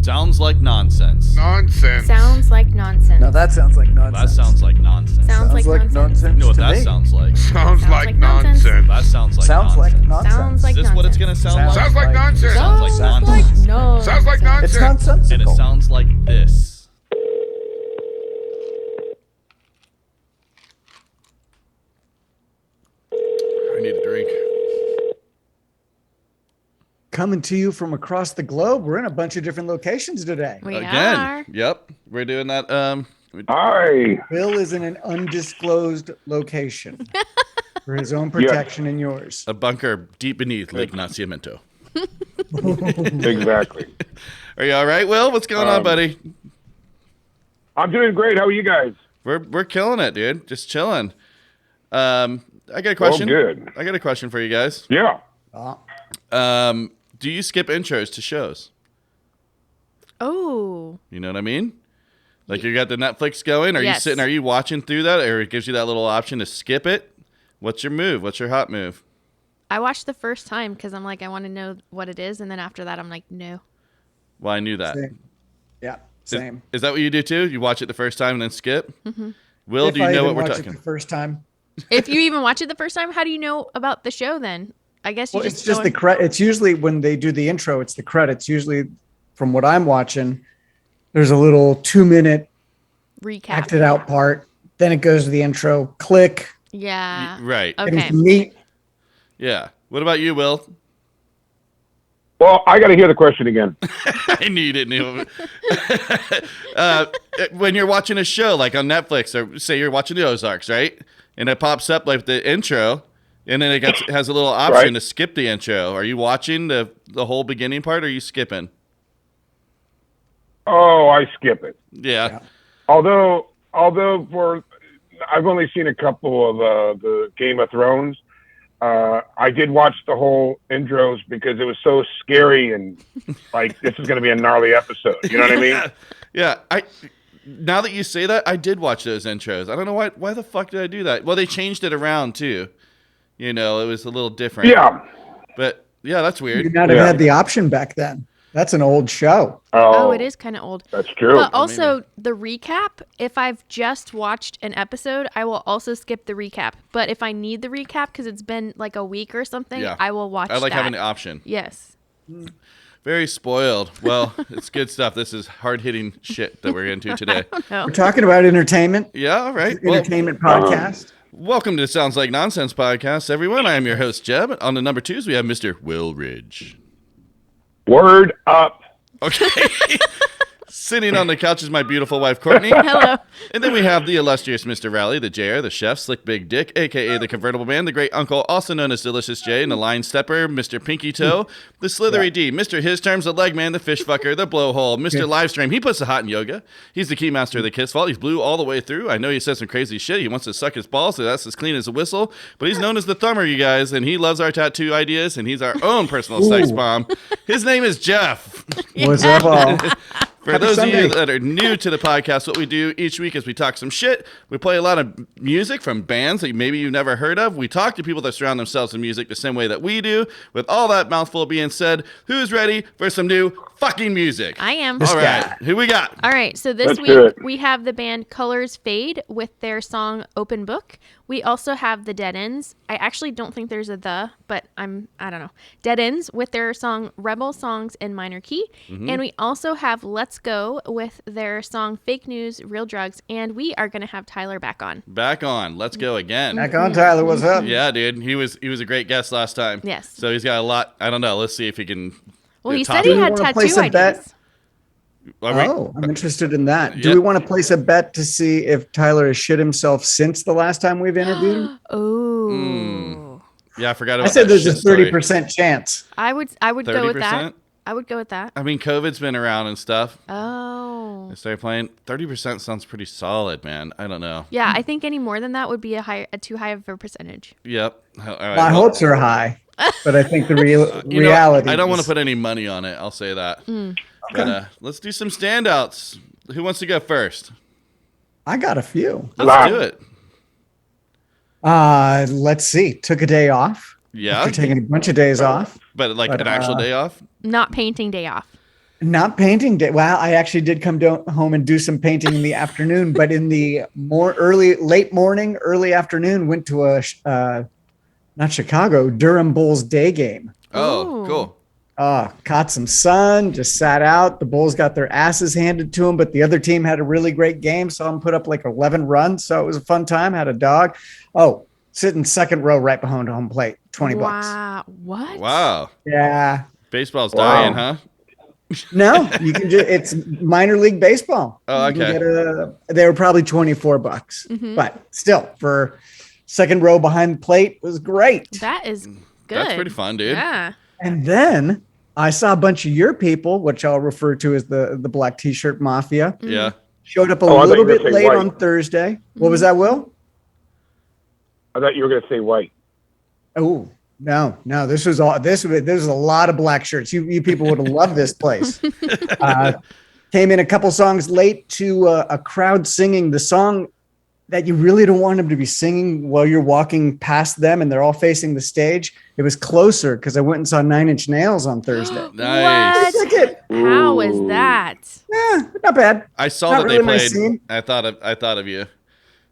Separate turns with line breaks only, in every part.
Sounds like nonsense.
Nonsense.
Sounds like nonsense.
No, that sounds like nonsense.
That sounds like nonsense.
Sounds like nonsense.
You know what
to
that
me.
sounds like?
Sounds like
nonsense.
nonsense.
That sounds like
Sounds like
nonsense.
nonsense.
Sounds like
Is this what it's gonna sound like?
Sounds like nonsense.
Sounds like nonsense.
No.
Sounds like nonsense.
It's nonsensical.
And it sounds like this. I need a drink.
Coming to you from across the globe. We're in a bunch of different locations today.
We
Again.
are.
Yep. We're doing that.
Hi.
Bill is in an undisclosed location for his own protection and yours.
A bunker deep beneath Lake Nacimiento.
Exactly.
Are you all right, Will? What's going on, buddy?
I'm doing great. How are you guys?
We're killing it, dude. Just chilling. I got a question.
good.
I got a question for you guys.
Yeah.
Do you skip intros to shows?
Oh.
You know what I mean? Like you got the Netflix going. Are you
Yes.
sitting? Are you watching through that, or it gives you that little option to skip it? What's your move? What's your hot move?
I watched the first time because I'm like, I want to know what it is. And then after that, I'm like, no.
Well, I knew that.
Same. Yeah, same.
Is that what you do too? You watch it the first time and then skip? Mm-hmm. Will,
If
do you
I
know
even
what we're
watch
talking?
it the first time.
If you even watch it the first time, how do you know about the show then? I guess you
Well,
just
it's just
go
the
in-
credit. It's usually when they do the intro, it's the credits. Usually, from what I'm watching, there's a little 2-minute
recap.
acted out part. Then it goes to the intro. Click.
Yeah.
Right.
Getting
Okay.
some meat.
Yeah. What about you, Will?
Well, I got to hear the question again.
I knew you didn't know. When you're watching a show like on Netflix, or say you're watching the Ozarks, right? And it pops up like the intro, and then it has a little option
Right.
to skip the intro. Are you watching the whole beginning part, or are you skipping?
Oh, I skip it.
Yeah.
Although I've only seen a couple of the Game of Thrones. I did watch the whole intros because it was so scary and like this is going to be a gnarly episode. You know what I mean?
Yeah. Now that you say that, I did watch those intros. I don't know why the fuck did I do that? Well, they changed it around too. You know, it was a little different.
Yeah.
But yeah, that's
You
weird.
would not have
Yeah.
had the option back then. That's an old show.
Oh, it is kind of old.
That's true.
But also the recap, if I've just watched an episode, I will also skip the recap. But if I need the recap because it's been like a week or something,
Yeah.
I will watch
I like
that.
having the option.
Yes.
Very spoiled. Well, it's good stuff. This is hard-hitting shit that we're into today.
No.
We're talking about entertainment.
Yeah, all right. Well,
Entertainment podcast.
welcome to Sounds Like Nonsense podcast, everyone. I am your host, Jeb. On the number twos, we have Mr. Will Ridge.
Word up.
Okay. Sitting on the couch is my beautiful wife, Courtney.
Hello.
And then we have the illustrious Mr. Rowley, the JR, the chef, Slick Big Dick, a.k.a. the Convertible Man, the great uncle, also known as Delicious J, and the line stepper, Mr. Pinky Toe, the Slithery D, Mr. His Terms, the leg man, the fish fucker, the blowhole, Mr. Livestream. He puts the hot in yoga. He's the key master of the kiss vault. He's blue all the way through. I know he says some crazy shit. He wants to suck his balls, so that's as clean as a whistle. But he's known as the thumber, you guys, and he loves our tattoo ideas, and he's our own personal sex bomb. His name is Jeff.
What's up, all?
For
Happy
those of you
Sunday.
that are new to the podcast, what we do each week is we talk some shit. We play a lot of music from bands that maybe you've never heard of. We talk to people that surround themselves in music the same way that we do. With all that mouthful being said, who's ready for some new fucking music?
I am.
All right, who we got?
All right, so this
Let's do
week
it.
we have the band Colors Fade with their song Open Book. We also have the Deadends. I actually don't think there's a the, but I don't know. Deadends with their song Rebel Songs in Minor Key. And we also have Let's Go with their song Fake News, Real Drugs. And we are going to have Tyler back on.
Back on. Let's go again.
Back on, Tyler. What's up?
Yeah, dude. He was a great guest last time.
Yes.
So he's got a lot. I don't know. Let's see if he can.
Well, he
top
said he
it.
had
wanna place
tattoo
a bet?
ideas.
Are we-
Oh, I'm interested in that.
Yeah.
Do we want to place a bet to see if Tyler has shit himself since the last time we've interviewed him?
Oh.
Yeah, I forgot
I
about
said
that
there's a
shit story.
30% chance.
I would go with that.
30%?
I would go with that.
I mean, COVID's been around and stuff.
Oh.
I started playing. 30% sounds pretty solid, man. I don't know.
Yeah, I think any more than that would be a too high of a percentage.
Yep. All right,
My
well,
hopes are high, but I think the
you know,
reality.
I don't want to
is-
put any money on it. I'll say that. But let's do some standouts. Who wants to go first?
I got a few.
Let's
Wow.
do it.
Let's see. Took a day off.
Yeah.
After taking a bunch of days off.
But like
But,
an actual day off?
Not painting day off.
Not painting day. Well, I actually did come home and do some painting in the afternoon, but in the late morning, early afternoon, went to not Chicago, Durham Bulls day game.
Oh,
Ooh.
cool.
Caught some sun, just sat out. The Bulls got their asses handed to them, but the other team had a really great game. Saw them put up like 11 runs. So it was a fun time. Had a dog. Oh, sitting second row right behind home plate, $20.
Wow. What?
Wow.
Yeah.
Baseball's
Wow.
dying, huh?
No, you can just, it's minor league baseball.
Oh,
You can
okay.
they were probably $24, but still for second row behind the plate was great.
That is good.
That's pretty fun, dude.
Yeah.
And then I saw a bunch of your people, which I'll refer to as the Black T-shirt Mafia,
Yeah.
showed up a
I thought
little
you were
bit
gonna say
late
white.
on Thursday. What was that, Will?
I thought you were going to say white.
Oh, no. This was a lot of black shirts. You people would have loved this place. Came in a couple songs late to a crowd singing the song that you really don't want them to be singing while you're walking past them and they're all facing the stage. It was Closer because I went and saw 9 Inch Nails on Thursday.
Nice.
What?
Ticket.
How is that?
Yeah, not bad.
I saw
Not
that
really
they
my
played.
scene.
I thought of you.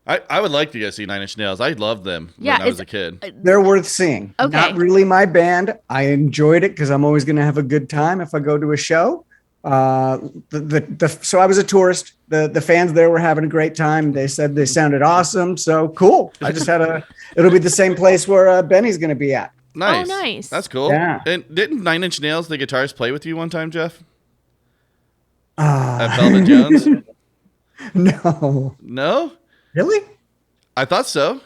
I would like to go see 9 Inch Nails. I loved them
Yeah,
when I was a
it's-
kid.
They're worth seeing.
Okay.
Not really my band. I enjoyed it because I'm always going to have a good time if I go to a show. So I was a tourist. The fans there were having a great time. They said they sounded awesome. So cool. I just it'll be the same place where Benny's going to be at.
Nice.
Oh, nice.
That's cool.
Yeah.
And didn't 9 Inch Nails, the guitarist, play with you one time, Jeff?
Ah.
At Velvet Jones?
No.
No?
Really?
I thought so.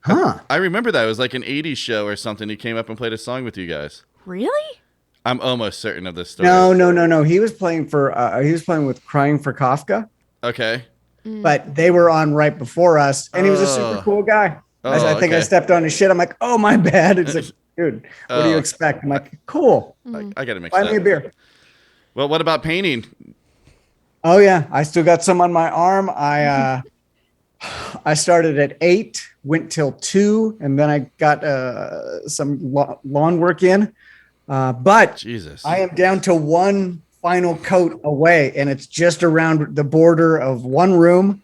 Huh.
I remember that. It was like an 80s show or something. He came up and played a song with you guys.
Really?
I'm almost certain of this story.
No. He was playing with Crying for Kafka,
Okay.
but they were on right before us, and he was a super cool guy.
Oh,
I think I
okay.
stepped on his shit. I'm like, oh, my bad. It's like, dude, what do you
Oh.
expect? I'm like, cool.
I got to mix
Buy me a
that.
beer.
Well, what about painting?
Oh yeah, I still got some on my arm. I started at 8, went till 2, and then I got some lawn work in. But
Jesus.
I am down to one final coat away, and it's just around the border of one room.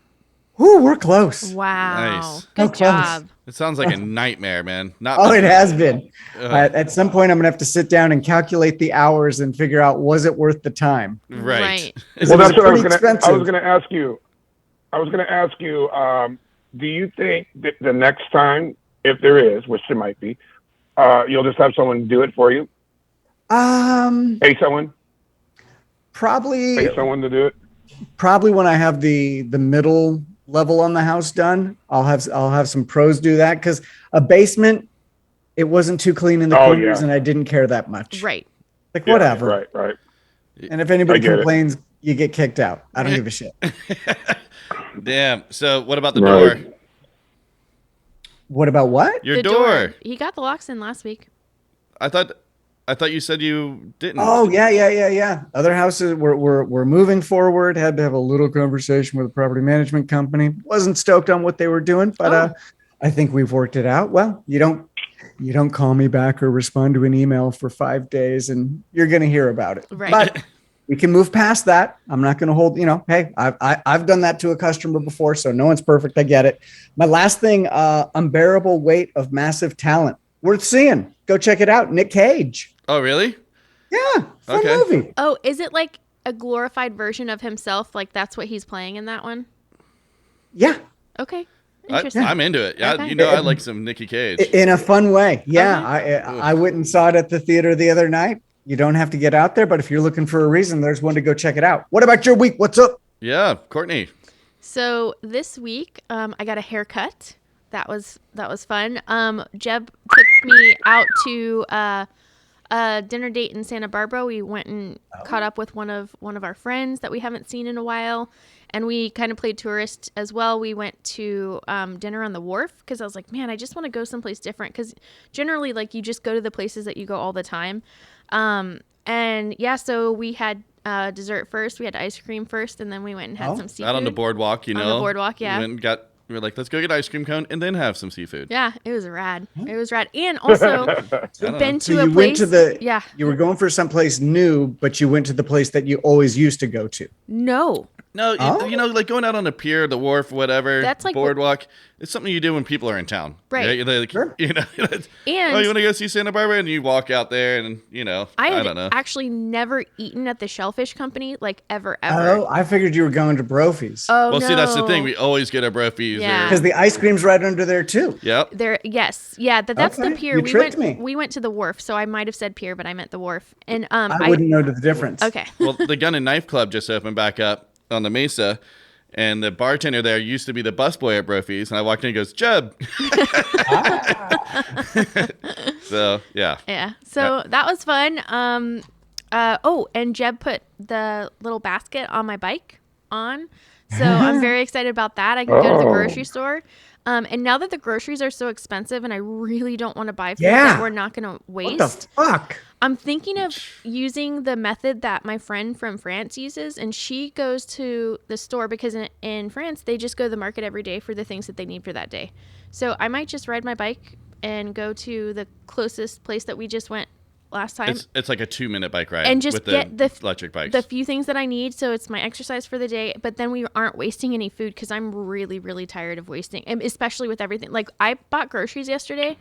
Whoo, we're close.
Wow.
Nice.
Good
So close.
job.
It sounds like a nightmare, man. Not
Oh, it has been.
Ugh.
At some point, I'm gonna have to sit down and calculate the hours and figure out was it worth the time.
Right.
Well,
was
that's what I was
pretty
going to. I
expensive.
was going to ask you. Do you think that the next time, if there is, which there might be, you'll just have someone do it for you? Pay someone
Probably
to do it.
probably when I have the middle level on the house done, I'll have some pros do that because a basement, it wasn't too clean in the
Oh,
corners,
yeah.
and I didn't care that much.
Right.
Like
Yeah,
whatever.
Right.
And if anybody
I get it.
complains, you get kicked out. I don't give a shit.
Damn. So, what about the
Right.
door?
What about what?
Your
The
door.
He got the locks in last week.
I thought you said you didn't.
Oh yeah. Other houses we're moving forward. Had to have a little conversation with a property management company. Wasn't stoked on what they were doing, but I think we've worked it out. Well, you don't call me back or respond to an email for 5 days, and you're going to hear about it.
Right.
But we can move past that. I'm not going to hold. Hey, I've done that to a customer before, so no one's perfect. I get it. My last thing, unbearable weight of massive talent. Worth seeing. Go check it out. Nick Cage.
Oh, really?
Yeah, fun
Okay.
movie.
Oh, is it like a glorified version of himself? Like that's what he's playing in that one?
Yeah,
Okay. Interesting.
I'm into it. Yeah,
Okay.
I like some Nicky Cage.
in a fun way. Yeah,
Okay.
I went and saw it at the theater the other night. You don't have to get out there, but if you're looking for a reason, there's one to go check it out. What about your week? What's up?
Yeah, Courtney.
So this week, I got a haircut. That was fun. Jeb took me out to a dinner date in Santa Barbara. We went and caught up with one of our friends that we haven't seen in a while, and we kind of played tourist as well. We went to dinner on the wharf because I was like, man, I just want to go someplace different because generally, like, you just go to the places that you go all the time. And yeah, so we had dessert first. We had ice cream first, and then we went and had some seafood.
Out on the boardwalk,
On the boardwalk, yeah.
We went and got We were like, let's go get ice cream cone and then have some seafood.
Yeah, it was rad. It was rad. And also, been
So
to a
you
place.
went to the
Yeah.
You were going for someplace new, but you went to the place that you always used to go to.
No.
No,
Oh.
you know, like going out on a pier, the wharf, whatever,
That's like
boardwalk. It's something you do when people are in town,
Right.
You're like,
Sure.
You know,
And
oh, you want to go see Santa Barbara, and you walk out there, and you know,
I had
don't know.
actually never eaten at the Shellfish Company, like ever.
Oh, I figured you were going to Brophy's.
Oh,
Well,
no.
see, that's the thing. We always get our brophies.
Yeah.
Because the ice cream's right under there too.
Yep.
There, yes, yeah, that's
Okay,
the pier.
you tricked me.
We went to the wharf, so I might have said pier, but I meant the wharf. And
I wouldn't know the difference.
Okay.
Well, the Gun and Knife Club just opened back up on the Mesa, and the bartender there used to be the busboy at Brophy's, and I walked in and he goes, Jeb. So, yeah.
Yeah. So that was fun. Oh, and Jeb put the little basket on my bike on. So I'm very excited about that. I can go to the grocery store. And now that the groceries are so expensive and I really don't want to buy food that we're not going to
What the
waste,
fuck?
I'm thinking of using the method that my friend from France uses. And she goes to the store because in France, they just go to the market every day for the things that they need for that day. So I might just ride my bike and go to the closest place that we just went last time.
It's like a 2-minute bike ride
And just
with
get
the electric bikes.
the few things that I need, so it's my exercise for the day, but then we aren't wasting any food because I'm really, really tired of wasting, and especially with everything. Like, I bought groceries yesterday,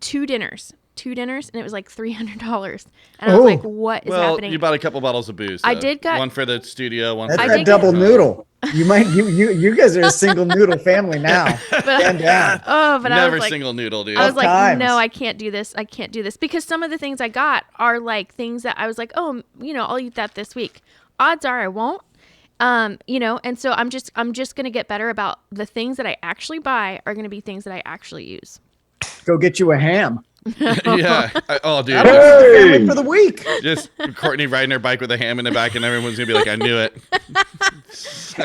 two dinners, and it was like $300. And I was like, what is happening?
You bought a couple bottles of booze.
I
though.
did got-
one for the studio, one
That's
for
that double noodle. You might you guys are a single noodle family now. Stand down.
Oh, but I
Never
was like,
single noodle, dude.
I was like,
Times.
no, I can't do this. I can't do this because some of the things I got are like things that I was like, oh, I'll eat that this week. Odds are I won't. And so I'm just gonna get better about the things that I actually buy are gonna be things that I actually use.
Go get you a ham.
Yeah. Dude.
Family for the week.
Just Courtney riding her bike with a ham in the back, and everyone's gonna be like, "I knew it."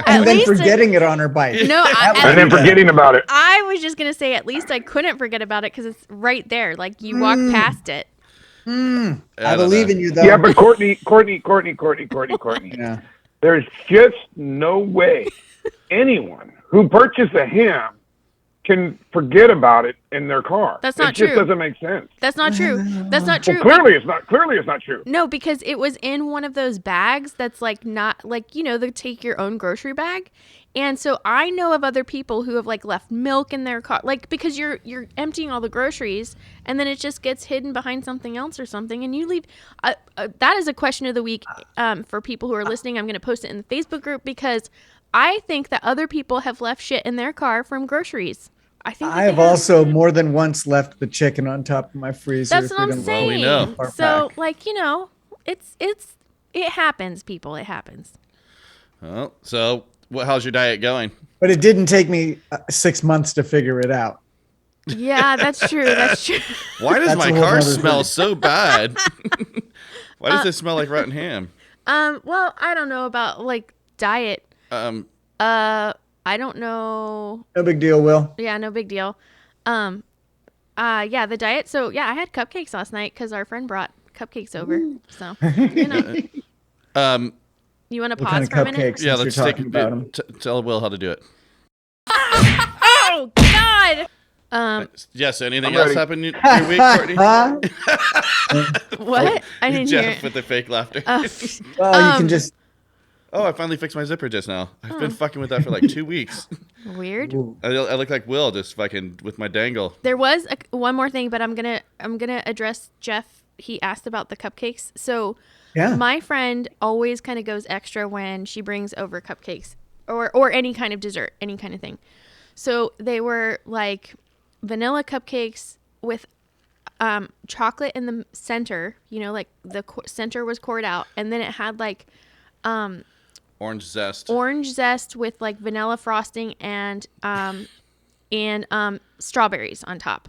And then
least
forgetting it on her bike.
No,
And then forgetting about it.
I was just gonna say at least I couldn't forget about it because it's right there. Like you walk past it.
I believe in you though.
Yeah, but Courtney.
Yeah.
There's just no way anyone who purchased a ham can forget about it in their car.
That's not
It just
true.
doesn't make sense.
That's not true. That's not true.
Well, clearly it's not true.
No, because it was in one of those bags that's like not like the take your own grocery bag. And so I know of other people who have like left milk in their car, like because you're emptying all the groceries and then it just gets hidden behind something else or something, and you leave. That is a question of the week for people who are listening. I'm going to post it in the Facebook group because I think that other people have left shit in their car from groceries. I think that
I have
they have.
also more than once left the chicken on top of my freezer.
That's
if
what
we
I'm
didn't
saying.
we know.
Far
So
back.
like it happens, people. It happens.
Well, so how's your diet going?
But it didn't take me 6 months to figure it out.
Yeah, that's true. That's true.
Why does
That's
my
a whole
car
nother
smell
thing.
so bad? Why does it smell like rotten ham?
Well, I don't know about like diet. I don't know.
No big deal, Will.
Yeah, no big deal. Yeah, the diet. So yeah, I had cupcakes last night because our friend brought cupcakes over. So you want to
What
pause
kind
for a
of
minute?
cupcakes?
Yeah,
since
let's
you're
take
talking about them.
tell Will how to do it.
Oh God.
Yeah. So anything
I'm
else
ready.
happen in your week, Courtney?
What? I didn't hear
Jeff
it.
with the fake laughter.
Well, you can just.
Oh, I finally fixed my zipper just now. I've been fucking with that for like 2 weeks.
Weird.
I look like Will, just fucking with my dangle.
There was one more thing, but I'm gonna address Jeff. He asked about the cupcakes. So
Yeah.
my friend always kind of goes extra when she brings over cupcakes or any kind of dessert, any kind of thing. So they were like vanilla cupcakes with chocolate in the center. Like the center was poured out, and then it had like
Orange zest.
orange zest with like vanilla frosting and strawberries on top.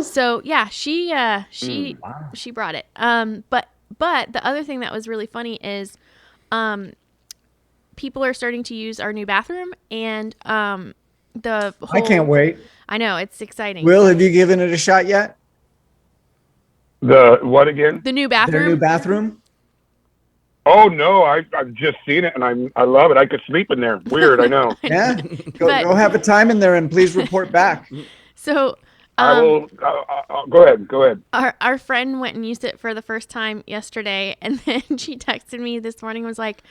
So yeah, she brought it. But the other thing that was really funny is people are starting to use our new bathroom, and the whole,
I can't wait.
I know, it's exciting.
Will, have you given it a shot yet?
The what again?
The new
Their
bathroom.
new bathroom?
Oh no, I've just seen it and I love it. I could sleep in there. Weird, I know.
Yeah, go,
But-
go have a time in there and please report back.
So
I will. Go ahead. Go ahead.
our friend went and used it for the first time yesterday, and then she texted me this morning and was like,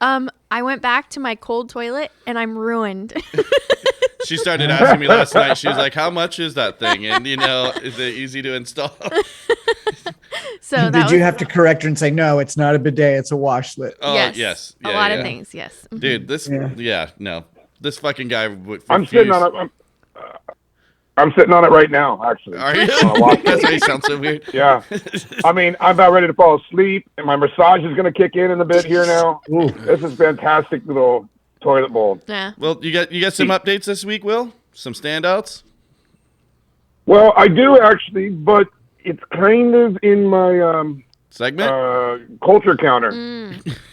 I went back to my cold toilet and I'm ruined.
She started asking me last night. She was like, "How much is that thing? And is it easy to install?"
So
Did you have to correct her and say, no, it's not a bidet, it's a washlet?
Oh,
yes,
Yeah,
a lot
yeah.
of things. Yes,
Dude, this no, this fucking guy would.
I'm sitting on it. I'm sitting on it right now. Actually,
Are you?
watch
That's why you sound so weird.
Yeah. I mean, I'm about ready to fall asleep, and my massage is going to kick in a bit here now.
Ooh.
This is fantastic little toilet bowl.
yeah.
Well, you got some updates this week, Will? Some standouts?
Well, I do actually, but it's kind of in my
Segment?
culture counter.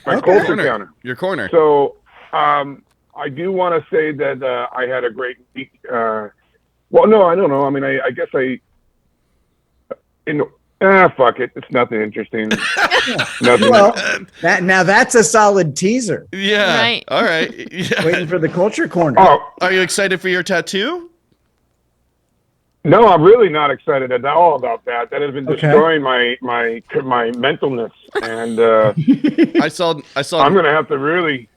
My
Okay.
culture counter.
Your corner.
So I do want to say that I had a great week. Well, no, I don't know. I mean, I guess fuck it. It's nothing interesting. Nothing.
Well, now that's a solid teaser.
Yeah.
Right.
All right. Yeah.
Waiting for the culture corner.
Oh,
Are you excited for your tattoo?
no, I'm really not excited at all about that. That has been
Okay.
destroying my mentalness, and
I saw
I'm gonna have to really.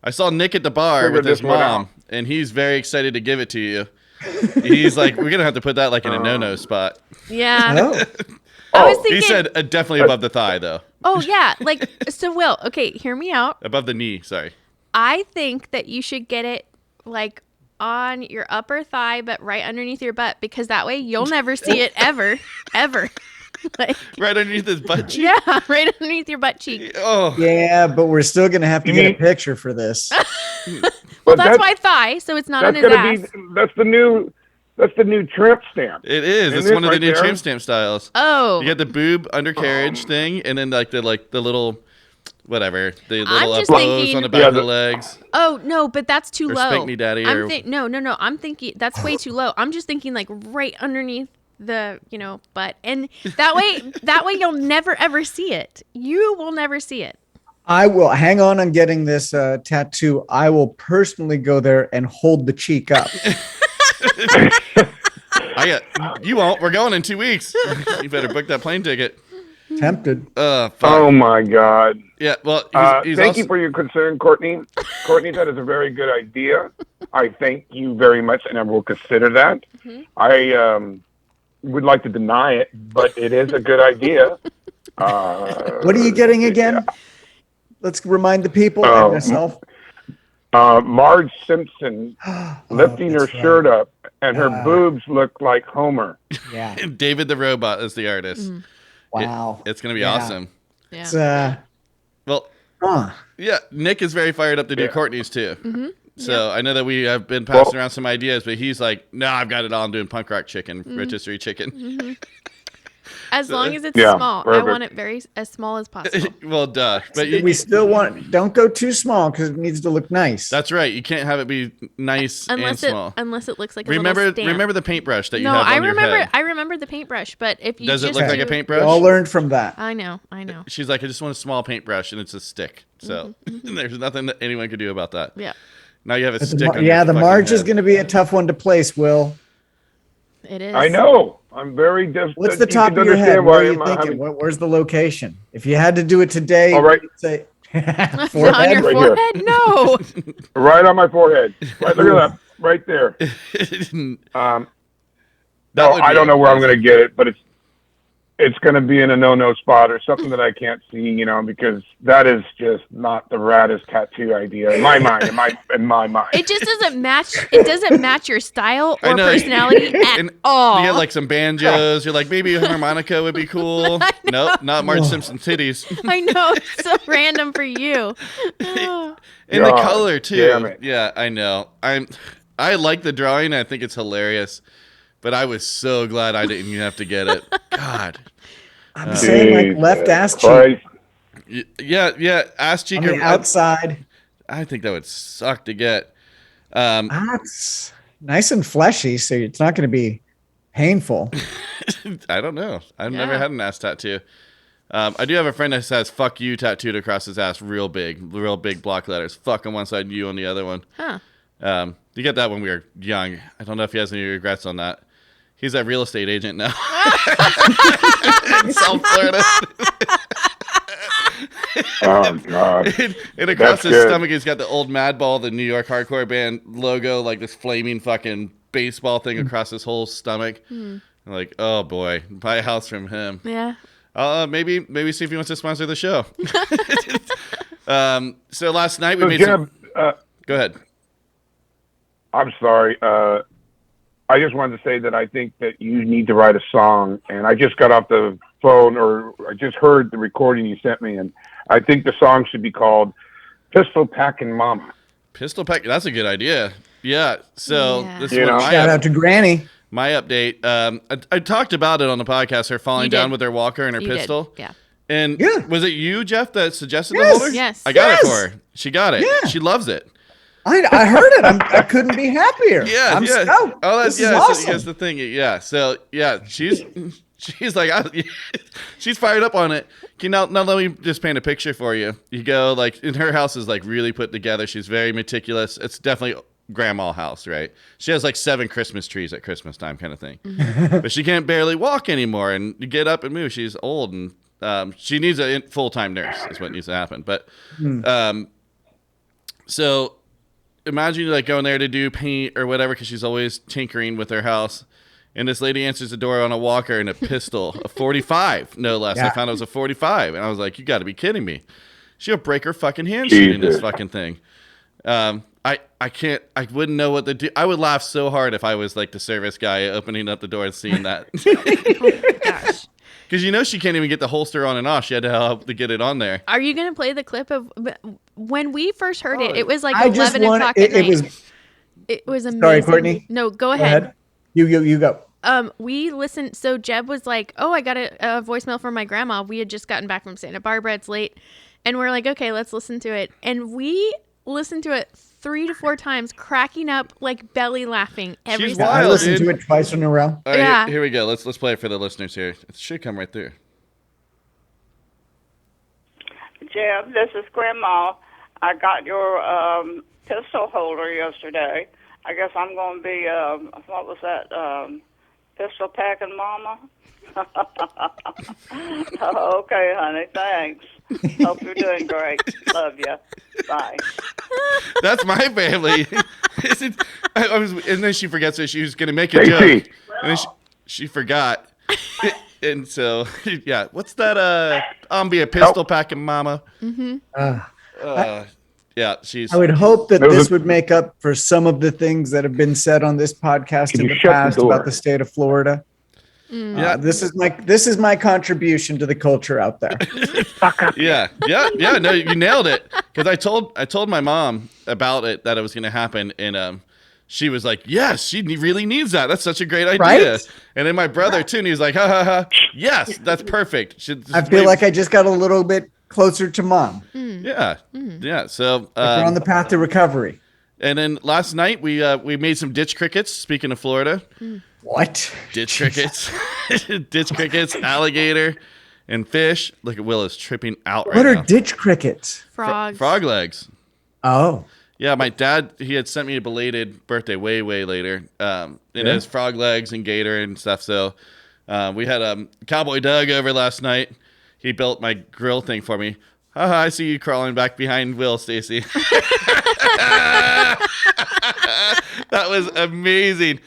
I saw Nick at the bar
Figure
with his
this one
mom,
out.
and he's very excited to give it to you. He's like, "We're gonna have to put that like in a no-no spot."
Yeah.
Oh,
I was
Oh,
thinking.
He said definitely above the thigh, though,
Oh yeah, like so. Will, okay, hear me out.
above the knee. Sorry.
I think that you should get it like on your upper thigh, but right underneath your butt, because that way you'll never see it ever. Like,
Right underneath his butt cheek.
yeah, right underneath your butt cheek.
Oh,
yeah, but we're still going to have to get a picture for this.
Well,
but
that's why thigh, so it's not on
that's
his
gonna
ass.
be that's the new tramp stamp.
it is.
Isn't
It's
it
one of the
right
new
there?
tramp stamp styles.
Oh,
You get the boob undercarriage thing, and then like the little, whatever, the
I'm
little
just
uploads
thinking-
on the back
Yeah,
of the
the-
legs.
oh no, but that's too
Or
low.
Spank Me Daddy or-
No. I'm thinking that's way too low. I'm just thinking like right underneath the butt, and that way you'll never ever see it. You will never see it.
I will hang on getting this tattoo. I will personally go there and hold the cheek up.
You won't. We're going in 2 weeks. You better book that plane ticket.
Tempted.
Fuck.
Oh my God.
Yeah. Well, he's
Thank
also,
you for your concern, Courtney. Courtney, that is a very good idea. I thank you very much, and I will consider that. I would like to deny it, but it is a good idea.
What are you getting again? Let's remind the people
Oh,
and myself.
Marge Simpson lifting her
that's right.
shirt up, and her
Ah.
boobs look like Homer.
Yeah.
David the Robot is the artist.
Wow.
It's gonna be
Yeah.
awesome.
Yeah.
It's,
Well,
huh.
yeah. Nick is very fired up to do
Yeah.
Courtney's too.
Mm-hmm.
So I know that we have been passing around some ideas, but he's like, "No, I've got it all. I'm doing punk rock chicken, rotisserie chicken."
As long as it's
Yeah,
small, I
perfect.
want it very as small as possible.
Well, duh. But
We still don't go too small because it needs to look nice.
that's right. You can't have it be nice
Unless
and
it
small.
looks like a
Remember,
little stamp.
remember the paintbrush that you
No,
have
I
on your
remember.
head.
I remember the paintbrush, but if you
Does it
just
look like a
do-
we
paintbrush?
all learned from that.
I know.
She's like, I just want a small paintbrush, and it's a stick. So there's nothing that anyone could do about that.
Yeah,
Now you have a
But
stick. on
yeah,
your
the
fucking
Marge is
head.
going to be a tough one to place, Will.
it is.
I know. I'm very just.
What's the
you
top
can
of your head?
understand
What
why
are you
I'm
thinking?
having-
Where's the location? If you had to do it today,
All right.
you'd say
On
forehead.
your
Right here.
forehead? No.
Right on my forehead. Right, look at that. Right there.
That
No,
would
I
be
don't know where I'm
amazing.
going to get it, but it's going to be in a no-no spot or something that I can't see, because that is just not the raddest tattoo idea in my mind. In my mind.
It just doesn't match. It doesn't match your style
I
or
know.
personality at
And
all.
You get like some banjos. You're like, maybe a harmonica would be cool. Nope, not Marge Simpson titties.
I know, it's so random for you. Oh.
And the
God
color too.
damn it.
Yeah, I know. I like the drawing. I think it's hilarious. But I was so glad I didn't even have to get it. God.
I'm saying like left ass cheek
Christ.
Yeah. Ass cheek.
on the outside.
I think that would suck to get.
That's nice and fleshy, so it's not going to be painful.
I don't know. I've never
Yeah.
had an ass tattoo. I do have a friend that has "fuck you" tattooed across his ass, real big block letters. Fuck on one side, you on the other one.
Huh.
You get that when we were young. I don't know if he has any regrets on that. He's a real estate agent now in South Florida.
Oh God!
And across
That's
his
good.
stomach, he's got the old Madball, the New York hardcore band logo, like this flaming fucking baseball thing across his whole stomach. I'm like, oh boy, buy a house from him.
Yeah.
Maybe see if he wants to sponsor the show. So last night we
So
made
Jeb,
Go ahead.
I'm sorry. I just wanted to say that I think that you need to write a song. And I just got off the phone, or I just heard the recording you sent me, and I think the song should be called "Pistol Packin' Mama."
Pistol Pack. That's a good idea. Yeah. So
Yeah.
this is
You
what
know.
my
Shout out to Granny.
my update. I talked about it on the podcast. Her falling
You
down
did.
with her walker and her
You did.
pistol.
Yeah.
And
Yeah.
was it you, Jeff, that suggested
Yes.
the holder?
Yes.
I got it
Yes.
for her. She got it.
Yeah.
She loves it.
I heard it. I couldn't be happier.
Yeah.
I'm
yeah.
stoked.
Oh, that's
This is
So
awesome.
here's the thing. Yeah. So yeah, she's like she's fired up on it. Okay, now let me just paint a picture for you. You go like, and her house is like really put together. She's very meticulous. It's definitely grandma house, right? She has like 7 Christmas trees at Christmas time, kind of thing. But she can't barely walk anymore, and you get up and move. She's old, and she needs a full-time nurse is what needs to happen. But so imagine you like going there to do paint or whatever, because she's always tinkering with her house. And this lady answers the door on a walker and a pistol, a 45, no less. I
Yeah.
found it was a 45, and I was like, "You got to be kidding me!" She'll break her fucking hand shooting this
Jesus.
fucking thing. I can't. I wouldn't know what to do. I would laugh so hard if I was like the service guy opening up the door and seeing that,
Gosh.
because you know she can't even get the holster on and off. She had to help to get it on there.
Are you gonna play the clip of when we first heard it? It was like
I just
11
want
o'clock at
it. It
night.
was.
It was amazing.
Sorry, Courtney.
No, go
Go
ahead.
ahead. You go.
We listened. So Jeb was like, "Oh, I got a voicemail from my grandma. We had just gotten back from Santa Barbara. It's late," and we're like, "Okay, let's listen to it." And we listened to it 3 to 4 times, cracking up, like belly laughing every
She's
single
I
wild,
listened
dude.
to it twice in a row.
All right,
Yeah.
here we go. Let's play it for the listeners here. It should come right through.
Jeb, this is Grandma. I got your pistol holder yesterday. I guess I'm going to be, what was that, pistol packing mama? Oh, okay, honey, thanks. Hope you're doing great. Love you. Bye.
That's my family. And then she forgets that she was going to make a
Stacy.
joke. And then she forgot. And so, yeah, what's that? I'm be a pistol packing mama. Yeah, she's.
I would hope that
There was
this
a-
would make up for some of the things that have been said on this podcast
Can
in
you
the
shut the
past
door?
about the state of Florida.
Yeah.
This is my contribution to the culture out there.
Yeah. No, you nailed it. Because I told my mom about it, that it was going to happen, and she was like, "Yes, she really needs that. That's such a great idea."
Right?
And then my brother too, and he's like, "Ha ha ha! Yes, that's perfect."
I feel like I just got a little bit closer to mom.
yeah. So
We're on the path to recovery.
and then last night we made some ditch crickets. Speaking of Florida,
What?
ditch crickets, ditch crickets, alligator, and fish. Look at Willis tripping out right
What are
now.
ditch crickets?
frogs.
Frog legs.
Oh,
Yeah, my dad, he had sent me a belated birthday way later. It has frog legs and gator and stuff. So we had Cowboy Doug over last night. He built my grill thing for me. Haha, I see you crawling back behind Will, Stacy. That was amazing.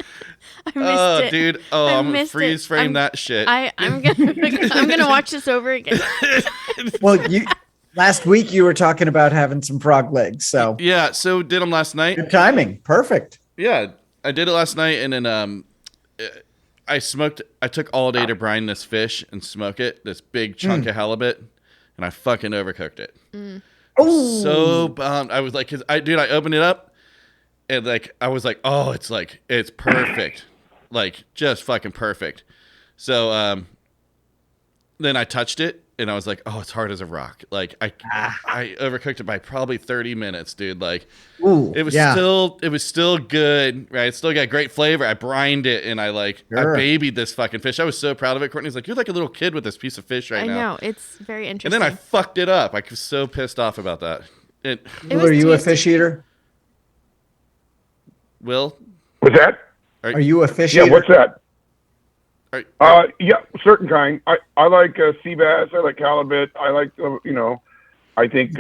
I missed it.
Dude. Oh,
I
I'm going to
missed it.
freeze frame that shit.
I'm gonna watch this over again.
well, last week you were talking about having some frog legs, so
Yeah, so did them last night.
good timing, perfect.
Yeah, I did it last night, and then I took all day to brine this fish and smoke it, this big chunk of halibut, and I fucking overcooked it.
Oh,
So bummed. I was like, cause I opened it up, and like I was like, oh, it's perfect, like just fucking perfect. So then I touched it and I was like, oh, it's hard as a rock. Like I overcooked it by probably 30 minutes, dude. Like
Ooh,
it was
yeah.
still good, right? It still got great flavor. I brined it and I
Sure.
babied this fucking fish. I was so proud of it. Courtney's like, you're like a little kid with this piece of fish right
I
now.
know. It's very
And
interesting.
then I fucked it up. I was so pissed off about that.
It
Will,
was
are you a
tasty.
fish eater?
Will,
What's that?
Are you a fish
Yeah,
eater?
what's that?
are-
Yeah, certain kind. I like sea bass. I like halibut. I like, I think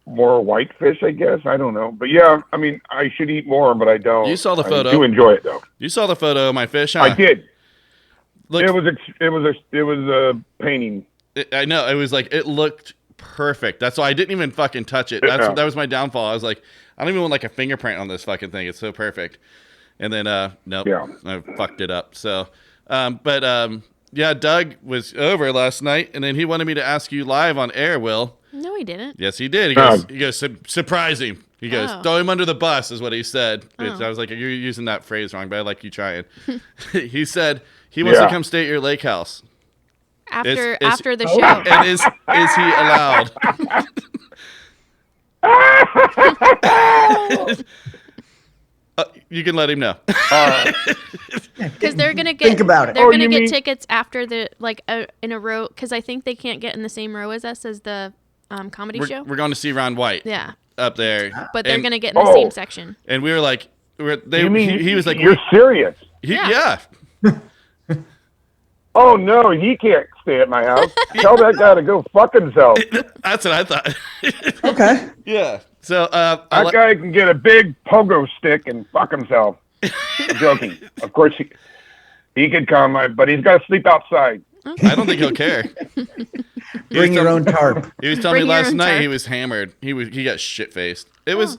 more whitefish, I guess. I don't know. But yeah, I mean, I should eat more, but I don't.
You saw the
I
photo.
do enjoy it, though.
you saw the photo of my fish, huh?
I did.
Look,
It was a painting.
I know. It was like, it looked perfect. That's why I didn't even fucking touch it.
Yeah.
That was my downfall. I was like, I don't even want like a fingerprint on this fucking thing. It's so perfect. And then, nope,
Yeah.
I fucked it up. So, yeah, Doug was over last night and then he wanted me to ask you live on air, Will.
No, he didn't.
Yes, he did. He goes, surprise him. He goes,
Oh.
throw him under the bus is what he said. Which
Oh.
I was like, you're using that phrase wrong, but I like you trying. He said he wants
Yeah.
to come stay at your lake house.
After
Is-
after the
Oh.
show.
And is he allowed? You can let him know.
Because they're gonna get
Think about it.
They're
Oh,
gonna
you
get
mean-
tickets after the in a row because I think they can't get in the same row as us as the comedy show.
We're going to see Ron White
Yeah,
up there.
but they're
And-
gonna get in the
Oh.
same section.
And we were like,
You mean
he was like,
you're serious?
Yeah.
yeah.
Oh no, he can't stay at my house. Tell that guy to go fuck himself.
That's what I thought.
Okay.
Yeah. So
That guy can get a big pogo stick and fuck himself. I'm joking. Of course he could come, but he's got to sleep outside.
I don't think he'll care.
Bring your own tarp.
He was telling me
Bring your
last
own
night
tarp.
he was hammered. He got shit faced. It was.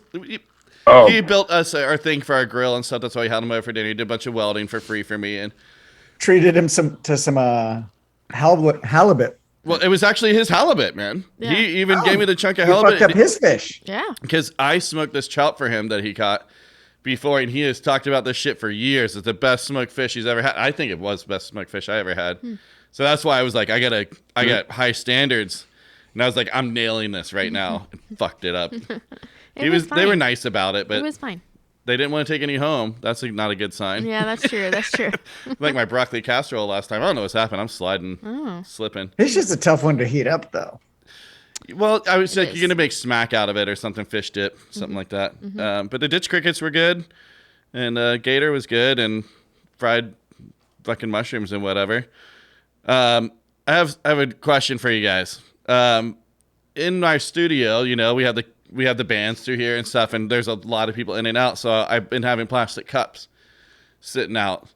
Oh,
He built us our thing for our grill and stuff. That's why he had him over for dinner. He did a bunch of welding for free for me. And
Treated him to some halibut.
well, it was actually his halibut, man.
Yeah.
He even gave me the chunk of
You fucked up
halibut
his fish.
Yeah.
because I smoked this trout for him that he caught before, and he has talked about this shit for years. It's the best smoked fish he's ever had. I think it was the best smoked fish I ever had. So that's why I was like, I got high standards, and I was like, I'm nailing this right now, and fucked it up.
It was
They were
fine.
nice about it, but
It was fine.
they didn't want to take any home. That's not a good sign.
Yeah, that's true. That's true.
Like my broccoli casserole last time. I don't know what's happened. I'm sliding,
Oh.
slipping.
Fish is a tough one to heat up, though.
Well, I was like,
is.
you're gonna make smack out of it or something, fish dip, something like that. But the ditch crickets were good, and gator was good, and fried fucking mushrooms and whatever. I have a question for you guys. In our studio, we have the bands through here and stuff, and there's a lot of people in and out. So I've been having plastic cups sitting out,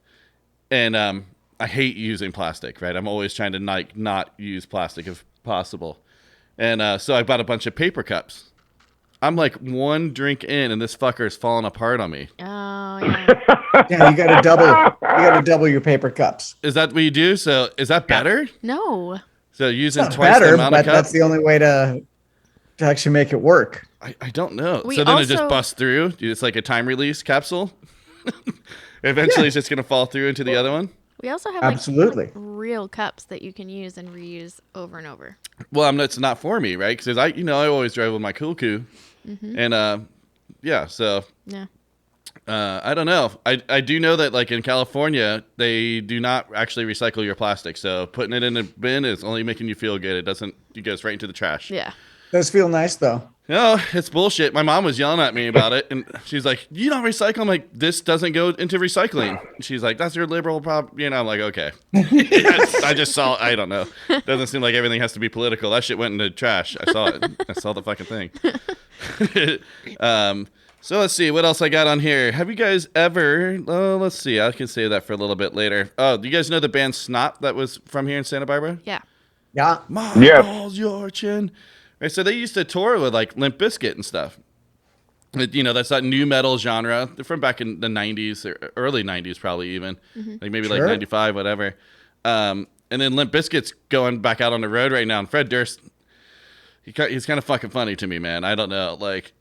and I hate using plastic. Right, I'm always trying to not use plastic if possible. And so I bought a bunch of paper cups. I'm like one drink in, and this fucker is falling apart on me.
Oh yeah.
Yeah, you got to double your paper cups.
Is that what you do? So is that better?
No.
So using
It's not
twice the
better,
amount
but
of cups?
that's the only way to actually make it work.
I don't know.
We
So then it just
also-
busts through. It's like a time release capsule. Eventually, it's just gonna fall through into the other one.
We also have
Absolutely.
like real cups that you can use and reuse over and over.
Well, it's not for me, right? Because I always drive with my cuckoo, and yeah. So
Yeah.
I don't know. I do know that like in California, they do not actually recycle your plastic. So putting it in a bin is only making you feel good. It doesn't. It goes right into the trash.
Yeah.
Does feel nice though.
No, it's bullshit. My mom was yelling at me about it, and she's like, "You don't recycle." I'm like, "This doesn't go into recycling." She's like, "That's your liberal problem." I'm like, "Okay." I just saw. I don't know. Doesn't seem like everything has to be political. That shit went in the trash. I saw it. I saw the fucking thing. So let's see what else I got on here. Have you guys ever? Let's see. I can save that for a little bit later. Oh, do you guys know the band Snot that was from here in Santa Barbara?
Yeah.
Yeah.
My
Yes.
balls, your chin. Right, so they used to tour with like Limp Bizkit and stuff. That's that new metal genre. They're from back in the 90s or early 90s, probably even. Like maybe like
Sure.
95, whatever. And then Limp Bizkit's going back out on the road right now. And Fred Durst, he's kind of fucking funny to me, man. I don't know. Like,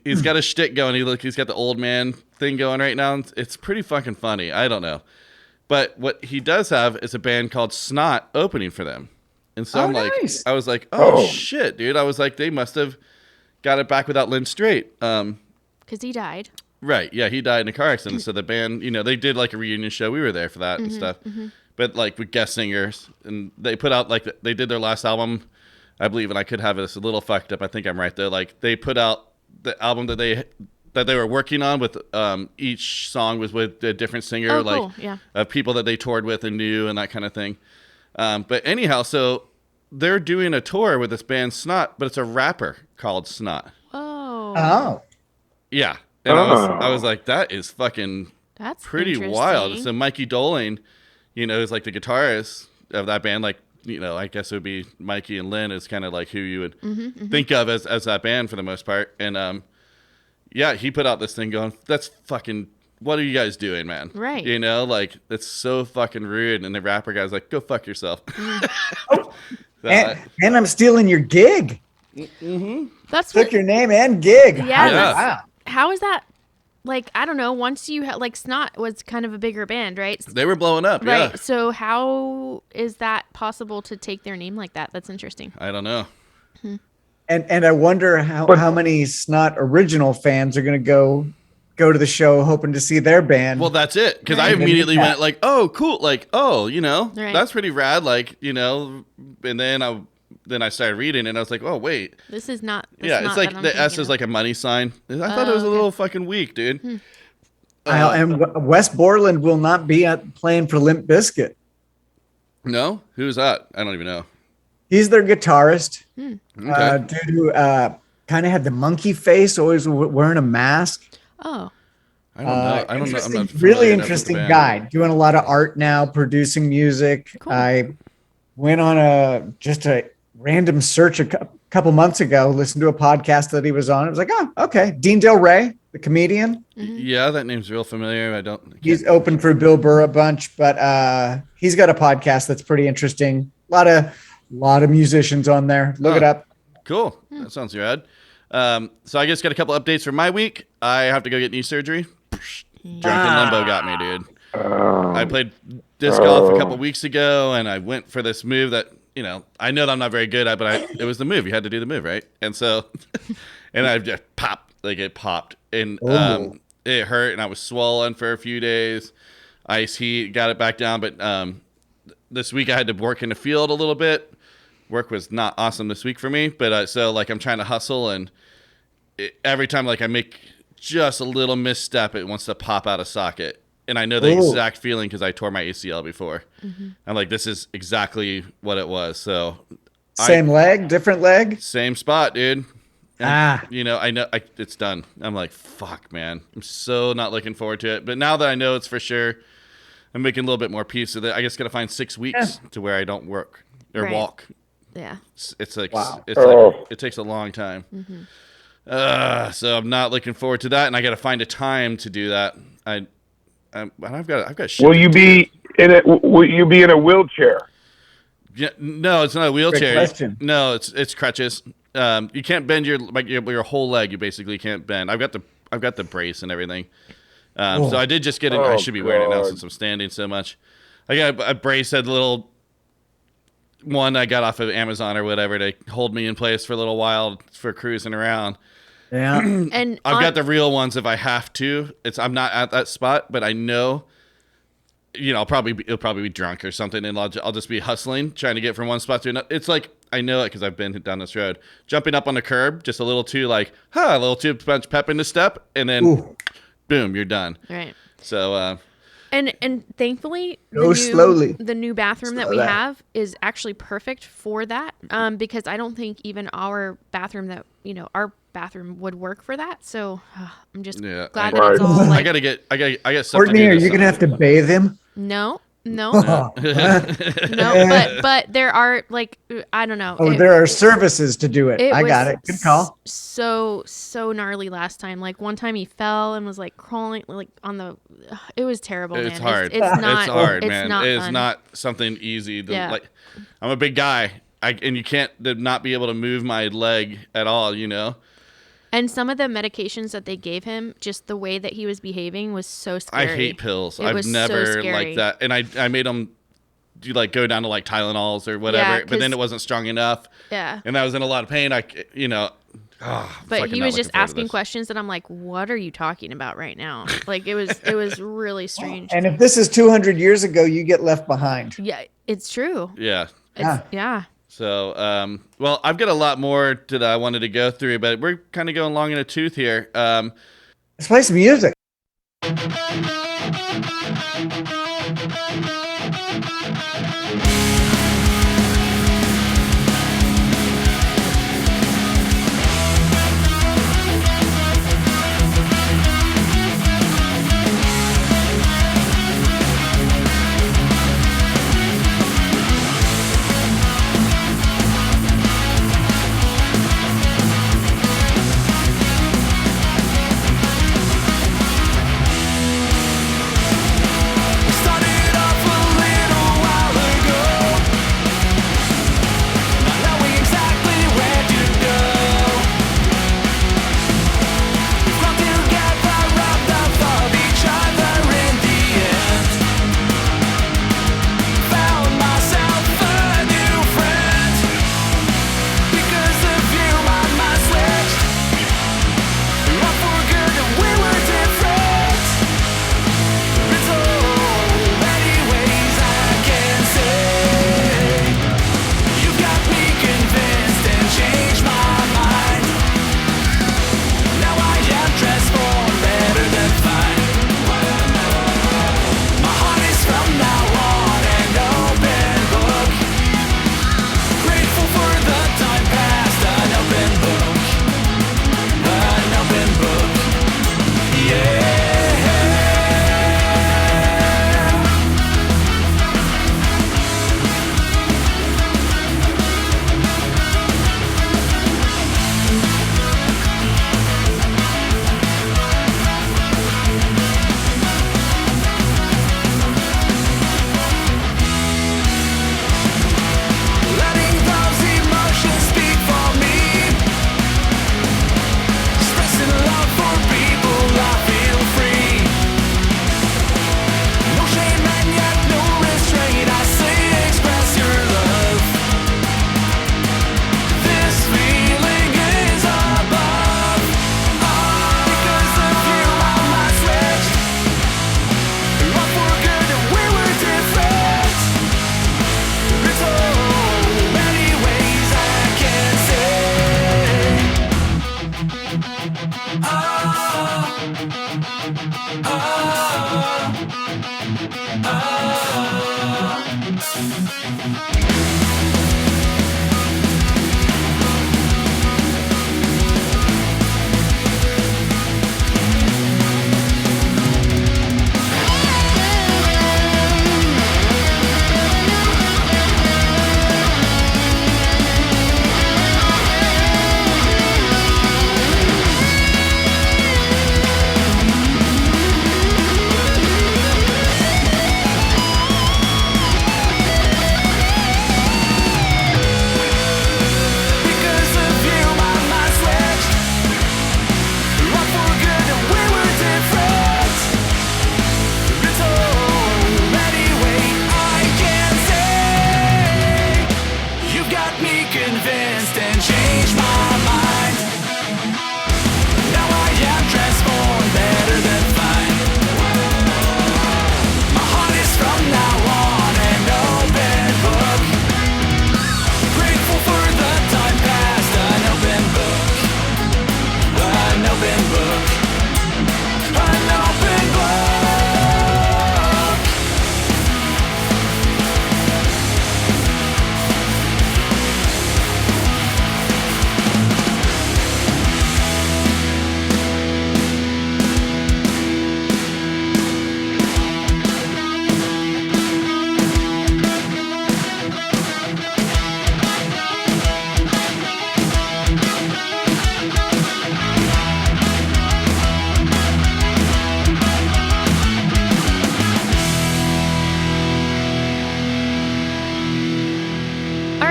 he's got a shtick going. He's got the old man thing going right now. It's pretty fucking funny. I don't know. But what he does have is a band called Snot opening for them. And so
Oh,
I'm like,
nice.
I was like,
Oh.
shit, dude. I was like, they must have got it back without Lynn Straight.
Because he died.
Right. Yeah, he died in a car accident. So the band, they did like a reunion show. We were there for that and stuff. But like with guest singers, and they put out like they did their last album, I believe, and I could have this a little fucked up. I think I'm right though. Like they put out the album that they were working on with each song was with a different singer,
Oh,
like
cool. Yeah.
people that they toured with and knew and that kind of thing. But anyhow, so they're doing a tour with this band Snot, but it's a rapper called Snot.
Oh.
Oh.
Yeah. And I
Oh.
was like, that is fucking
That's
pretty
interesting.
wild. So Mikey Doling, is like the guitarist of that band. Like, I guess it would be Mikey and Lynn is kind of like who you would think of as that band for the most part. And yeah, he put out this thing going, that's fucking, what are you guys doing, man?
Right.
Like, that's so fucking rude. And the rapper guy's like, go fuck yourself. So,
And I'm stealing your gig.
That's
Took
what,
your name and gig.
Yeah,
that's-
Wow.
how is that? Like, I don't know. Once you like Snot was kind of a bigger band, right?
they were blowing up,
Right.
yeah.
So how is that possible to take their name like that? That's interesting.
I don't know.
And I wonder how many Snot original fans are going to go to the show hoping to see their band.
Well, that's it. Because I
Right.
immediately went like, oh, cool. Like, oh,
Right.
that's pretty rad. Like, and then I started reading and I was like, oh, wait.
This is not.
Yeah, it's like the S is like a money sign. I thought it was a
okay.
little fucking weak, dude.
And Wes Borland will not be playing for Limp Bizkit.
No? Who's that? I don't even know.
He's their guitarist.
Okay.
Dude who kind of had the monkey face, always wearing a mask.
Oh.
I don't know. I don't know. I'm
Interesting,
not familiar
really
enough with the
interesting
band.
guy. Doing a lot of art now, producing music.
Cool.
I went on just a random search a couple months ago. Listened to a podcast that he was on. I was like, oh, okay. Dean Del Rey, the comedian.
Yeah, that name's real familiar. I don't.
He's open for Bill Burr a bunch, but he's got a podcast that's pretty interesting. A lot of musicians on there. Look it up.
Cool. That sounds rad. So I guess got a couple updates for my week. I have to go get knee surgery. Drunken limbo got me, dude. I played disc golf a couple weeks ago, and I went for this move that I know that I'm not very good at, but it was the move. You had to do the move, right? And so, and I just popped, like it popped, and it hurt, and I was swollen for a few days. Ice heat got it back down, but this week I had to work in the field a little bit. Work was not awesome this week for me, but so like I'm trying to hustle, and every time like I make just a little misstep, it wants to pop out of socket. And I know the exact feeling because I tore my ACL before. I'm like, this is exactly what it was. So
Same leg, different leg.
same spot, dude. And,
Ah.
I know it's done. I'm like, fuck, man. I'm so not looking forward to it. But now that I know it's for sure, I'm making a little bit more peace with it. I just got to find 6 weeks to where I don't work or
Right.
walk.
Yeah.
It's like,
Wow.
it's like it takes a long time. So I'm not looking forward to that. And I got to find a time to do that. I've got shit.
Will you be in a wheelchair?
Yeah, no, it's not a
Great
wheelchair.
question.
No, it's crutches. You can't bend your whole leg. You basically can't bend. I've got the brace and everything. So I did just get it. I should be wearing it now
God.
since I'm standing so much. I got a brace, a little one I got off of Amazon or whatever to hold me in place for a little while for cruising around.
Yeah.
And
I've got the real ones if I have to. I'm not at that spot, but I know. I'll probably be drunk or something, and I'll just be hustling, trying to get from one spot to another. It's like I know it because I've been down this road, jumping up on the curb, just a little too a little too much pep in the step, and then boom, you're done.
right.
So
And thankfully,
Go slowly.
the new bathroom that we have is actually perfect for that. Because I don't think even our bathroom our bathroom would work for that. So I'm just
yeah,
glad that it's all
I
like
gotta get stuff
Courtney,
to
are
do.
you gonna have to bathe him?
no,
Oh,
but there are I don't know.
there are services to do it. I
was
got it. Good call.
So gnarly last time. Like one time he fell and was like crawling on the. It was terrible.
It's
man.
hard.
It's not.
It's hard,
it's
man.
Not
It's
fun.
not something easy.
Yeah.
I'm a big guy, and you can't not be able to move my leg at all.
And some of the medications that they gave him, just the way that he was behaving was so scary.
I hate pills.
It
I've
was so
never
scary.
liked that, and I made him you like go down to like Tylenols or whatever,
Yeah,
but then
'cause-
it wasn't strong enough.
Yeah.
And I was in a lot of pain.
But he was just asking questions and I'm like, what are you talking about right now? Like it was really strange.
And if this is 200 years ago, you get left behind.
Yeah, it's true.
Yeah.
Yeah.
So, well, I've got a lot more that I wanted to go through, but we're kind of going long in a tooth here.
Let's play some music.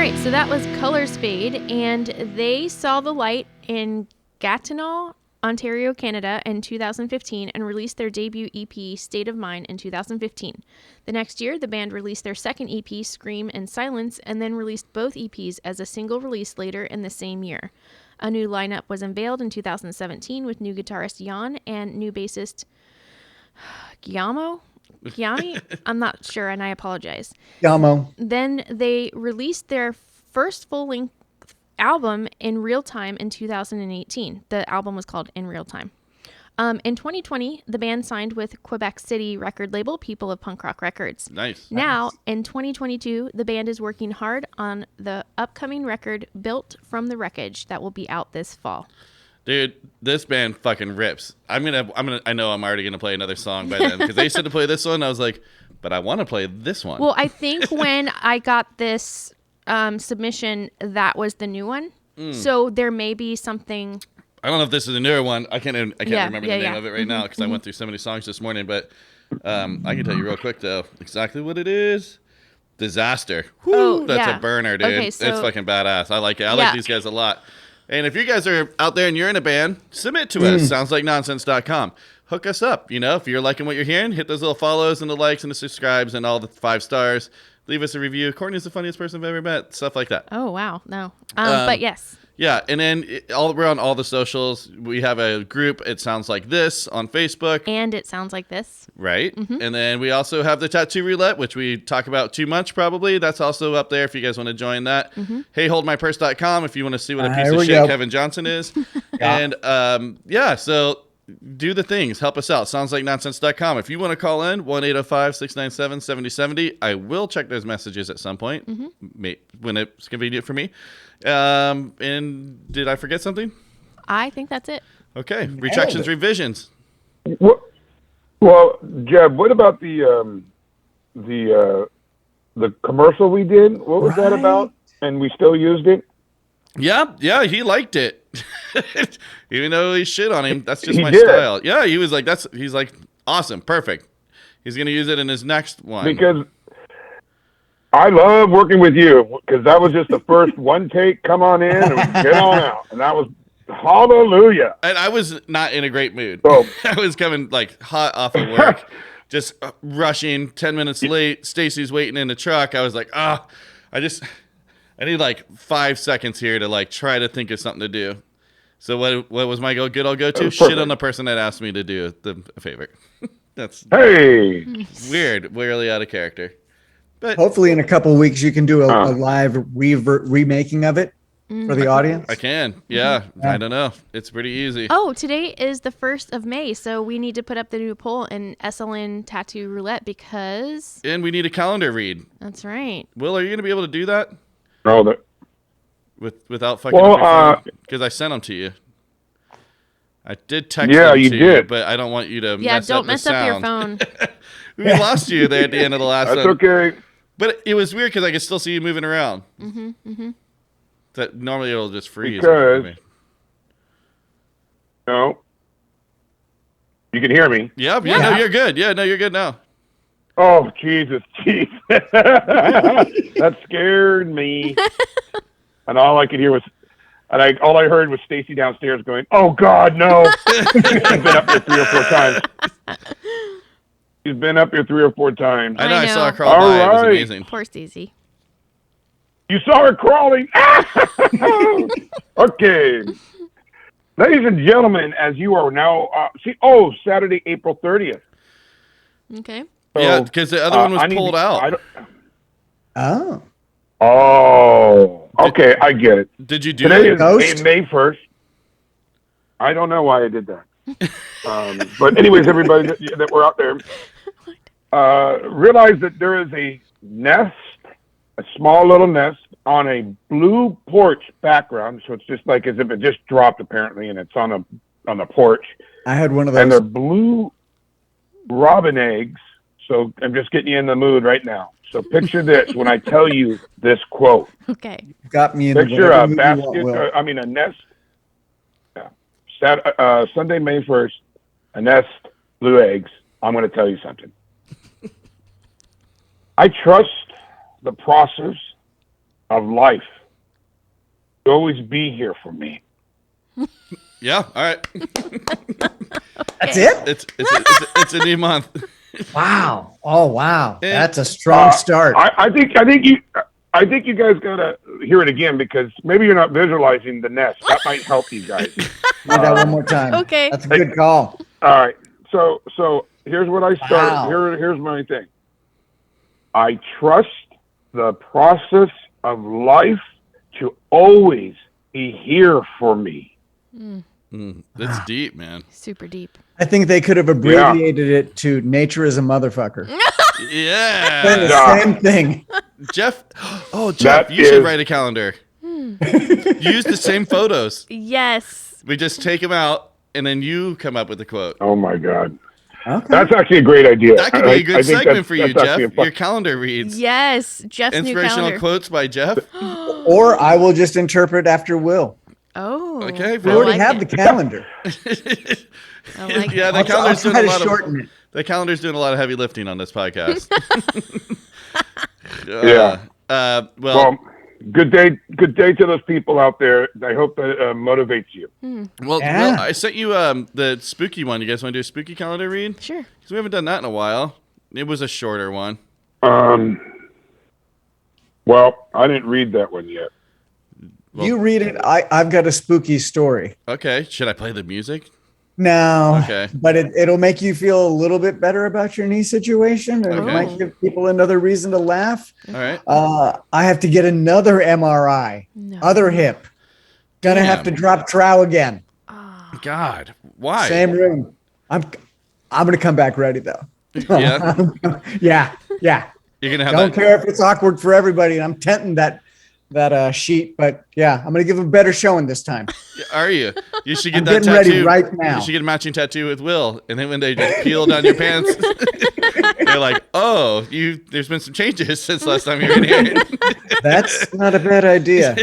right, so that was Colors Fade, and they saw the light in Gatineau, Ontario, Canada in 2015 and released their debut EP, State of Mind, in 2015. The next year, the band released their second EP, Scream and Silence, and then released both EPs as a single release later in the same year. A new lineup was unveiled in 2017 with new guitarist Jan and new bassist Giami? I'm not sure, and I apologize.
Yamo.
Then they released their first full-length album In Real Time in 2018. The album was called In Real Time. In 2020, the band signed with Quebec City record label People of Punk Rock Records.
Nice.
Now, in 2022, the band is working hard on the upcoming record Built from the Wreckage that will be out this fall.
Dude, this band fucking rips. I know I'm already gonna play another song by then because they said to play this one. I was like, but I want to play this one.
Well, I think when I got this submission, that was the new one. So there may be something.
I don't know if this is a newer one. I can't remember the name of it right now because I
Mm-hmm.
went through so many songs this morning. But I can tell you real quick though exactly what it is. Disaster. Woo,
Oh,
that's
yeah.
a burner, dude.
Okay,
It's
so-
fucking badass. I like it. I
Yeah.
like these guys a lot. And if you guys are out there and you're in a band, submit to us. SoundsLikeNonsense.com. Hook us up. You know, if you're liking what you're hearing, hit those little follows and the likes and the subscribes and all the 5 stars. Leave us a review. Courtney's the funniest person I've ever met. Stuff like that.
Oh, wow. No. But yes.
Yeah, and then we're on all the socials. We have a group, It Sounds Like This, on Facebook.
And it sounds like this.
Right. And then we also have the Tattoo Roulette, which we talk about too much probably. That's also up there if you guys want to join that. HeyHoldMyPurse.com if you want to see what a piece
There
of
we
shit
go.
Kevin Johnson is. And so do the things. Help us out. SoundsLikeNonsense.com. If you want to call in, 1-805-697-7070. I will check those messages at some point when it's convenient for me. And did I forget something?
I think that's it.
Okay. Retractions, revisions.
Well, Jeb, what about the commercial we did? What was that
Right.
about? And we still used it.
Yeah, he liked it. Even though he shit on him, that's just
He
my
did.
style. Yeah, he was like, he's like, awesome, perfect. He's gonna use it in his next one.
Because I love working with you because that was just the first one take. Come on in and get on out, and that was hallelujah.
And I was not in a great mood.
Oh.
I was coming like hot off of work, just rushing. 10 minutes late. Stacy's waiting in the truck. I was like, I need like 5 seconds here to like try to think of something to do. So what was my good old go-to?
was
Shit
perfect.
on the person that asked me to do a favor. That's
Hey,
weird, really out of character. But
Hopefully, in a couple of weeks, you can do a live remaking of it for the audience.
I can. Yeah. I don't know. It's pretty easy.
Oh, today is the 1st of May, so we need to put up the new poll in SLN Tattoo Roulette because
And we need a calendar read.
that's right.
Will, are you going to be able to do that
no, that
without fucking
Well,
up your phone? Because I sent them to you. I did text
Yeah,
them
you
to
did.
but I don't want you to
Yeah,
mess
don't
up
mess
the
up your
sound.
phone.
We lost you there at the end of the last
that's
one.
okay.
But it was weird because I could still see you moving around. That normally it'll just freeze.
Because- No, you can hear me.
Yeah, no,
Yeah.
you're good. Yeah, no, you're good now.
Oh, Jesus, that scared me. And all I could hear was, all I heard was Stacy downstairs going, "Oh God, no!" She's been up there 3 or 4 times. She's been up here 3 or 4 times.
I know. I
know.
saw her crawl
All
by. It was
right.
amazing.
Poor Stacey.
You saw her crawling. Okay, ladies and gentlemen, as you are now, Saturday, April 30th.
Okay.
So,
Yeah, because the other one
I
was
need
pulled
to- I
out.
don't-
Oh,
Oh, okay, I get it.
Did you do
Today
it?
is
Ghost?
May 1st. I don't know why I did that. But anyways, everybody that we're out there, realize that there is a nest, a small little nest on a blue porch background. So it's just like as if it just dropped apparently, and it's on the porch.
I had one of
And
those.
they're blue robin eggs. So I'm just getting you in the mood right now. So picture this when I tell you this quote.
Okay.
Got me in
Picture
whatever
a
mood you
basket,
want, Will.
a nest. Yeah. Sunday, May 1st, a nest, blue eggs. I'm going to tell you something. I trust the process of life to always be here for me.
Yeah. All right.
That's it?
It's a new month.
Wow. Oh, wow.
And-
That's a strong start.
I think you guys gotta hear it again because maybe you're not visualizing the nest. That might help you guys.
Do that one more time.
Okay.
That's a good call.
All right. So here's what I started.
Wow.
Here's my thing. I trust the process of life to always be here for me.
That's deep, man.
Super deep.
I think they could have abbreviated it to nature is a motherfucker.
Yeah.
Yeah.
Same thing.
Jeff. Oh, Jeff,
That
you should
is-
write a calendar. Use the same photos.
Yes.
We just take them out, and then you come up with the quote.
Oh my God.
Okay.
That's actually a great idea.
That could be a
I
good
think
segment for you,
that's
Jeff.
actually a
Your calendar reads.
Yes. Jeff's new
Inspirational
calendar.
quotes by Jeff.
Or I will just interpret after Will.
Oh.
Okay,
We
I
already
like
have
it.
the calendar.
I like
Yeah,
it.
the
I'll
calendar's
try
doing a
to
lot of
shorten it.
the calendar's doing a lot of heavy lifting on this podcast.
Yeah.
Well,
Well, good day to those people out there. I hope that motivates you.
Well,
Yeah.
Will, I sent you the spooky one. You guys want to do a spooky calendar read?
Sure.
Because we haven't done that in a while. It was a shorter one.
Well, I didn't read that one yet.
Well-
You read it. I've got a spooky story.
Okay, should I play the music?
No,
Okay.
but it'll make you feel a little bit better about your knee situation, and
Okay.
it might give people another reason to laugh.
All right.
I have to get another MRI,
No.
other hip. Gonna have to
Damn.
drop trow again.
God, why?
Same room. I'm gonna come back ready though.
Yeah,
yeah.
you're gonna have
Don't
that.
care if it's awkward for everybody, and I'm tenting that sheet, but yeah, I'm gonna give a better showing this time.
Are you? You should get
I'm
that
getting
tattoo
ready right now.
You should get a matching tattoo with Will, and then when they just peel down your pants, they're like, "Oh, there's been some changes since last time you were in here."
That's not a bad idea.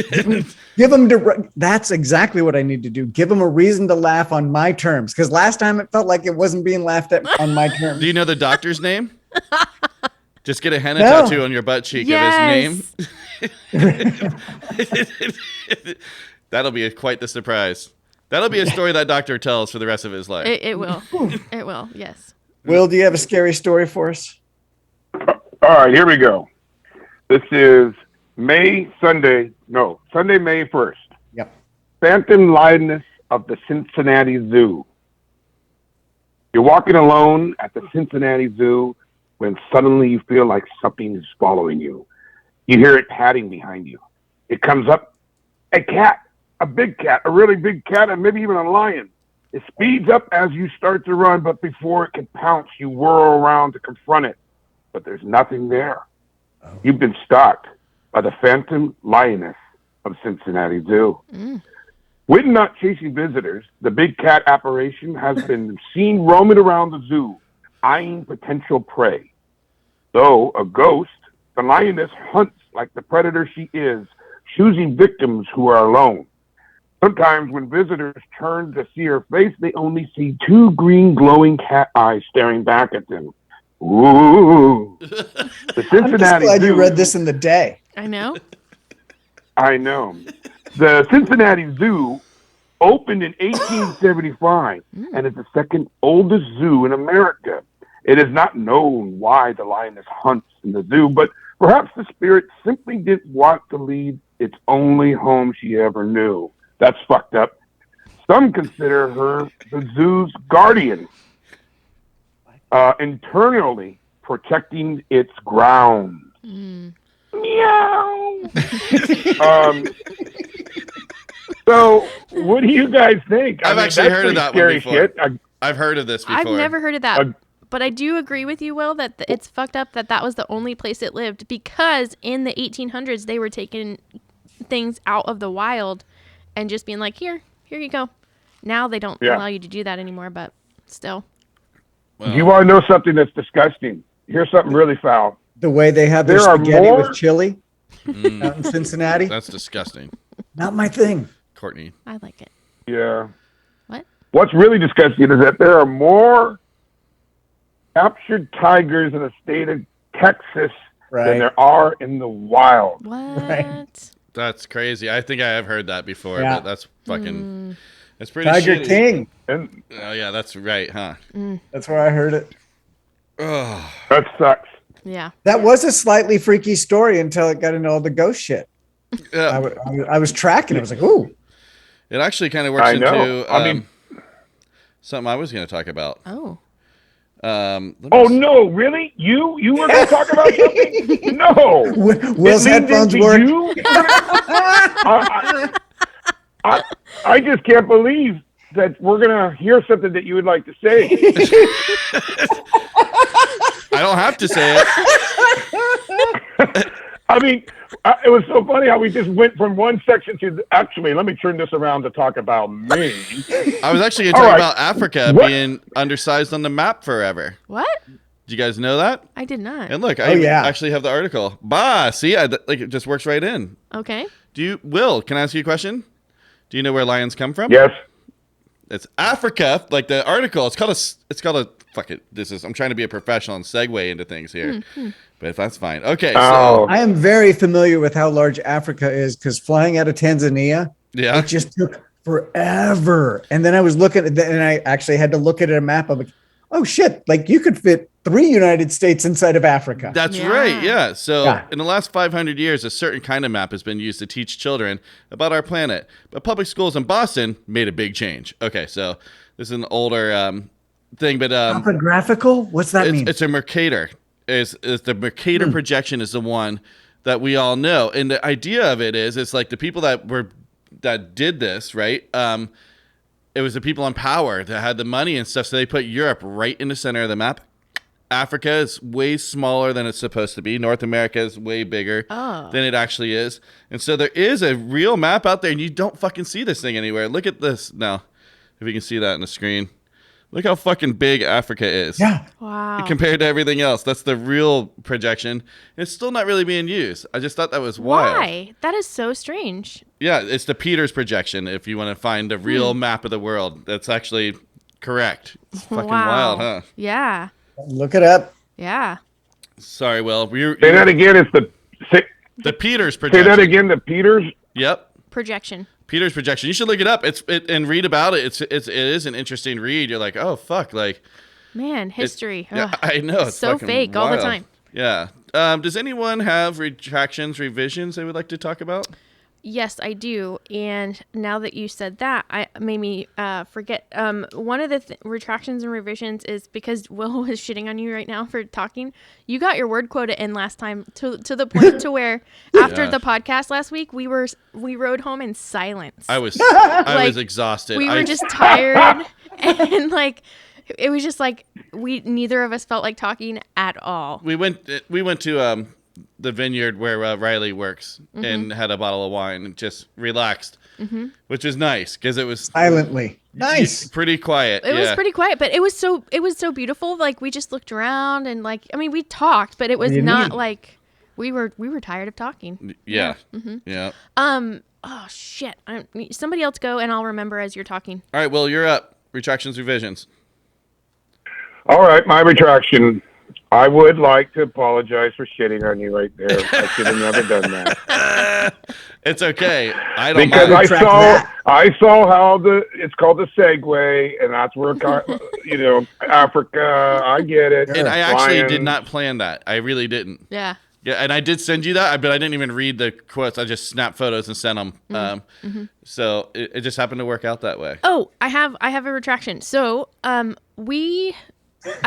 Give them that's exactly what I need to do. Give them a reason to laugh on my terms. Because last time it felt like it wasn't being laughed at on my terms.
Do you know the doctor's name? Just get a henna
No.
tattoo on your butt cheek
Yes.
of his name. That'll be quite the surprise. That'll be a story that doctor tells for the rest of his life.
It will. It will. Yes.
Will, do you have a scary story for us?
All right, here we go. This is Sunday, May 1st.
Yep.
Phantom lioness of the Cincinnati Zoo. You're walking alone at the Cincinnati Zoo when suddenly you feel like something is following you. You hear it padding behind you. It comes up, a cat, a big cat, a really big cat, and maybe even a lion. It speeds up as you start to run, but before it can pounce, you whirl around to confront it. But there's nothing there. You've been stalked by the phantom lioness of Cincinnati Zoo. When not chasing visitors, the big cat apparition has been seen roaming around the zoo, eyeing potential prey. Though a ghost, the lioness hunts like the predator she is, choosing victims who are alone. Sometimes when visitors turn to see her face, they only see two green glowing cat eyes staring back at them. Ooh. The
I'm just
Cincinnati
glad you
Zoo.
read this in the day.
I know.
I know. The Cincinnati Zoo opened in 1875 and is the second oldest zoo in America. It is not known why the lioness hunts in the zoo, but perhaps the spirit simply didn't want to leave its only home she ever knew. That's fucked up. Some consider her the zoo's guardian, internally protecting its grounds. Meow. So, what do you guys think?
I've actually
that's
heard of
pretty
that one
scary
before.
shit.
I've heard of this before.
I've never heard of that.
Uh,
But I do agree with you, Will, that it's fucked up that that was the only place it lived because in the 1800s they were taking things out of the wild and just being like, here you go. Now they don't
Yeah.
allow you to do that anymore, but still.
Well,
You want to know something that's disgusting? Here's something really foul.
The way they have their
There are
spaghetti
more-
with chili out in Cincinnati.
that's disgusting,
Not my thing.
Courtney.
I like it.
Yeah.
What?
What's really disgusting is that there are more captured tigers in the state of Texas than
Right.
there are in the wild.
What?
Right.
That's crazy. I think I have heard that before,
Yeah.
but that's fucking. It's pretty
Tiger
shitty.
King.
And
Oh yeah, that's right, huh?
That's where I heard it.
Oh,
that sucks.
Yeah.
That was a slightly freaky story until it got into all the ghost shit.
yeah.
I was tracking. I was like, ooh.
It actually kind of works
I know.
into
I mean-
something I was going to talk about.
Oh.
Let me
Oh
s-
no, really? You were going to talk about something? No.
Will's
It leads
headphones
into
work.
you? I just can't believe that we're going to hear something that you would like to say.
I don't have to say it.
I mean, it was so funny how we just went from one section to actually, let me turn this around to talk about me.
I was actually going to
All
talk
right.
about Africa
What?
being undersized on the map forever.
What?
Did you guys know that?
I did not.
And look,
Oh,
I
yeah.
actually have the article. See, like it just works right in.
Okay.
Will, can I ask you a question? Do you know where lions come from?
Yes.
It's Africa, like the article. It's called a fuck it. I'm trying to be a professional and segue into things here. But if that's fine. Okay,
Oh.
I am very familiar with how large Africa is because flying out of Tanzania,
yeah.
it just took forever. And then I was looking at and I actually had to look at a map. I'm like, oh shit, like you could fit 3 United States inside of Africa.
That's
Yeah.
right, yeah. So
Yeah.
in the last 500 years, a certain kind of map has been used to teach children about our planet. But public schools in Boston made a big change. Okay, so this is an older thing, but
Topographical? What's that mean?
it's a Mercator. Is the Mercator projection is the one that we all know. And the idea of it is, it's like the people that did this, right? It was the people in power that had the money and stuff. So they put Europe right in the center of the map. Africa is way smaller than it's supposed to be. North America is way bigger than it actually is. And so there is a real map out there, and you don't fucking see this thing anywhere. Look at this now, if you can see that on the screen. Look how fucking big Africa is.
yeah.
Wow.
Compared to everything else. That's the real projection. It's still not really being used. I just thought that was wild.
Why? That is so strange.
Yeah, it's the Peters projection if you want to find a real map of the world. That's actually correct. It's fucking
Wow.
wild, huh?
Yeah.
Look it up.
Yeah.
Sorry, Will.
Say that again. It's
The Peters
say
projection.
that again. The Peters.
Yep.
Projection.
Peters projection. You should look it up. And read about it. It is an interesting read. You're like, oh fuck, like
Man, history.
yeah,
Ugh.
I know. It's
So
fucking
fake all the
wild.
time.
Yeah. Does anyone have retractions, revisions they would like to talk about?
Yes, I do. And now that you said that, I made me forget. One of the retractions and revisions is because Will was shitting on you right now for talking. You got your word quota in last time to the point to where after the podcast last week, we rode home in silence.
I was
Like,
exhausted.
We were just tired and like it was just like neither of us felt like talking at all.
We went to the vineyard where Riley works and had a bottle of wine and just relaxed, which is nice because it was
Silently. Nice.
pretty quiet.
It was pretty quiet, but it was so beautiful. Like we just looked around and like I mean we talked, but it was
What do you
not
mean?
like we were tired of talking.
Yeah. Yeah.
Oh shit! Somebody else go and I'll remember as you're talking.
All right. Well, you're up. Retractions, revisions.
All right, my retraction. I would like to apologize for shitting on you right there. I should have never done that.
It's okay. I don't
Because
mind.
Retract that.
I saw how it's called the segue, and that's where Africa. I get it.
And I actually did
Lions.
not plan that. I really didn't.
Yeah.
Yeah, and I did send you that, but I didn't even read the quotes. I just snapped photos and sent them. So it just happened to work out that way.
Oh, I have a retraction. So, I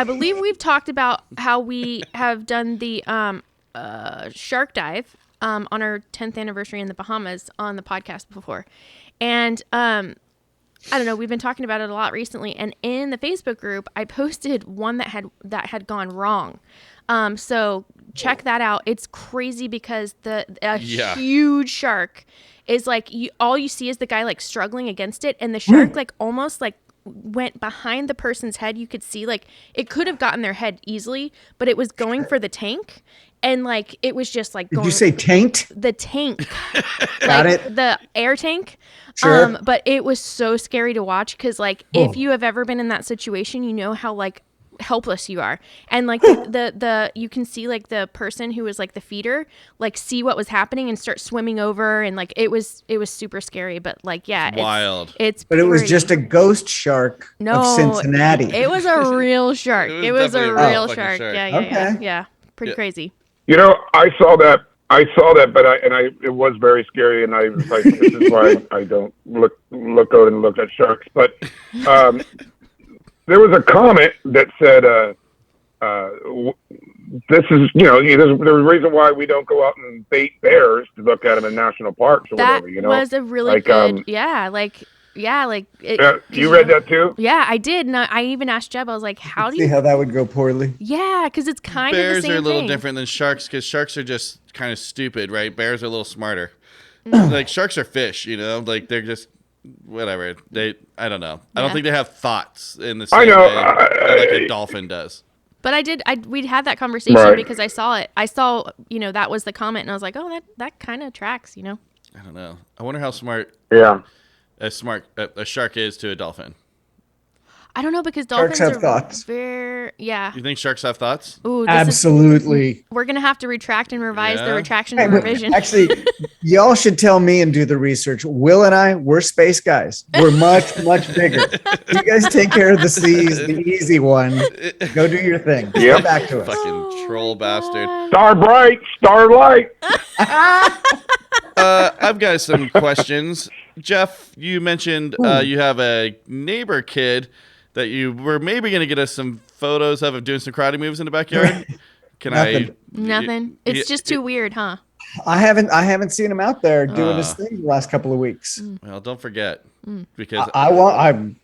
believe we've talked about how we have done the shark dive on our 10th anniversary in the Bahamas on the podcast before. And I don't know, we've been talking about it a lot recently, and in the Facebook group, I posted one that had gone wrong. So check that out. It's crazy because a huge shark is like all you see is the guy like struggling against it, and the shark like almost like went behind the person's head. You could see like it could have gotten their head easily, but it was going for the tank, and like it was just like going.
Did you say tanked?
The tank?
Got
like,
it.
The air tank.
Sure.
But it was so scary to watch because like if you have ever been in that situation, you know how helpless you are. And like the you can see like the person who was like the feeder, like see what was happening and start swimming over, and like it was super scary. But like, yeah,
Wild.
It's
But it was
pretty.
just a ghost shark of Cincinnati.
It was a real shark.
It was
It was a
definitely a
real
fucking
shark.
shark.
Yeah.
Okay.
Pretty
Yeah.
crazy.
You know, I saw that, but it was very scary, and I was like, this is why I don't look out and look at sharks. But there was a comment that said, this is, there's a reason why we don't go out and bait bears to look at them in national parks or
That
whatever, you know?
was a really
Like,
good, it,
you read that too?
Yeah, I did. And I even asked Jeb, I was like, how do
See
you,
how that would go poorly.
yeah, because it's kind of the
Bears
same
are a little
thing.
different than sharks because sharks are just kind of stupid, right? Bears are a little smarter. Like sharks are fish, like they're just whatever. I don't know. I don't
Yeah.
think they have thoughts in the same
I know.
way that like a dolphin does.
But we'd had that conversation
Right.
because I saw it. I saw, that was the comment, and I was like, oh, that kind of tracks,
I don't know. I wonder how smart
Yeah.
a shark is to a dolphin.
I don't know, because
Sharks
dolphins
have
are
thoughts.
yeah.
You think sharks have thoughts?
Ooh,
Absolutely.
we're going to have to retract and revise the
Yeah?
retraction and revision.
Actually, y'all should tell me and do the research. Will and I, we're space guys. We're much, much bigger. You guys take care of the seas, the easy one. Go do your thing.
Yep.
Come back to us.
Fucking troll bastard.
Star bright, starlight.
I've got some questions. Jeff, you mentioned you have a neighbor kid that you were maybe going to get us some photos of doing some karate moves in the backyard. Can
Nothing.
Nothing. It's just too weird, huh?
I haven't seen him out there doing his thing the last couple of weeks.
Well, don't forget, because
I won't.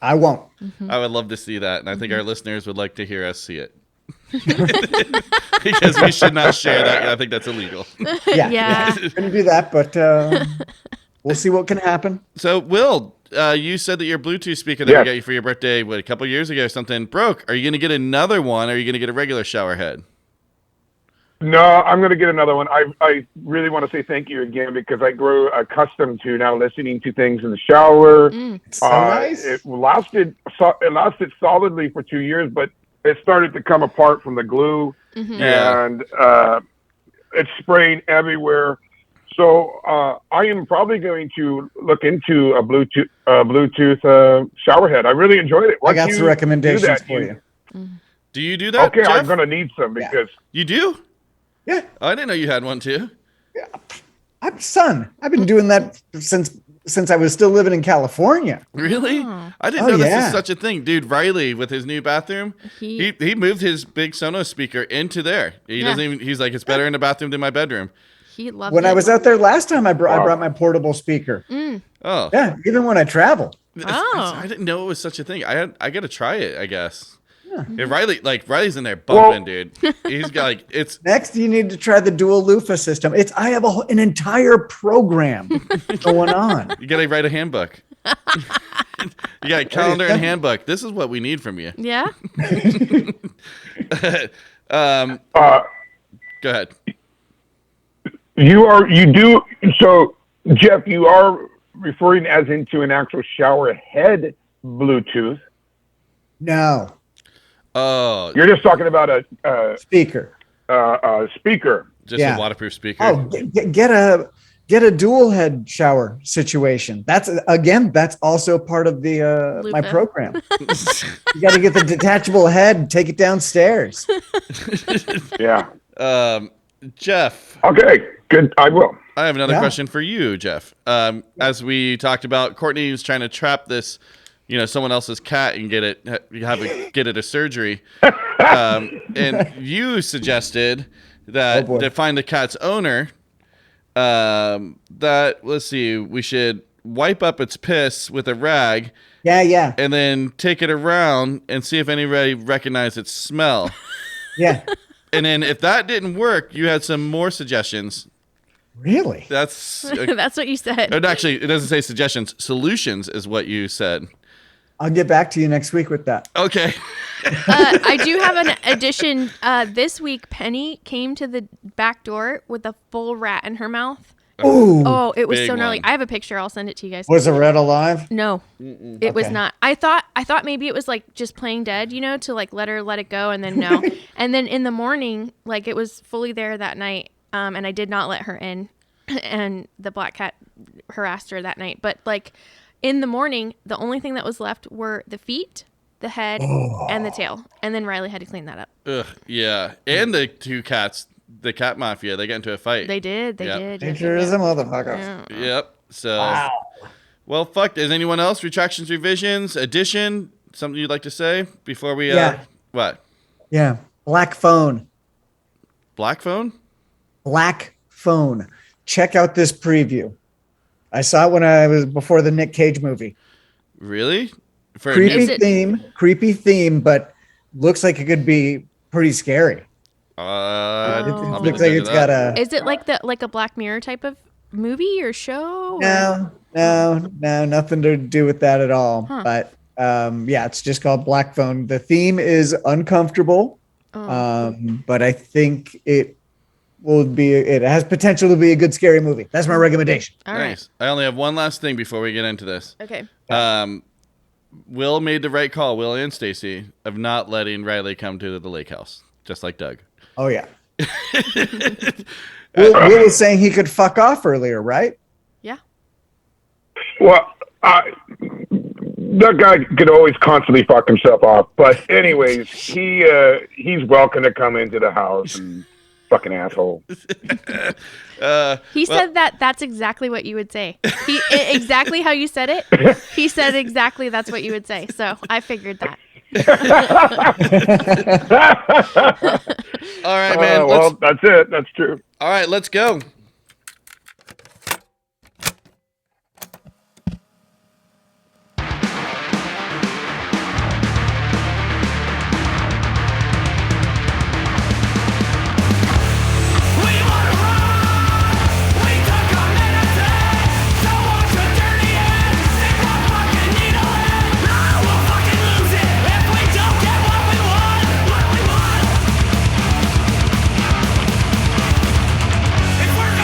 I won't.
I would love to see that, and I think our listeners would like to hear us see it. Because we should not share that. I think that's illegal.
Yeah.
Yeah.
Gonna do that, but we'll see what can happen.
So, Will, you said that your Bluetooth speaker that we
Yes.
got you for your birthday, a couple years ago or something, broke. Are you going to get another one, or are you going to get a regular shower head?
No, I'm going to get another one. I really want to say thank you again because I grew accustomed to now listening to things in the shower.
It's so nice.
It lasted solidly for 2 years, but it started to come apart from the glue,
Yeah.
and it's spraying everywhere. So I am probably going to look into a Bluetooth shower head. I really enjoyed it.
I
Once
got
you
some recommendations
do that,
for you.
Do you do that,
Okay,
Jeff?
I'm going to need some because
You do?
Yeah,
Oh, I didn't know you had one, too.
I've been doing that since I was still living in California.
Really?
Oh.
I didn't
Oh,
know this
yeah.
was such a thing. Dude, Riley, with his new bathroom, he moved his big Sonos speaker into there. He doesn't even, he's like, it's better in the bathroom than my bedroom.
He loved
When
it.
I was out there last time, I brought my portable speaker.
Oh.
Yeah, even when I travel.
Oh.
I didn't know it was such a thing. I got to try it, I guess. Yeah, Riley's in there bumping, dude. He's got it's
Next, you need to try the dual loofah system. I have an entire program going on.
you got to write a handbook. You got a calendar and handbook. This is what we need from you.
Yeah.
Go ahead.
So Jeff, you are referring as into an actual shower head Bluetooth.
No,
Oh,
You're just talking about a
speaker.
speaker.
just
Yeah.
a waterproof speaker.
Oh, get a dual head shower situation. That's also part of the my
Loofah.
program. You got to get the detachable head and take it downstairs.
Yeah.
Jeff,
Okay. Good. I will.
I have another
Yeah.
question for you, Jeff. As we talked about, Courtney was trying to trap this, someone else's cat and get it a surgery. And you suggested that
boy.
to find the cat's owner, let's see, we should wipe up its piss with a rag
Yeah.
and then take it around and see if anybody recognized its smell.
Yeah.
And then if that didn't work, you had some more suggestions.
Really?
That's
That's what you said.
actually, it doesn't say suggestions. Solutions is what you said.
I'll get back to you next week with that.
Okay.
I do have an addition. This week, Penny came to the back door with a full rat in her mouth,
Ooh,
Oh, it was
Big
so gnarly.
one.
I have a picture. I'll send it to you guys.
was it Red alive?
No, it was
Okay.
not. I thought maybe it was like just playing dead, to like let it go, and then no, and then in the morning, like it was fully there that night, and I did not let her in, and the black cat harassed her that night. But like in the morning, the only thing that was left were the feet, the head, and the tail, and then Riley had to clean that up.
Ugh, yeah. And the two cats, the cat mafia, they got into a fight.
They did. They
Yep.
did.
Nature is a motherfucker.
Yeah.
Yep. So,
Wow.
well, fuck. Is anyone else? Retractions, revisions, addition? Something you'd like to say before we,
Yeah.
What?
Yeah. Black Phone.
Black phone?
Black Phone. Check out this preview. I saw it when I was before the Nick Cage movie.
Really? For
Is it-
Creepy theme, but looks like it could be pretty scary.
I'll
It
be
looks
the
like
judge
it's
of that.
got a
Is it like a Black Mirror type of movie or show? or-
no, nothing to do with that at all.
Huh.
But yeah, it's just called Black Phone. The theme is uncomfortable,
Oh.
but I think it has potential to be a good scary movie. That's my recommendation.
All right.
Nice. I only have one last thing before we get into this.
Okay.
Will made the right call, Will and Stacy, of not letting Riley come to the lake house, just like Doug.
Oh yeah. Will was saying he could fuck off earlier, right?
Yeah.
Well, that guy could always constantly fuck himself off. But anyways, he's welcome to come into the house and fucking asshole.
He said that's exactly what you would say. Exactly how you said it. He said exactly that's what you would say. So I figured that.
All right, man.
Well, that's it. That's true.
All right, let's go.
If we're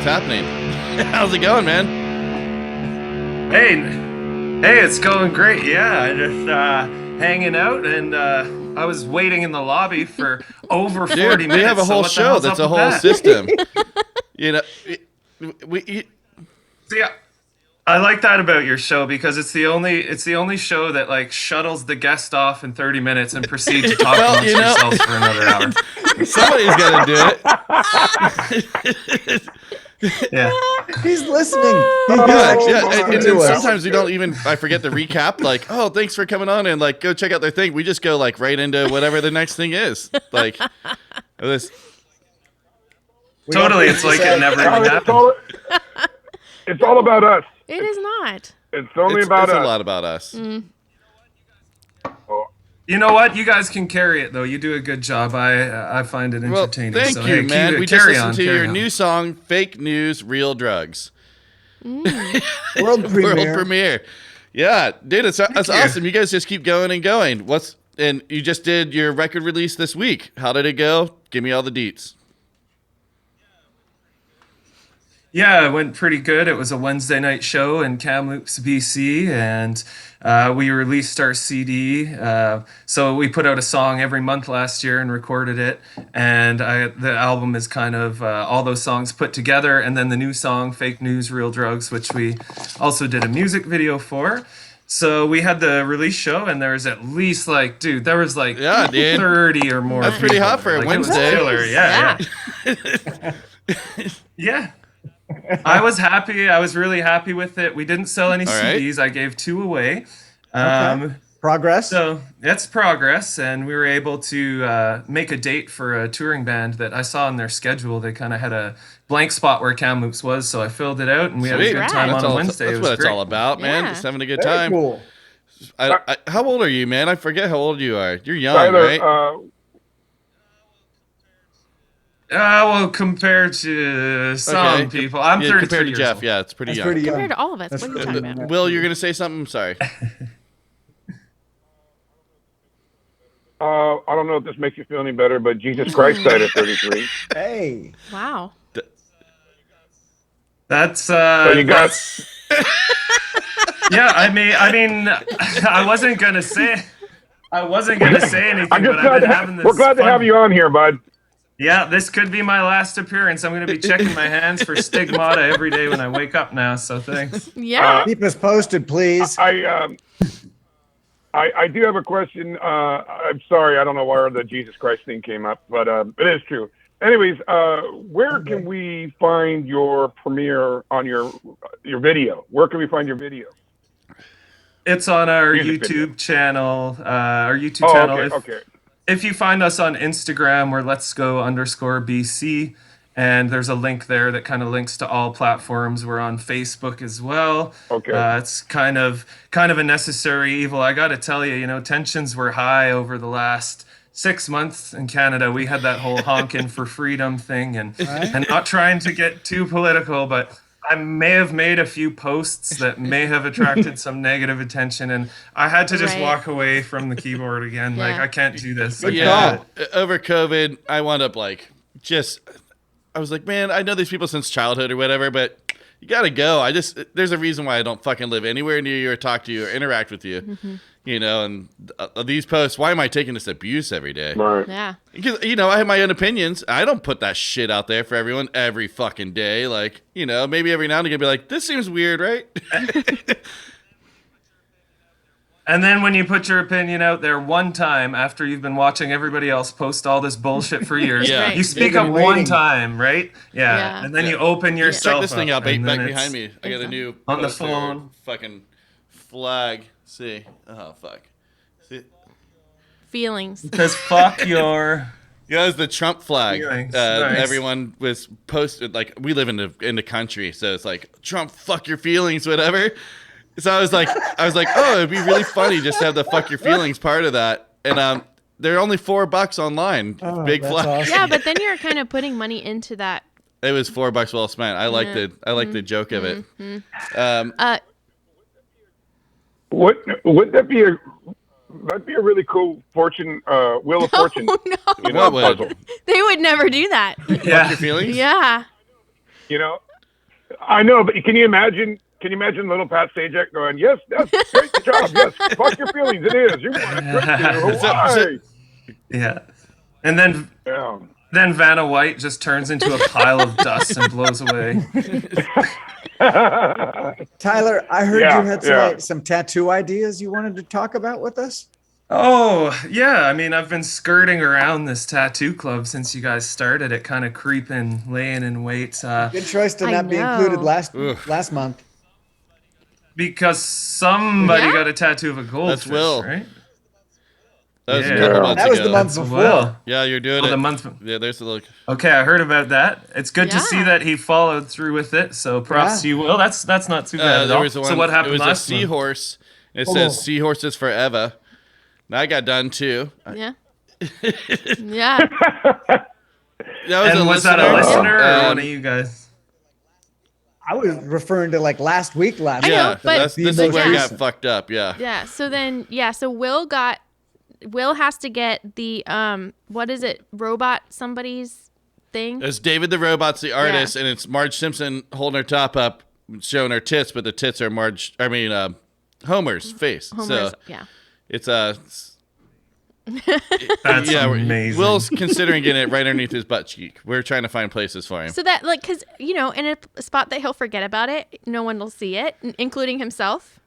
What's happening? How's it going, man?
Hey, it's going great. Yeah, just hanging out, and I was waiting in the lobby for over 40
Dude,
minutes.
we have a
so
whole
what the
show
hell's
that's
up
a
with
whole
that?
system. You know,
See, I like that about your show because it's the only show that like shuttles the guest off in 30 minutes and proceeds to talk
Well,
amongst
you know-
yourselves for another hour.
somebody's got to do it.
Yeah.
He's listening. He
Yeah,
is
yeah,
listening
and
to
then
us.
sometimes we don't even. I forget the recap. Like, oh, thanks for coming on, and like, go check out their thing. We just go like right into whatever the next thing is. Like, this.
We got
Totally,
things
it's
to
like
say.
it never
No,
even happened.
it's all about us.
It is not.
It's only
It's,
about
it's
us.
a lot about us.
Oh,
You know what? You guys can carry it though. You do a good job. I find it
Well,
entertaining.
thank
so,
you,
hey,
man.
keep it-
We just
carry
listened
on,
to
carry
your
on.
new song, "Fake News, Real Drugs."
World premiere.
World premiere. Yeah, dude, it's
you.
awesome. You guys just keep going and going. And you just did your record release this week. How did it go? Give me all the deets.
Yeah, it went pretty good. It was a Wednesday night show in Kamloops, BC, and we released our CD. So we put out a song every month last year and recorded it. And the album is kind of all those songs put together, and then the new song, Fake News, Real Drugs, which we also did a music video for. So we had the release show, and there was at least there was
Yeah, dude.
30 or more.
That's pretty
people
hot for a
there. It was
Wednesday.
killer. Yeah. Yeah. I was happy. I was really happy with it. We didn't sell any
All right.
CDs. I gave 2 away.
Progress.
So that's progress, and we were able to make a date for a touring band that I saw on their schedule. They kind of had a blank spot where Kamloops was, so I filled it out, and we had a
Sweet.
good time
That's
on a
all-
Wednesday.
That's
It
what
was
it's all
great.
about, man.
Yeah.
Just having a good
Very
time.
cool.
How old are you, man? I forget how old you are. You're young,
Tyler,
right?
Well, compared to some
Okay.
people, I'm
Yeah,
33
compared to
years
Jeff,
old.
yeah, it's pretty
That's
young.
pretty young.
Compared to all of us.
That's
What are you
pretty
talking
young.
about?
Will, you're gonna say something? I'm sorry.
I don't know if this makes you feel any better, but Jesus Christ died at 33.
Hey.
Wow.
you
That's
got-
that's yeah. I mean, I wasn't gonna say anything,
I'm just
but I've
glad
been
to
having this.
we're glad to
fun-
have you on here, bud.
Yeah, this could be my last appearance. I'm gonna be checking my hands for stigmata every day when I wake up now. So thanks.
Yeah.
Keep us posted, please.
I do have a question. I'm sorry, I don't know where the Jesus Christ thing came up, but it is true. Anyways, where can we find your premiere on your video? Where can we find your video?
It's on our
Music video.
YouTube channel. Our YouTube
Oh,
channel.
okay,
If,
okay.
if you find us on Instagram, we're Let's Go _BC, and there's a link there that kind of links to all platforms. We're on Facebook as well.
Okay.
It's kind of a necessary evil. I got to tell you, tensions were high over the last 6 months in Canada. We had that whole honkin' for freedom thing, and not trying to get too political, but I may have made a few posts that may have attracted some negative attention, and I had to just
Right.
walk away from the keyboard again. Like,
Yeah.
I can't do this. I can't
Yeah,
do it.
over COVID, I wound up I was like, man, I know these people since childhood or whatever, but you gotta go. There's a reason why I don't fucking live anywhere near you or talk to you or interact with you.
Mm-hmm.
And these posts, why am I taking this abuse every day?
Right.
Yeah.
Because, I have my own opinions. I don't put that shit out there for everyone every fucking day. Like, maybe every now and again be like, this seems weird, right?
And then when you put your opinion out there one time after you've been watching everybody else post all this bullshit for years,
Yeah.
Right.
you speak
They've
up
been
one
waiting.
time, right? Yeah.
Yeah.
And then you open
Check
yourself
this thing
up,
out, back
and then
behind
it's-
me. I got a new
On the
poster.
phone.
Fucking flag. See? Oh, fuck. See?
Feelings.
Because fuck your...
Yeah, it's the Trump flag.
Feelings. Nice.
Everyone was posted, like, we live in the country, so it's like, Trump, fuck your feelings, whatever. So I was like, oh, it'd be really funny just to have the fuck your feelings part of that. And they're only $4 online.
Oh,
Big
that's
flag.
awesome.
Yeah, but then you're kind of putting money into that.
It was $4 well spent. I liked it. I liked the joke of it.
Would that be that'd be a really cool fortune wheel of fortune
Oh no,
What would?
puzzle.
they would never do that.
Fuck
Yeah.
your feelings?
Yeah.
I know, but can you imagine? Can you imagine little Pat Sajak going, "Yes, great job. Yes, fuck your feelings. It is. You want a trip to Hawaii."
Yeah. And then
Yeah.
Vanna White just turns into a pile of dust and blows away.
Tyler, I heard
Yeah,
you had
yeah.
some tattoo ideas you wanted to talk about with us.
Oh, yeah. I mean, I've been skirting around this tattoo club since you guys started it, kind of creeping, laying in wait.
Good choice to
I
not be included
know.
last month.
Because somebody
Yeah?
got a tattoo of a goldfish,
Will.
right?
That was a
Yeah.
couple months
That was
ago.
the month
That's
before.
Will.
Yeah, you're doing
Oh,
it.
the month.
Yeah, there's the look.
Okay, I heard about that. It's good to see
Yeah.
that he followed through with it. So props
Yeah.
to you, Will. That's not too bad at
There
all.
was the one.
So what happened
It was a
last month?
seahorse. It
Oh.
says "Seahorses Forever." That got done too.
Yeah. Yeah.
That was
And
a
was that a
listener.
listener or
Um,
one of you guys?
I was referring to like last week.
I know,
Yeah,
but
this is
most
where it got
recent.
fucked up. Yeah.
Yeah. So then, so Will has to get the what is it? Robot somebody's thing.
It's David the Robot's the artist, and it's Marge Simpson holding her top up, showing her tits, but the tits are Homer's face.
Homer's,
So
yeah.
it's
That's
yeah.
amazing.
Will's considering getting it right underneath his butt cheek. We're trying to find places for him.
So that because in a spot that he'll forget about it, no one will see it, including himself.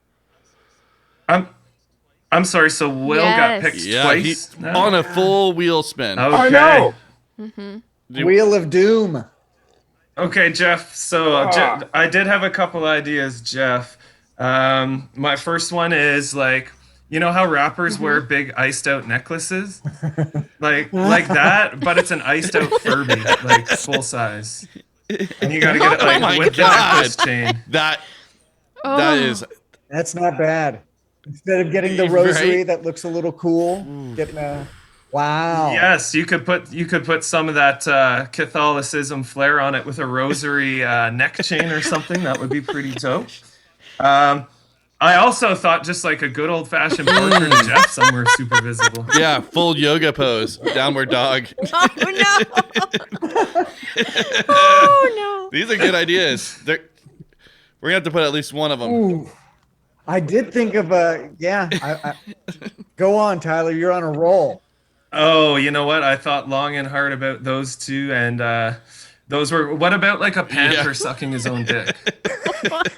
I'm sorry. So Will got
Yes.
picked
Yeah,
twice now?
on a full wheel spin.
Okay.
I know.
Wheel of Doom.
Okay, Jeff. So I did have a couple ideas, Jeff. My first one is like, you know how rappers wear big iced out necklaces, like that, but it's an iced out Furby, like full size, and you gotta get it
my
like with the
God.
necklace chain.
That
Oh.
is
That's not bad. Instead of getting the
Right?
rosary that looks a little cool, getting a wow.
Yes, you could put some of that Catholicism flair on it with a rosary neck chain or something. That would be pretty dope. I also thought just like a good old fashioned portrait of Jeff somewhere super visible.
yeah, full yoga pose, downward dog.
Oh no! Oh no!
These are good ideas. We're gonna have to put at least one of them.
Ooh. I did think of go on, Tyler. You're on a roll.
Oh, you know what? I thought long and hard about those two, and those were. What about like a panther sucking his own dick?
What?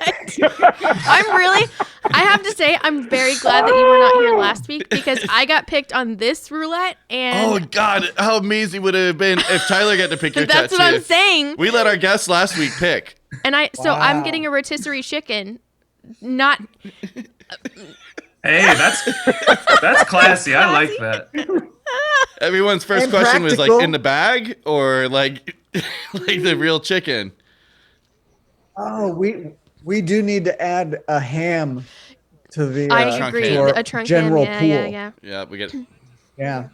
I have to say, I'm very glad that you were not here last week because I got picked on this roulette, and
Oh God, how amazing would it have been if Tyler got to pick your
that's
tattoo?
what I'm saying.
We let our guests last week pick.
And so I'm
Wow.
getting a rotisserie chicken, not
Hey, that's classy. I like that.
Everyone's first
And
question was like
practical.
in the bag or like like the real chicken.
Oh, we do need to add a ham to the
I
trunk
agree.
ham.
A trunk
general
ham.
pool.
Yeah.
Yeah, we get.
Yeah.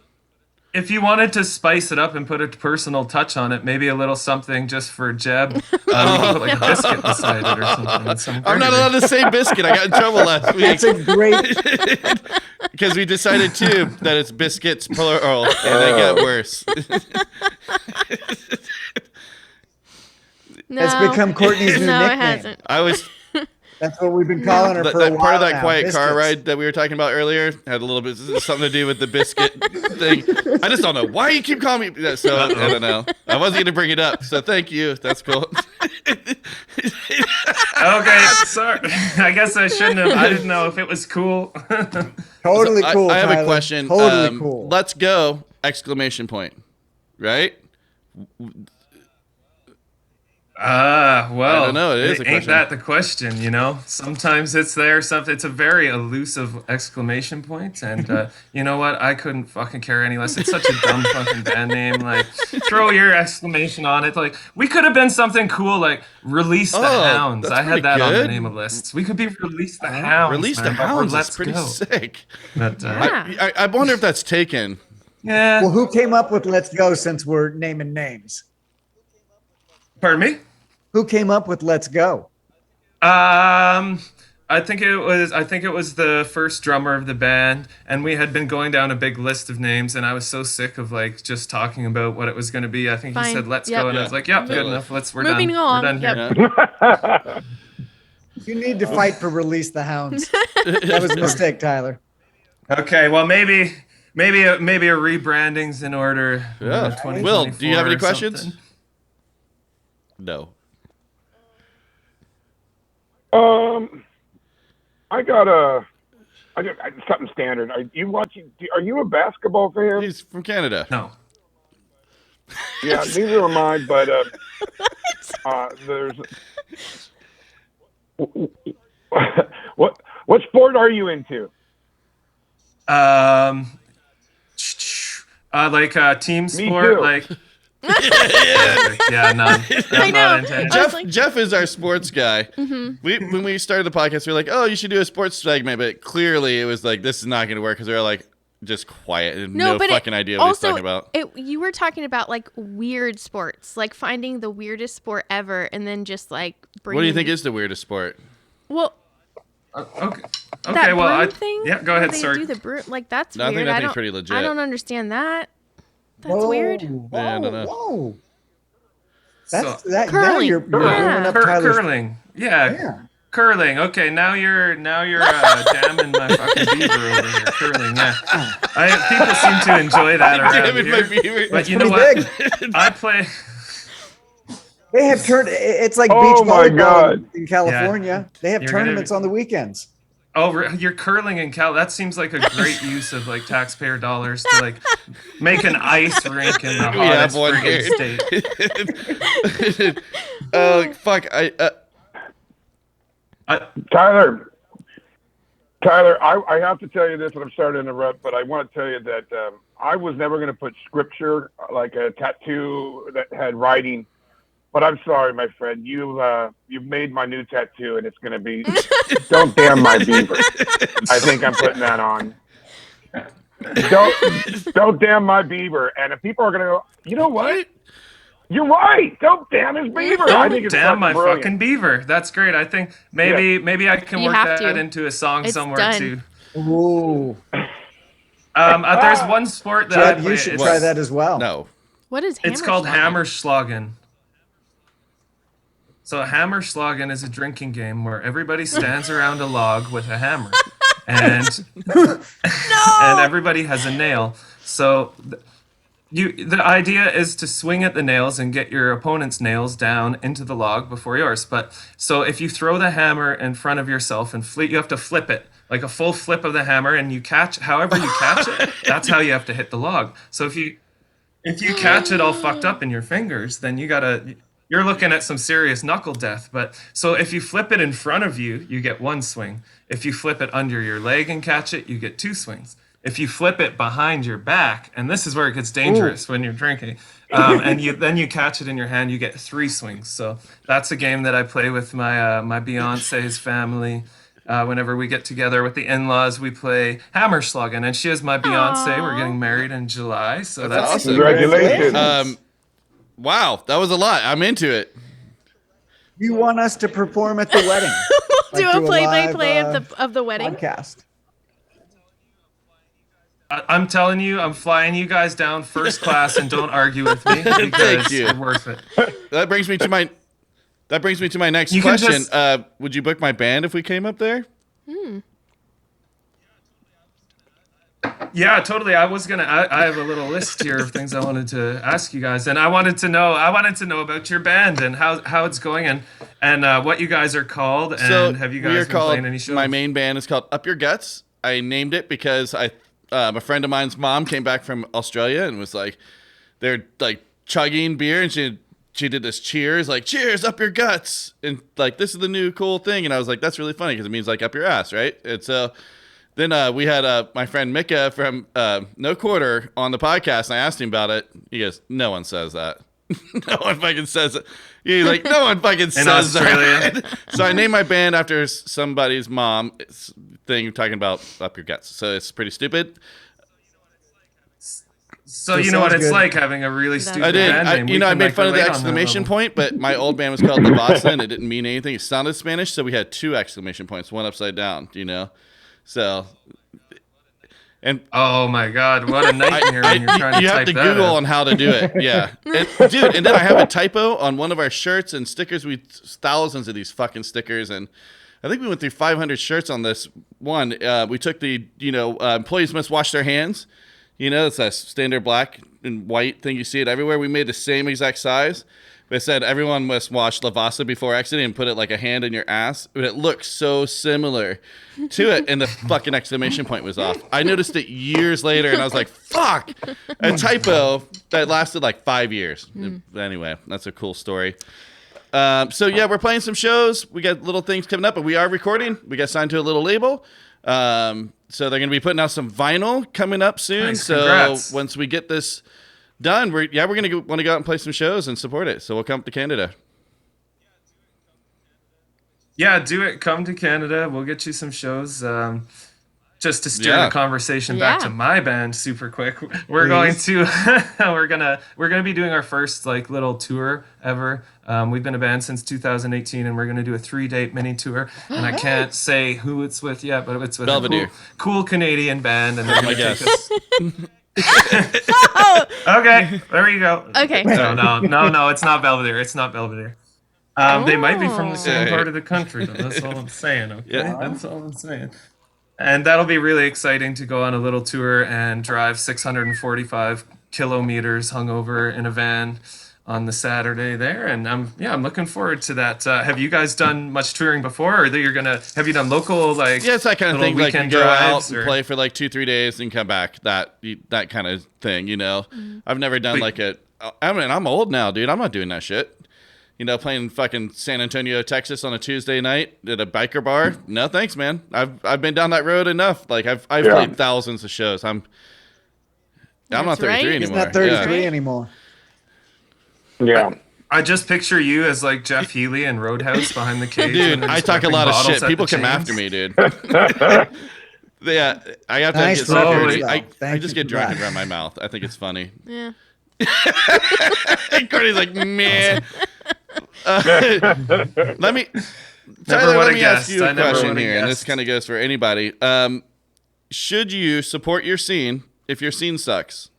If you wanted to spice it up and put a personal touch on it, maybe a little something just for Jeb. You could put like a biscuit beside it or something. With some
I'm not
gravy.
allowed to say biscuit. I got in trouble last week
That's a great
because we decided too that it's biscuits plural, and they get worse.
No.
It's become Courtney's new
No, it
nickname.
hasn't.
I was
That's what we've been calling her
that,
for a while
part of that
now,
quiet car
biscuits.
ride that we were talking about earlier had a little bit something to do with the biscuit thing. I just don't know why you keep calling me that. So I don't know. I wasn't going to bring it up. So thank you. That's cool.
Okay, sorry. I guess I shouldn't have. I didn't know if it was cool.
Totally
So
cool.
I have
Tyler.
a question.
Totally cool.
Let's go! Exclamation point. Right?
Well,
I don't know, it is a
ain't
question.
that the question? You know, sometimes it's there. Sometimes it's a very elusive exclamation point, and you know what? I couldn't fucking care any less. It's such a dumb fucking band name. Like, throw your exclamation on it. Like, we could have been something cool, like release the
Oh,
hounds.
that's
I had
pretty
that on the
good.
name of lists. We could be release the hounds.
Release the
man, but we're
hounds.
Let's
That's pretty
go.
sick.
But,
Yeah.
I wonder if that's taken.
yeah.
Well, who came up with Let's Go since we're naming names?
Pardon me.
Who came up with Let's Go?
I think it was the first drummer of the band, and we had been going down a big list of names, and I was so sick of like just talking about what it was going to be. I think he
Fine.
said, "Let's
Yep.
go," and I was like, "Yep, good
Totally.
enough. We're
Moving
done.
along.
We're done here."
Yep.
Yeah.
You need to fight for Release the Hounds. That was a mistake, Tyler.
Okay, well maybe a rebranding's in order.
Yeah.
2024
Will, do you have any
or
questions?
something.
No.
I got something standard. Are you watching? Are you a basketball fan?
He's from Canada.
No.
Yeah, neither am I. But there's what sport are you into?
Like team sport,
too.
like yeah, none.
I
I'm
know.
not into it.
I was
Jeff
like-
Jeff is our sports guy. When we started the podcast, we were like, "Oh, you should do a sports segment," but clearly it was like, "This is not going to work," because we were like, just quiet and no
but
fucking idea what he's talking about.
You were talking about like weird sports, like finding the weirdest sport ever, and then just like bringing.
What do you think is the weirdest sport?
Well,
Okay.
that
Okay. Well,
broom thing.
yeah. Go
where
ahead.
they
Sorry.
do the broom, like that's
No, I think
weird.
that
I
thing's
don't.
pretty legit.
I don't understand that. That's
Whoa,
weird.
Whoa,
Yeah, I don't know.
Whoa.
So-
That's that. Now
Curling.
you're
Yeah.
warming up Tyler's.
Curling. Yeah.
Yeah.
Curling. Okay, now you're jamming my fucking beaver over here. Curling. Yeah. People seem to enjoy that around
Damn it, my
here.
beaver.
But you know
pretty
what? I play.
They have turned. It's like
Oh
beach
my
volleyball
God.
in California. They have
You're gonna
tournaments
be-
on the weekends.
Oh, you're curling in Cal. That seems like a great use of like taxpayer dollars to like make an ice rink in the
We have
hottest
one
friggin'
here.
state.
Fuck.
Tyler, I have to tell you this, and I'm sorry to interrupt, but I want to tell you that I was never going to put scripture, like a tattoo that had writing. But I'm sorry, my friend. You've made my new tattoo, and it's going to be "Don't damn my beaver." I think I'm putting that on. Don't damn my beaver. And if people are going to go, you know what? You're right. Don't damn his beaver. I think it's
Damn my
brilliant.
fucking beaver. That's great. I think maybe I can
You
work
have
that
to.
into a song
It's
somewhere
done.
too.
Ooh,
There's one sport that I
Jed,
play.
you should
It's-
try that as well.
No.
What is
It's called
Hammerschlagen?
Hammerschlagen. So Hammerschlagen is a drinking game where everybody stands around a log with a hammer, and and everybody has a nail. So the idea is to swing at the nails and get your opponent's nails down into the log before yours. But so if you throw the hammer in front of yourself and you have to flip it like a full flip of the hammer, and you catch however you catch it. That's how you have to hit the log. So if you catch it all fucked up in your fingers, then you're looking at some serious knuckle death. But so if you flip it in front of you, you get one swing. If you flip it under your leg and catch it, you get two swings. If you flip it behind your back, and this is where it gets dangerous when you're drinking, and you catch it in your hand, you get three swings. So that's a game that I play with my Beyonce's family. Whenever we get together with the in-laws, we play Hammerschlagen, and she is my Beyonce. We're getting married in July, so that's
awesome.
Congratulations.
Wow, that was a lot. I'm into it.
You want us to perform at the wedding?
Do a play-by-play of the wedding.
podcast.
I'm telling you, I'm flying you guys down first class, and don't argue with me because
you.
you're worth it.
That brings me to my next
You can
question.
just-
Would you book my band if we came up there?
Yeah, totally. I have a little list here of things I wanted to ask you guys, and I wanted to know about your band and how it's going and what you guys are called, and have you
we are
guys been
called,
playing any shows?
my main band is called Up Your Guts. I named it because a friend of mine's mom came back from Australia and was like, they're like chugging beer, and she did this cheers, like, cheers, up your guts. And like, this is the new cool thing. And I was like, that's really funny because it means like up your ass, right? And so then we had my friend Mika from No Quarter on the podcast, and I asked him about it. He goes, no one says that. No one fucking says it. He's like, no one fucking says
Australia.
that. So I named my band after somebody's mom thing talking about up your guts. So it's pretty stupid.
So
Just
you know what
sounds
it's
good.
like having a really stupid
I did.
band name. We
I
can,
made fun of the
relate on that
exclamation
level.
point, but my old band was called Lavasa, and it didn't mean anything. It sounded Spanish, so we had 2 exclamation points, one upside down. So, and
Oh my God, what a nightmare when you're trying to
you have
type
to
that
Google
out.
on how to do it. Yeah, and then I have a typo on one of our shirts and stickers. We thousands of these fucking stickers, and I think we went through 500 shirts on this one. We took the employees must wash their hands. It's a standard black and white thing. You see it everywhere. We made the same exact size. But it said everyone must wash Lavasa before exiting and put it like a hand in your ass. But it looks so similar to it, and the fucking exclamation point was off. I noticed it years later, and I was like, fuck! A typo that lasted like 5 years. Anyway, that's a cool story. So, yeah, we're playing some shows. We got little things coming up, but we are recording. We got signed to a little label. So they're going to be putting out some vinyl coming up soon.
Nice,
so
congrats.
once we get this done, we're going to want to go out and play some shows and support it. So we'll come up to Canada.
Yeah, do it. Come to Canada. We'll get you some shows. Just to steer
Yeah.
the conversation back
Yeah.
to my band super quick. We're going to we're gonna be doing our first like little tour ever. We've been a band since 2018, and we're gonna do a 3-date mini tour. And I can't say who it's with yet, but it's with
Belvedere.
a cool Canadian band, and they're gonna
guess.
take us. Okay, there you go.
Okay.
No, it's not Belvedere. It's not Belvedere. They might be from the same
Yeah.
part of the country, though. That's all I'm saying, okay?
Yeah.
That's all I'm saying. And that'll be really exciting to go on a little tour and drive 645 kilometers hungover in a van on the Saturday there. And I'm looking forward to that. Have you guys done much touring before, or have you done local, like,
Yeah, it's that kind of
little
thing. Like you
weekend
go out
drives,
and
or-
play for like 2-3 days and come back. That kind of thing. I've never done
But-
like I'm old now, dude. I'm not doing that shit. Playing fucking San Antonio, Texas on a Tuesday night at a biker bar. No, thanks, man. I've been down that road enough. Like I've
Yeah.
played thousands of shows. I'm not
That's
33
right.
anymore.
He's not 33
Yeah.
anymore.
Yeah.
I just picture you as like Jeff Healy in Roadhouse behind the cage.
Dude,
and they're
I
just
talk a
whipping
lot of
bottles
shit.
at
People
the
come
chains.
after me, dude. Yeah, I have to
Nice
get so
reference,
dirty.
though.
I
Thank
just
you
get
for
drunk
that.
and run my mouth. I think it's funny.
Yeah.
And Courtney's like, man. Let me,
Never
Tyler,
would've
let me ask
guessed.
you a
I never
question
would've
here, and this
guessed.
kind of goes for anybody. Should you support your scene if your scene sucks?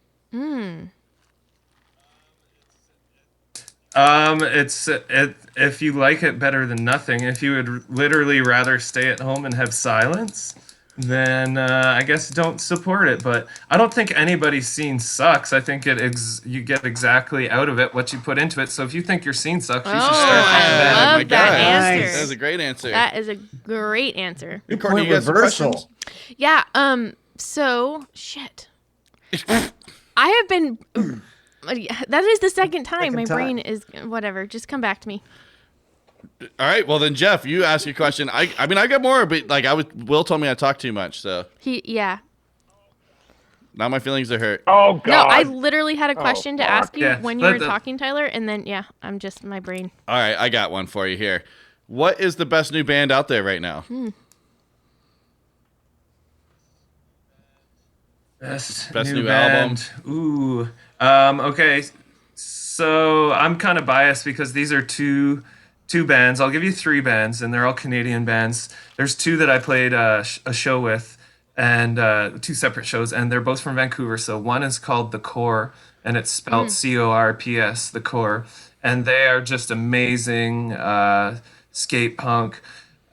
If you like it better than nothing, if you would literally rather stay at home and have silence, then I guess don't support it. But I don't think anybody's scene sucks. I think you get exactly out of it what you put into it. So if you think your scene sucks, you should
Oh,
start
I
playing
love
bad.
my
that
God.
answer.
That was a great answer.
That is a great answer.
Good
Courtney,
point
you got some
reversal.
questions?
Yeah. So shit. I have been. That is the second time. My
Second time.
brain is whatever. Just come back to me.
All right, well then, Jeff, you ask your question. I mean, I got more, but like Will told me I talk too much, so
Yeah.
now my feelings are hurt.
Oh God.
No, I literally had a question to
fuck.
ask you
Yeah,
when you were
let the-
talking, Tyler, and then I'm just my brain.
All right, I got one for you here. What is the best new band out there right now?
Best
new
band. Ooh. Okay. So I'm kind of biased because these are two bands. I'll give you 3 bands, and they're all Canadian bands. There's 2 that I played a show with, and 2 separate shows, and they're both from Vancouver. So one is called The Core, and it's spelled CORPS, The Core, and they are just amazing skate punk.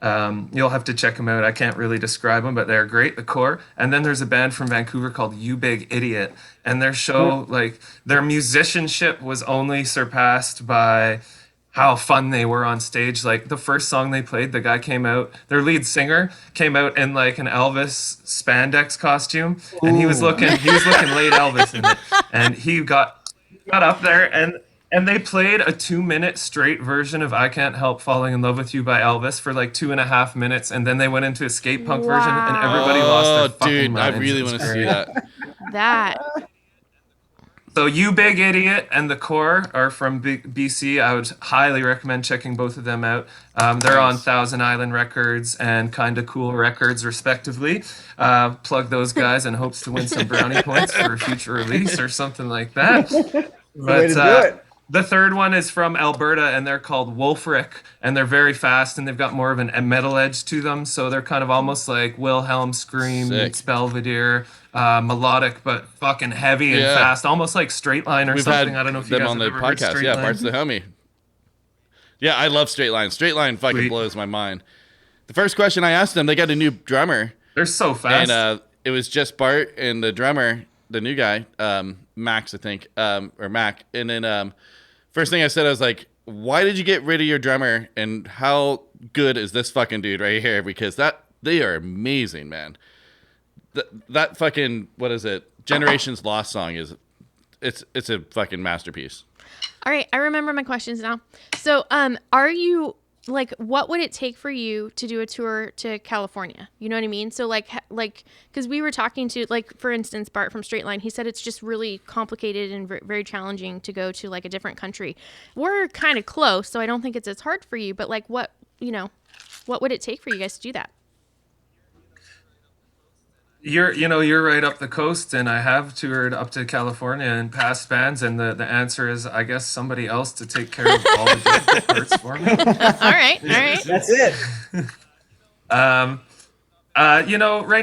You'll have to check them out. I can't really describe them, but they're great, The Core. And then there's a band from Vancouver called You Big Idiot. And their show, like, their musicianship was only surpassed by how fun they were on stage. Like, the first song they played, the guy came out, their lead singer came out in, like, an Elvis spandex costume. And he was looking late Elvis in it. And he got up there and they played a 2-minute straight version of I Can't Help Falling in Love with You by Elvis for like 2.5 minutes. And then they went into a skate punk version and everybody lost their fucking
dude, I
minds.
really
It was
want to see
great.
that.
That
So You Big Idiot and The Core are from BC. I would highly recommend checking both of them out. They're on
Nice.
Thousand Island Records and Kinda Cool Records, respectively. Plug those guys in hopes to win some brownie points for a future release or something like that.
Way to do it.
The third one is from Alberta, and they're called Wolfric, and they're very fast, and they've got more of a metal edge to them, so they're kind of almost like Wilhelm Scream
Sick.
meets Belvedere, melodic but fucking heavy and
Yeah.
fast, almost like Straight Line or
We've
something.
had
I don't know if you
them
guys
on
have
the
ever heard
podcast.
Straight
Yeah,
Line.
Bart's the homie. Yeah, I love Straight Line. Straight Line fucking
Sweet.
blows my mind. The first question I asked them, they got a new drummer,
They're so fast.
and it was just Bart and the drummer, the new guy, Max, I think, or Mac. And then first thing I said, I was like, "Why did you get rid of your drummer? And how good is this fucking dude right here? Because they are amazing, man. That fucking, what is it? Generations Lost song it's a fucking masterpiece."
All right, I remember my questions now. So, are you like, what would it take for you to do a tour to California? You know what I mean? So, like, because we were talking to, like, for instance, Bart from Straight Line, he said it's just really complicated and very challenging to go to like a different country. We're kind of close, so I don't think it's as hard for you. But like, what would it take for you guys to do that?
You're right up the coast, and I have toured up to California in past bands, and the answer is, I guess, somebody else to take care of all the difficult parts for me.
All right.
That's it.
Right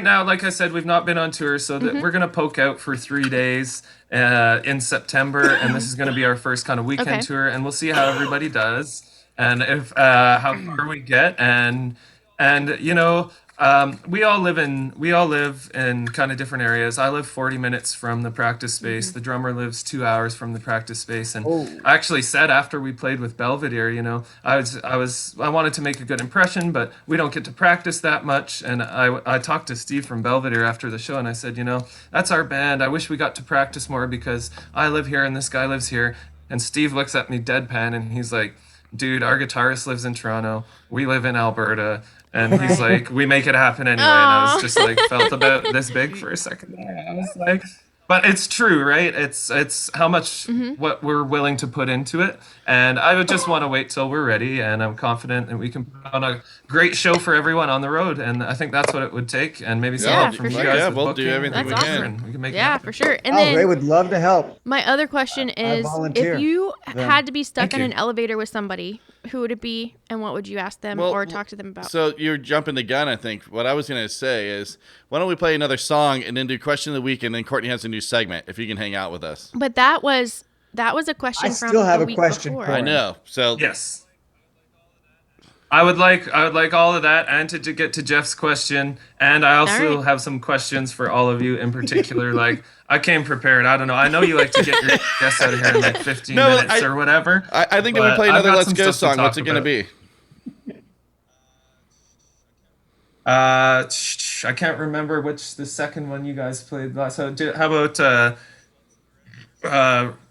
now, like I said, we've not been on tour, so that we're gonna poke out for 3 days in September, and this is gonna be our first kind of weekend
Okay.
tour, and we'll see how everybody does, and if how far we get, and we all live in kind of different areas. I live 40 minutes from the practice space. The drummer lives 2 hours from the practice space. And I actually said after we played with Belvedere, I wanted to make a good impression, but we don't get to practice that much. And I talked to Steve from Belvedere after the show, and I said, that's our band. I wish we got to practice more because I live here and this guy lives here. And Steve looks at me deadpan, and he's like, dude, our guitarist lives in Toronto. We live in Alberta. And he's like, we make it happen anyway. And I was just like, felt about this big for a second there. I was like, but it's true, right? It's how much what we're willing to put into it. And I would just want to wait till we're ready. And I'm confident that we can put on a great show for everyone on the road. And I think that's what it would take. And maybe some
Yeah,
help
for
from you
sure.
guys.
Yeah,
with
we'll
booking.
do everything
That's
we can.
awesome.
We can make it
Yeah,
happen.
for sure. And
Oh,
then
they would love to help.
my other question is,
volunteer
if you
then.
had to be stuck
Thank
in
you.
an elevator with somebody, who would it be, and what would you ask them or talk to them about?
So you're jumping the gun, I think. What I was going to say is, why don't we play another song and then do question of the week, and then Courtney has a new segment if you can hang out with us.
But that was a question
I
from
still have
the
a
week
question
before.
for
I know. So
Yes. I would like all of that, and to get to Jeff's question, and I also
All right.
have some questions for all of you in particular. Like, I came prepared. I don't know. I know you like to get your guests out of here in like 15
No,
minutes or whatever.
I think that we
but
play
I've
another
got
Let's
some
Go
stuff to
song. What's it
talk
going to
about.
be?
I can't remember which the second one you guys played last. So how about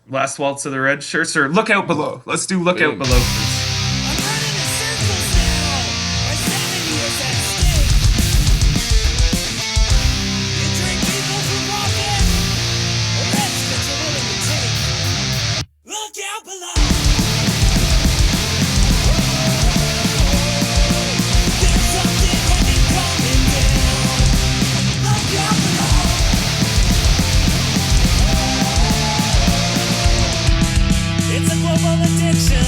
Last Waltz of the Red Shirts or Look Out Below? Let's do Look Out
Boom.
Below first.
I'm running in circles now. My sanity is at stake. You drink people from walking, or risks that you're willing to take. Look out below. There's something heavy coming down. Look out below. It's a global addiction.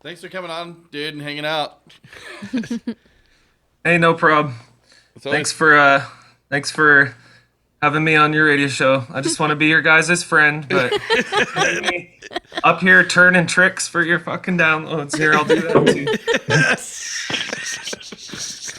Thanks for coming on, dude, and hanging out.
Hey, no problem. Thanks for having me on your radio show. I just want to be your guys' friend, but me up here turning tricks for your fucking downloads here, I'll do that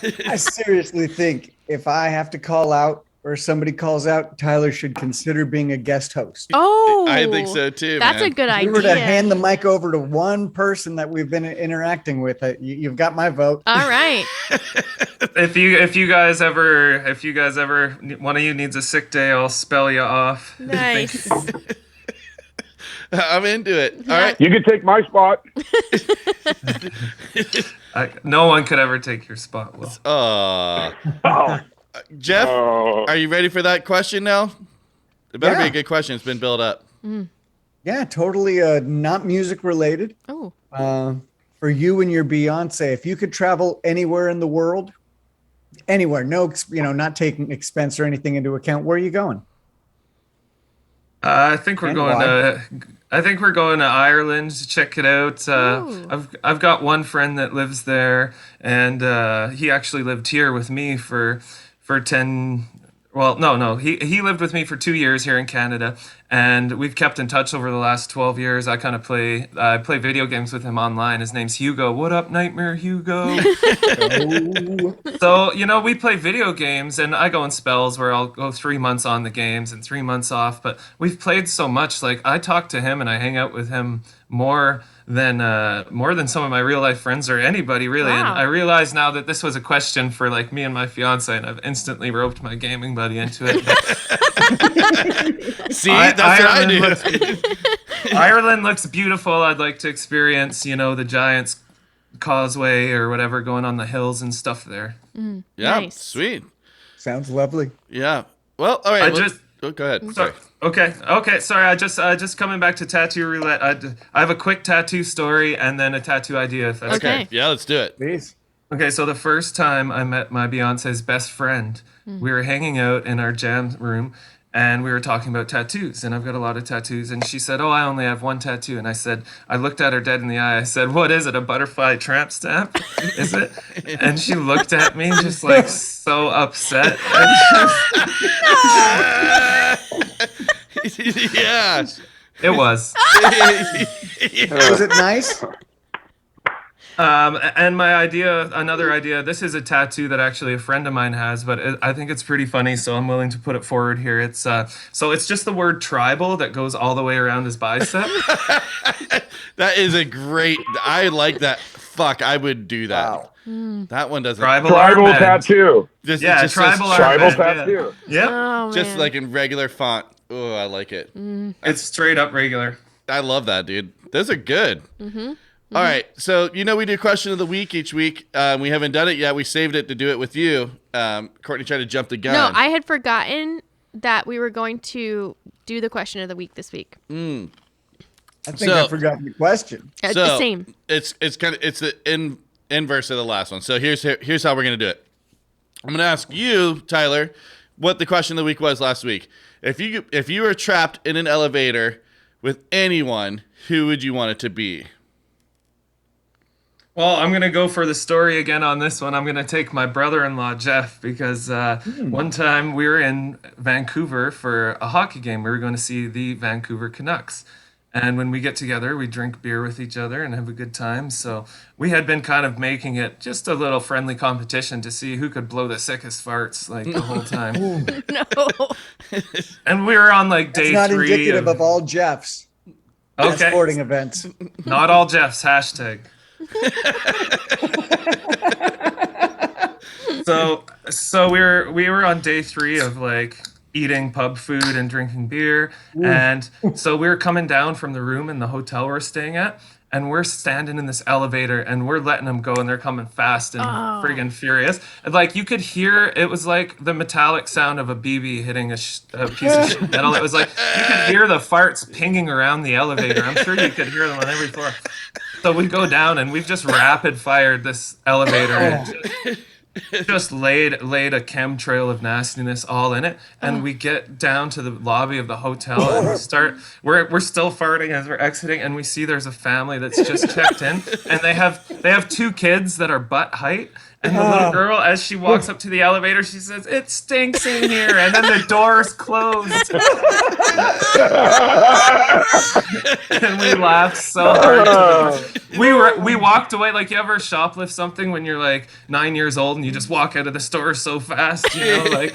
too.
I seriously think if I have to call out or somebody calls out, Tyler should consider being a guest host.
Oh,
I think so too.
That's
man.
a good
If
idea.
we were to hand the mic over to one person that we've been interacting with, you've got my vote.
All right.
If you guys ever one of you needs a sick day, I'll spell you off.
Nice.
I'm into it. All right.
You can take my spot.
No one could ever take your spot, Will.
Oh.
Jeff,
Oh.
are you ready for that question now? It better be
Yeah.
a good question. It's been built up.
Yeah, totally not music related.
Oh,
For you and your Beyonce, if you could travel anywhere in the world, anywhere, not taking expense or anything into account, where are you going?
I think we're
And
going
why?
to. I think we're going to Ireland to check it out.
Ooh.
I've got one friend that lives there, and he actually lived here with me for 10. Well, no. He lived with me for 2 years here in Canada, and we've kept in touch over the last 12 years. I play video games with him online. His name's Hugo. What up, Nightmare Hugo? So, we play video games, and I go in spells where I'll go 3 months on the games and 3 months off. But we've played so much, like I talk to him and I hang out with him more than some of my real life friends or anybody really. And
Wow.
I realize now that this was a question for like me and my fiance, and I've instantly roped my gaming buddy into it.
See, that's what I do.
Ireland looks beautiful. I'd like to experience, the Giants Causeway or whatever going on the hills and stuff there.
Yeah,
Nice.
sweet.
Sounds lovely.
Yeah. Well, all right.
I
let's-
just-
go ahead. Sorry.
Okay. Sorry, I just coming back to tattoo roulette. I have a quick tattoo story and then a tattoo idea. If that's
Okay.
Okay. Yeah, let's do it.
Please.
Okay, so the first time I met my Beyonce's best friend, we were hanging out in our jam room and we were talking about tattoos. And I've got a lot of tattoos. And she said, "Oh, I only have one tattoo." And I looked at her dead in the eye. I said, "What is it? A butterfly tramp stamp? Is it?" And she looked at me just like so upset.
Yeah.
It was.
Was it nice?
And another idea, this is a tattoo that actually a friend of mine has, but I think it's pretty funny, so I'm willing to put it forward here. It's it's just the word tribal that goes all the way around his bicep.
That is a great. I like that. Fuck, I would do that.
Wow.
That one doesn't.
Tribal
Tribal
armband.
tattoo.
Just,
Yeah,
it just
tribal
says
Tribal
armband, yeah.
tattoo.
Yep.
Oh,
just
man.
like in regular font. Oh, I like it.
It's straight up regular.
I love that, dude. Those are good. All right, so we do question of the week each week. We haven't done it yet. We saved it to do it with you. Courtney tried to jump the gun.
No, I had forgotten that we were going to do the question of the week this week.
I think
So-
I forgot the question.
The same.
It's the inverse of the last one. So here's how we're gonna do it. I'm gonna ask you, Tyler, what the question of the week was last week. If you were trapped in an elevator with anyone, who would you want it to be?
Well, I'm going to go for the story again on this one. I'm going to take my brother-in-law, Jeff, because one time we were in Vancouver for a hockey game. We were going to see the Vancouver Canucks. And when we get together, we drink beer with each other and have a good time. So we had been kind of making it just a little friendly competition to see who could blow the sickest farts like the whole time.
No.
And we were on like day
It's not
3.
indicative of all Jeffs at
Okay,
sporting events.
not all Jeffs, hashtag. So we were on day 3 of like eating pub food and drinking beer, and so we were coming down from the room in the hotel we're staying at, and we're standing in this elevator and we're letting them go, and they're coming fast and friggin' furious. And like you could hear, it was like the metallic sound of a BB hitting a piece of shit metal. It was like you could hear the farts pinging around the elevator. I'm sure you could hear them on every floor. So we go down and we've just rapid fired this elevator. And just laid a chemtrail of nastiness all in it, and we get down to the lobby of the hotel and we're still farting as we're exiting, and we see there's a family that's just checked in, and they have two kids that are butt height, and the little girl, as she walks up to the elevator, she says, "It stinks in here," and then the doors closed. And we laughed so hard. We walked away. Like, you ever shoplift something when you're like 9 years old and you just walk out of the store so fast, you know,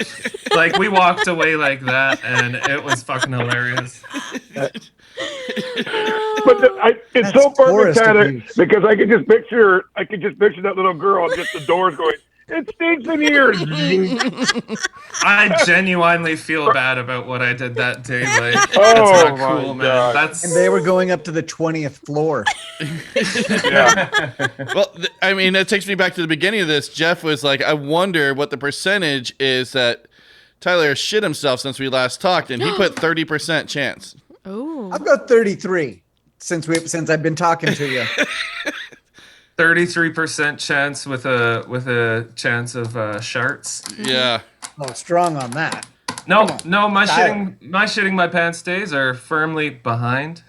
like we walked away like that, and it was fucking hilarious.
But it's so perfect
forest
at it
abuse.
because I could just picture that little girl, just the doors going, "It stinks in here."
I genuinely feel bad about what I did that day. Like, that's
Oh
not
my
cool, man.
God.
That's
And they were going up to the 20th floor.
Yeah.
Well, I mean, that takes me back to the beginning of this. Jeff was like, I wonder what the percentage is that Tyler shit himself since we last talked, and he put 30% chance.
Oh.
I'll go 33 since I've been talking to you.
33% chance with a chance of sharts.
Yeah.
Oh, strong on that.
No, my
Tyler.
shitting my pants days are firmly behind.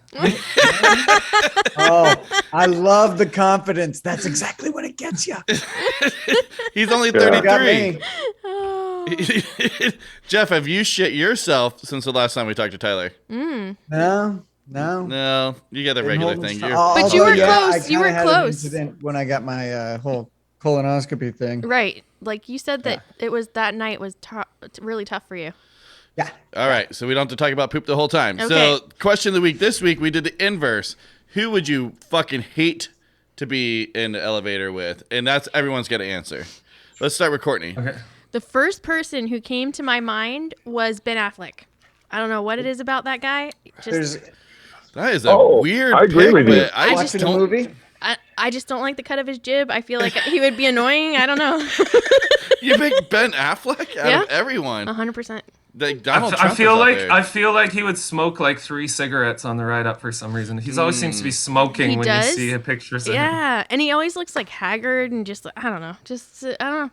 Oh, I love the confidence. That's exactly what it gets you.
He's only
Yeah.
Got
33.
me.
Oh.
Jeff, have you shit yourself since the last time we talked to Tyler?
No.
No, you got the
Didn't
regular
hold
thing.
me-
You're,
But you were close.
I
You were
kinda had
close.
An incident when I got my whole colonoscopy thing.
Right. Like you said that it was that night was really tough for you.
Yeah.
all right, so we don't have to talk about poop the whole time.
Okay.
So, question of the week this week, we did the inverse. Who would you fucking hate to be in the elevator with? And that's everyone's got to answer. Let's start with Courtney.
Okay.
The first person who came to my mind was Ben Affleck. I don't know what it is about that guy.
There's
That is a
Oh,
weird
I agree
pick,
with you.
but I just
watching a
don't.
movie.
I just don't like the cut of his jib. I feel like he would be annoying. I don't know.
You pick Ben Affleck out
Yeah.
of everyone.
100%.
Like Donald
I
Trump
feel
is up
like
there.
I feel like he would smoke like 3 cigarettes on the ride up for some reason. He's always seems to be smoking
He
when
does?
you see a pictures of him.
Yeah, and he always looks like haggard and just I don't know. Just I don't know.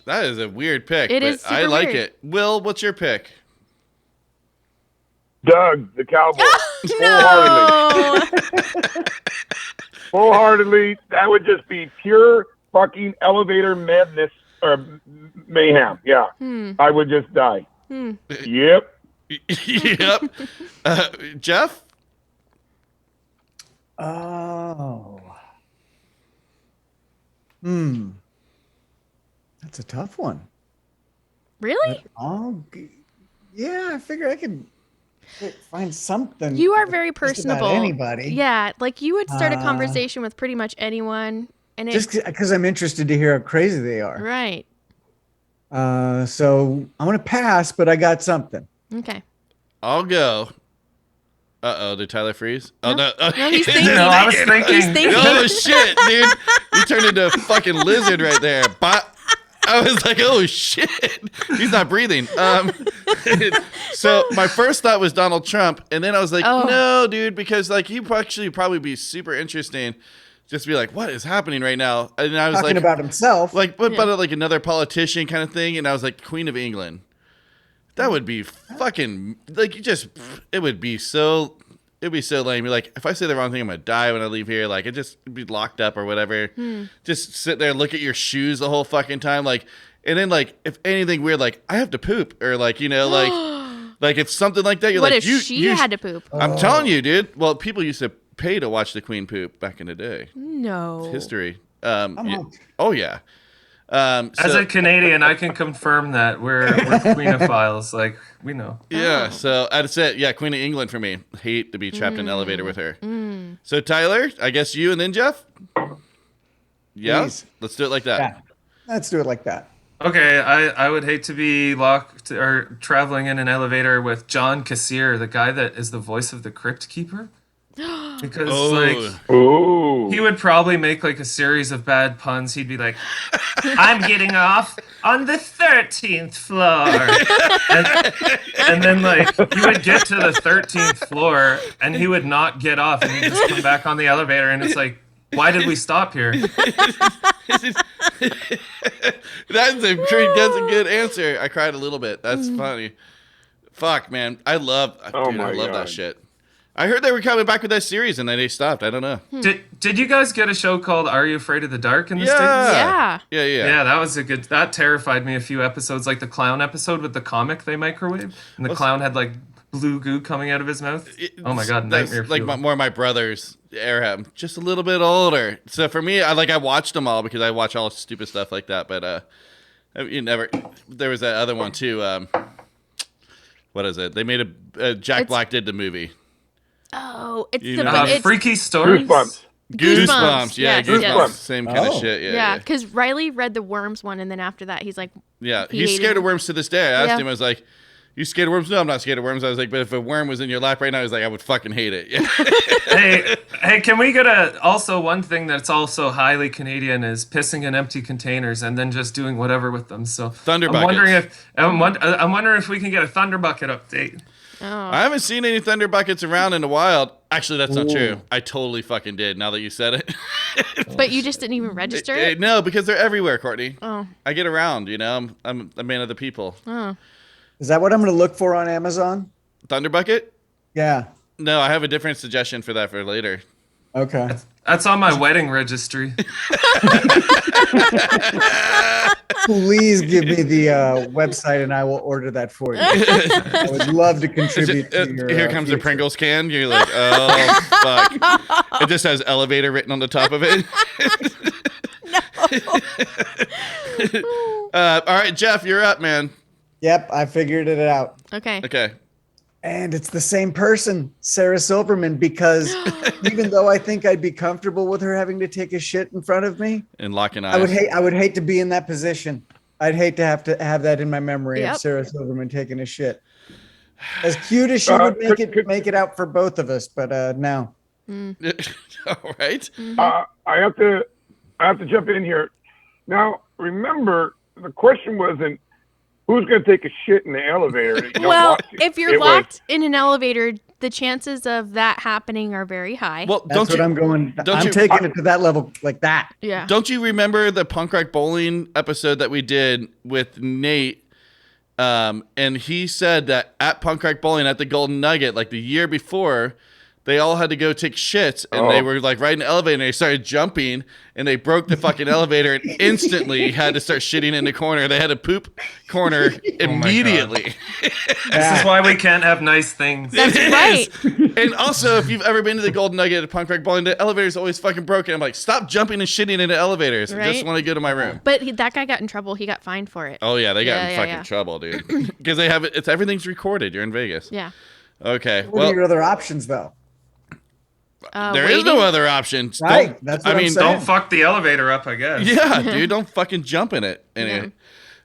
That is a weird pick.
It
but
is super
I like
weird.
it. Will, what's your pick?
Doug, the cowboy.
No.
Full-heartedly, that would just be pure fucking elevator madness or mayhem. Yeah. I would just die. Yep.
Yep. Jeff?
Oh. That's a tough one.
Really?
Yeah, I figure I could find something.
You are very
just about
personable.
anybody.
Yeah, like you would start a conversation with pretty much anyone, and
Just because I'm interested to hear how crazy they are.
right.
So I'm gonna pass, but I got something.
Okay.
I'll go. Uh-oh, did Tyler freeze? Oh, no.
No, he's thinking.
No, I was thinking.
He's thinking.
Oh, shit, dude. You turned into a fucking lizard right there. I was like, oh, shit. He's not breathing. So my first thought was Donald Trump, and then I was like, no, dude, because like he'd actually probably be super interesting. Just be like, what is happening right now? And I was
Talking
like,
about himself.
like, what about like another politician kind of thing? And I was like, Queen of England. That would be fucking like it'd be so lame. You're like, if I say the wrong thing, I'm gonna die when I leave here. Like, it'd be locked up or whatever. Just sit there and look at your shoes the whole fucking time. Like, and then like if anything weird, like I have to poop or like like if something like that, you're
What
like,
if she had to poop?
I'm telling you, dude. Well, people used to pay to watch the Queen poop back in the day.
No.
History.
hooked.
Oh yeah.
As
So-
a Canadian, I can confirm that we're queenophiles. Like, we know.
Yeah, so that's it. Yeah, Queen of England for me. Hate to be trapped in an elevator with her. So Tyler, I guess you and then Jeff? Yeah?
Please.
Let's do it like that.
Yeah. Let's do it like that.
Okay, I would hate to be locked or traveling in an elevator with John Kassir, the guy that is the voice of the Crypt Keeper. Because like
Ooh.
he would probably make like a series of bad puns. He'd be like, "I'm getting off on the 13th floor," and then like he would get to the 13th floor and he would not get off, and he'd just come back on the elevator, and it's like, why did we stop here?
That's a good answer. I cried a little bit. That's funny. Fuck, man. I love that
God.
shit. I heard they were coming back with that series and then they stopped. I don't know.
Did you guys get a show called Are You Afraid of the Dark in the States?
Yeah.
Yeah.
Yeah, that was that terrified me a few episodes, like the clown episode with the comic they microwaved, and the clown had like blue goo coming out of his mouth. Oh my god,
That's
nightmare
like
fuel.
more of my brothers era, just a little bit older. So for me, I watched them all because I watch all stupid stuff like that. But there was that other one too. What is it? They made Jack Black did the movie.
Oh, it's
You
the
know.
it's
Freaky Stories.
Goosebumps.
Goosebumps. Yeah,
Yes,
Goosebumps.
yes.
Same kind of
Oh.
shit.
yeah, because Riley read the Worms one, and then after that, he's like,
Yeah,
He
he's
hated
scared
it.
of worms to this day. I asked
Yeah.
him, I was like, "You scared of worms?" No, I'm not scared of worms. I was like, "But if a worm was in your lap right now," I was like, "I would fucking hate it." Yeah.
Hey, can we get also one thing that's also highly Canadian is pissing in empty containers and then just doing whatever with them. So
Thunder
I'm wondering
buckets.
I'm wondering if we can get a thunder bucket update.
I haven't seen any thunder buckets around in the wild. Actually, that's not true. I totally fucking did. Now that you said it.
but you just didn't even register it.
No, because they're everywhere, Courtney.
Oh,
I get around. You know, I'm a man of the people.
Is that what I'm going to look for on Amazon?
Thunder bucket?
Yeah.
No, I have a different suggestion for that for later.
Okay.
That's on my wedding registry.
Please give me the website and I will order that for you. I would love to contribute to your.
Here comes the
future.
Pringles can. You're like, oh fuck! It just has elevator written on the top of it. All right, Jeff, you're up, man.
Yep, I figured it out.
okay.
Okay.
And it's the same person, Sarah Silverman, because even though I think I'd be comfortable with her having to take a shit in front of me,
And locking eyes.
I would hate to be in that position. I'd hate to have that in my memory
Yep.
of Sarah Silverman taking a shit. As cute as she would make it out for both of us, but no.
All right.
I have to jump in here. Now, remember, the question wasn't who's going to take a shit in the elevator. That you don't
Well,
want to.
if you're
It was,
locked in an elevator, the chances of that happening are very high.
Well,
That's what I'm going. I'm taking it to that level like that.
yeah.
Don't you remember the punk rock bowling episode that we did with Nate? And he said that at punk rock bowling at the Golden Nugget, like the year before, they all had to go take shits, and they were like riding the elevator, and they started jumping, and they broke the fucking elevator, and instantly had to start shitting in the corner. They had a poop corner immediately.
This is why we can't have nice things.
That's right.
And also, if you've ever been to the Golden Nugget at punk rock bowling, the elevator's always fucking broken. I'm like, stop jumping and shitting into elevators. I just
Right?
want to go to my room.
But that guy got in trouble. He got fined for it.
Oh yeah, they got
Yeah,
in
yeah,
fucking
yeah.
trouble, dude. Because they have it. Everything's recorded. You're in Vegas.
Yeah.
Okay.
What are
Well,
your other options, though?
there is no other option.
Right,
Don't-
that's what
I
I'm
mean,
saying.
Don't fuck the elevator up, I guess.
yeah, dude, don't fucking jump in it. Anyway.
Yeah.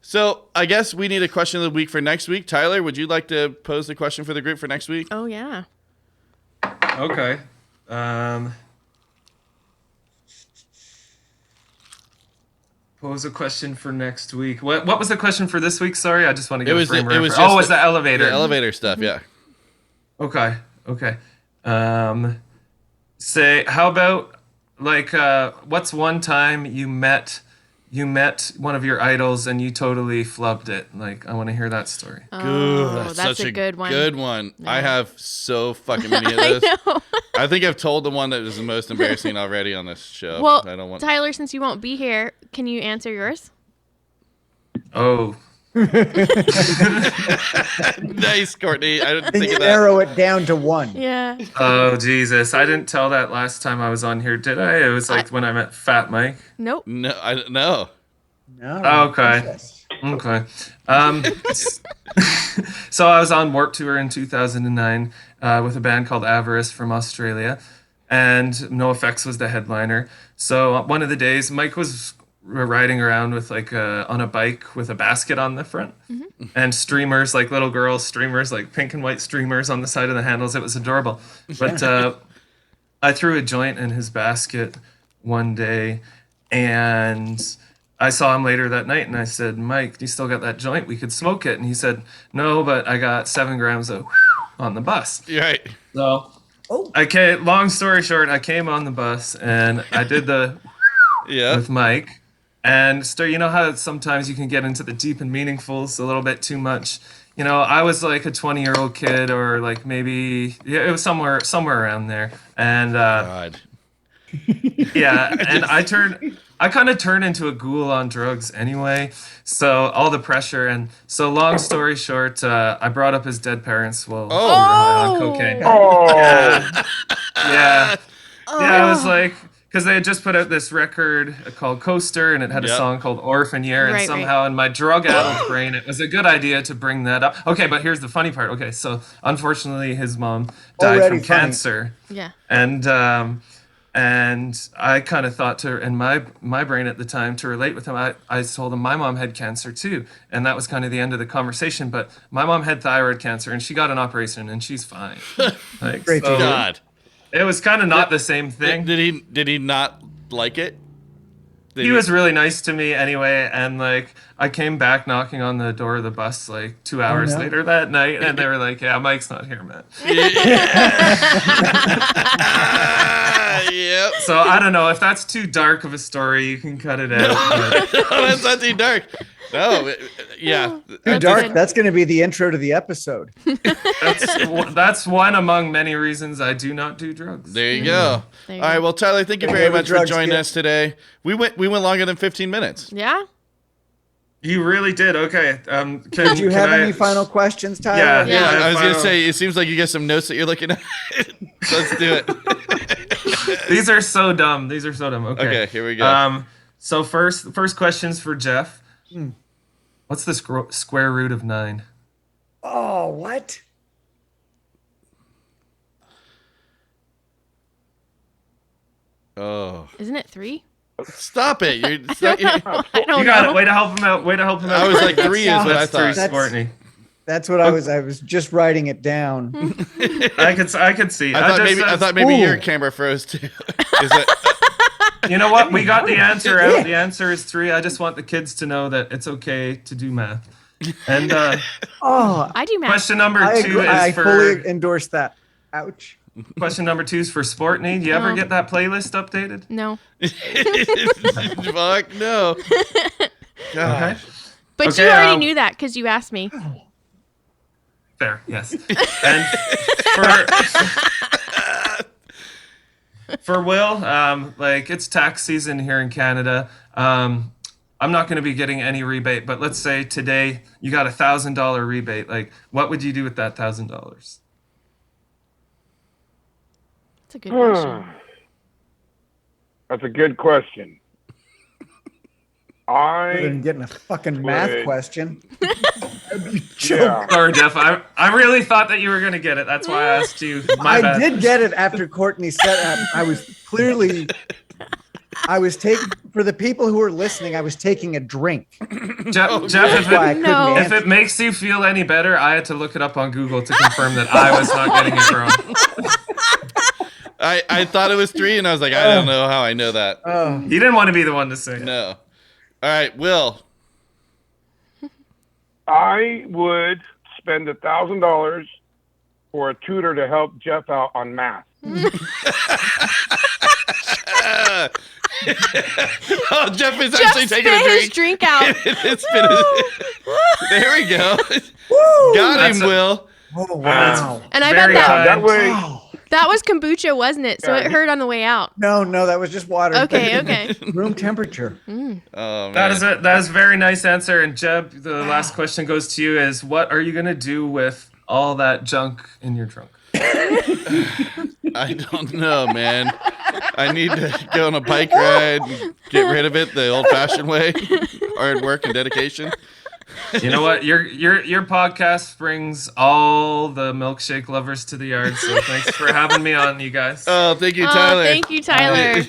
So I guess we need a question of the week for next week. Tyler, would you like to pose the question for the group for next week?
Oh yeah.
Okay. Pose a question for next week. What was the question for this week? Sorry, I just want to get
It was
a frame
the- it was
reference. Oh,
just
it's the elevator.
The elevator stuff, yeah.
Okay. Say, how about like, what's one time you met one of your idols and you totally flubbed it? Like, I want to hear that story.
Oh, that's
Such
a good one.
Good one. I have so fucking many of
I
those.
know.
I think I've told the one that was the most embarrassing already on this show.
Well,
I don't want.
Tyler, since you won't be here, can you answer yours?
Oh,
Nice, Courtney. I didn't
Can
think
you
of that.
narrow it down to one?
Yeah.
oh, Jesus! I didn't tell that last time I was on here, did I? It was like when I met Fat Mike.
Nope.
No, I don't know.
No.
Okay.
Yes.
Okay. So I was on Warped Tour in 2009 with a band called Avarice from Australia, and NoFX was the headliner. So one of the days, Mike was riding around with like on a bike with a basket on the front, and streamers, like little girl streamers, like pink and white streamers on the side of the handles. It was adorable. But I threw a joint in his basket one day, and I saw him later that night, and I said, "Mike, you still got that joint? We could smoke it." And he said, "No, but I got 7 grams of on the bus."
You're right.
So, long story short, I came on the bus and I did the
Yeah.
with Mike, And so you know how sometimes you can get into the deep and meaningfuls a little bit too much. You know, I was like a 20-year-old kid, or like maybe it was somewhere around there, and
God.
yeah, and I kind of turned into a ghoul on drugs anyway. So all the pressure, and so long story short, I brought up his dead parents while we were high on cocaine.
Oh,
Yeah, yeah, it was like because they had just put out this record called Coaster, and it had a
Yep.
song called Orphan Year, and
Right,
somehow in my drug-addled brain, it was a good idea to bring that up. Okay, but here's the funny part. Okay, so unfortunately, his mom died
Already
from
funny.
cancer.
Yeah.
And I kind of thought to in my brain at the time to relate with him, I told him my mom had cancer too, and that was kind of the end of the conversation. But my mom had thyroid cancer, and she got an operation, and she's fine. Like,
Great to
so
hear.
God.
it was kind of not the same thing.
Did he not like it? Did
He was really nice to me anyway, and like I came back knocking on the door of the bus like 2 hours
no.
later that night, and they were like, "Yeah, Mike's not here, man."
Yep.
So I don't know if that's too dark of a story. You can cut it out. but-
Oh, that's not too dark. No, yeah.
Too dark.
good.
That's going to be the intro to the episode.
That's one among many reasons I do not do drugs.
There you go.
There you
All right,
go.
well, Tyler, thank you
Gotta
very
go to
much for
drugs,
joining
kid.
us today. We went longer than 15 minutes.
Yeah.
You really did. Okay.
Did you have any final questions, Tyler?
Yeah.
I was gonna
final-
say it seems like you got some notes that you're looking at. Let's do it.
These are so dumb. Okay.
Okay, here we go.
So first question's for Jeff. What's the square root of 9?
Oh, what?
Oh,
Isn't it 3?
stop it!
I don't
You got
know.
it. Way to help him out.
I was like 3 is what I
That's 3,
thought.
Spartany.
That's what I was just writing it down.
I could see.
I thought maybe
Ooh.
your camera froze too. Is it?
You know what? We got the answer out. The answer is 3. I just want the kids to know that it's okay to do math. And
Oh,
I do math.
question number
I
2
agree.
is
I
for
fully endorse that. Ouch.
question number 2 is for Sportney. Do you ever
Oh.
get that playlist updated?
No.
Fuck no. God.
Okay.
But
Okay,
you already
um,
knew that because you asked me.
Fair, yes. And for Will, like it's tax season here in Canada. I'm not going to be getting any rebate, but let's say today you got $1,000 rebate. Like, what would you do with that $1,000?
That's a good question.
that's a good question.
Other than
I
getting a fucking math
Wait.
question.
yeah.
Sorry, Jeff. I really thought that you were going to get it. That's why I asked you. My
I
bad.
did get it after Courtney said I was taking, for the people who are listening, I was taking a drink.
Jeff,
That's why I
if
couldn't
No.
if
answer.
it makes you feel any better, I had to look it up on Google to confirm that I was not getting it wrong.
I thought it was 3, and I was like, I don't know how I know that.
Oh,
You didn't want to be the one to say it.
No. All right, Will.
I would spend $1,000 for a tutor to help Jeff out on math.
Oh, Jeff is
Jeff
actually taking a
spit his
drink.
drink out.
It's been there we go. Got
That's
him,
a-
Will.
oh wow.
And I bet
Very
that
kind.
That way,
Wow.
that was kombucha, wasn't it? So
Yeah.
it hurt on the way out.
No, that was just water.
Okay, okay.
Room temperature.
Oh man.
That is it. That is a very nice answer. And Jeb, the last question goes to you: is what are you gonna do with all that junk in your trunk?
I don't know, man. I need to go on a bike ride and get rid of it the old-fashioned way. Hard work and dedication.
You know what? Your podcast brings all the milkshake lovers to the yard. So thanks for having me on, you guys.
Oh, thank you,
Oh,
Tyler.
thank you, Tyler.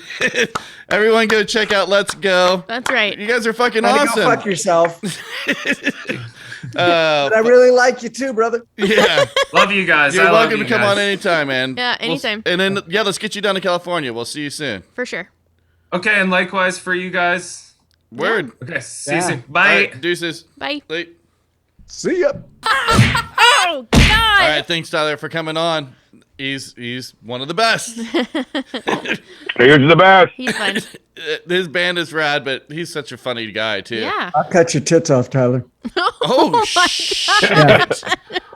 Everyone go check out Let's Go.
That's right.
You guys are fucking
Gotta
awesome.
go fuck yourself. But I really like you too, brother.
Yeah.
Love you guys.
You're
I love
welcome
you
to come
guys.
on anytime, man.
Yeah, anytime.
And then, yeah, let's get you down to California. We'll see you soon.
For sure.
Okay, and likewise for you guys.
Word.
Okay, see you
Yeah.
soon.
All
Bye.
right, deuces.
Bye.
Late.
See ya.
Oh, God.
All right, thanks, Tyler, for coming on. He's one of the best.
Here's the best.
He's fun.
His band is rad, but he's such a funny guy too.
Yeah.
I'll cut your tits off, Tyler.
Oh shit!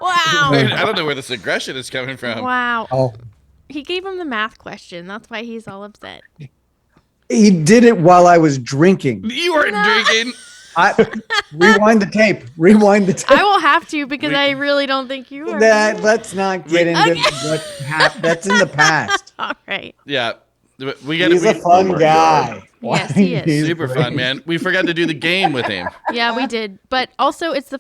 Wow.
Wait, I don't know where this aggression is coming from.
Wow.
Oh,
He gave him the math question. That's why he's all upset.
he did it while I was drinking.
You weren't drinking.
Rewind the tape. Rewind the tape.
I will have to because I really don't think you are.
Let's not get into what happened. That's in the past.
All right.
Yeah, we got
He's a fun guy.
Yes, he is.
He's
super
great.
fun, man. We forgot to do the game with him.
Yeah, we did. But also, it's the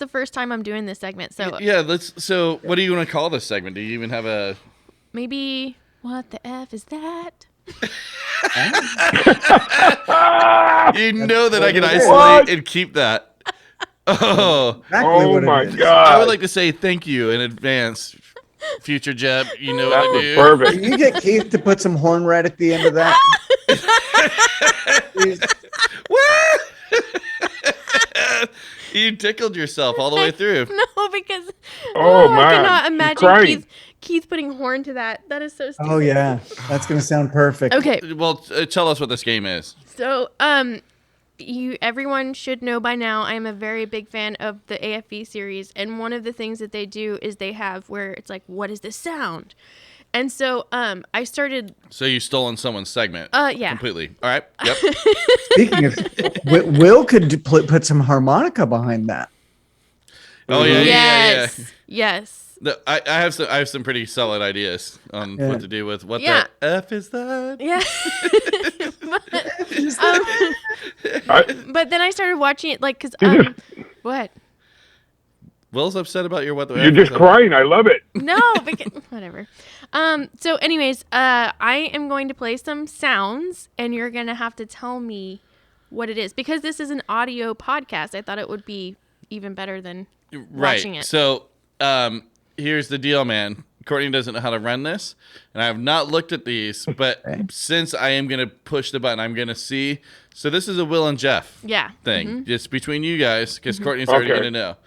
first time I'm doing this segment. So
Yeah, So, what do you want to call this segment? Do you even have a?
maybe what the F is that?
You know that I can
what it is.
isolate and keep that. Oh,
Exactly
Oh
what it
my
is.
god.
I would like to say thank you in advance, future Jeb. You know
that
what I
was
do.
perfect.
Can you get Keith to put some horn right at the end of that? Please.
You tickled yourself all the way through.
No, because
Oh,
I
man.
cannot
She's
imagine
crying.
Keith putting horn to that. That is so stupid.
Oh yeah, that's gonna sound perfect.
Okay,
Well, tell us what this game is.
so everyone should know by now I am a very big fan of the AFV series, and one of the things that they do is they have where it's like, what is this sound? And so I started
So you stolen someone's segment.
yeah.
Completely. All right. Yep.
Speaking of, Will could put some harmonica behind that.
Oh yeah.
Yes. Yes.
I have some pretty solid ideas on
Yeah.
what to do with what
Yeah.
the F is that?
Yeah. But then I started watching it like because what?
Will's upset about your what the
You're
F
just
is that?
crying. I love it.
No, because whatever. So anyways, I am going to play some sounds and you're going to have to tell me what it is because this is an audio podcast. I thought it would be even better than watching it.
So, here's the deal, man. Courtney doesn't know how to run this, and I have not looked at these, but since I am going to push the button, I'm going to see. So this is a Will and Jeff
Yeah.
thing, just between you guys, because Courtney's already
Okay.
going to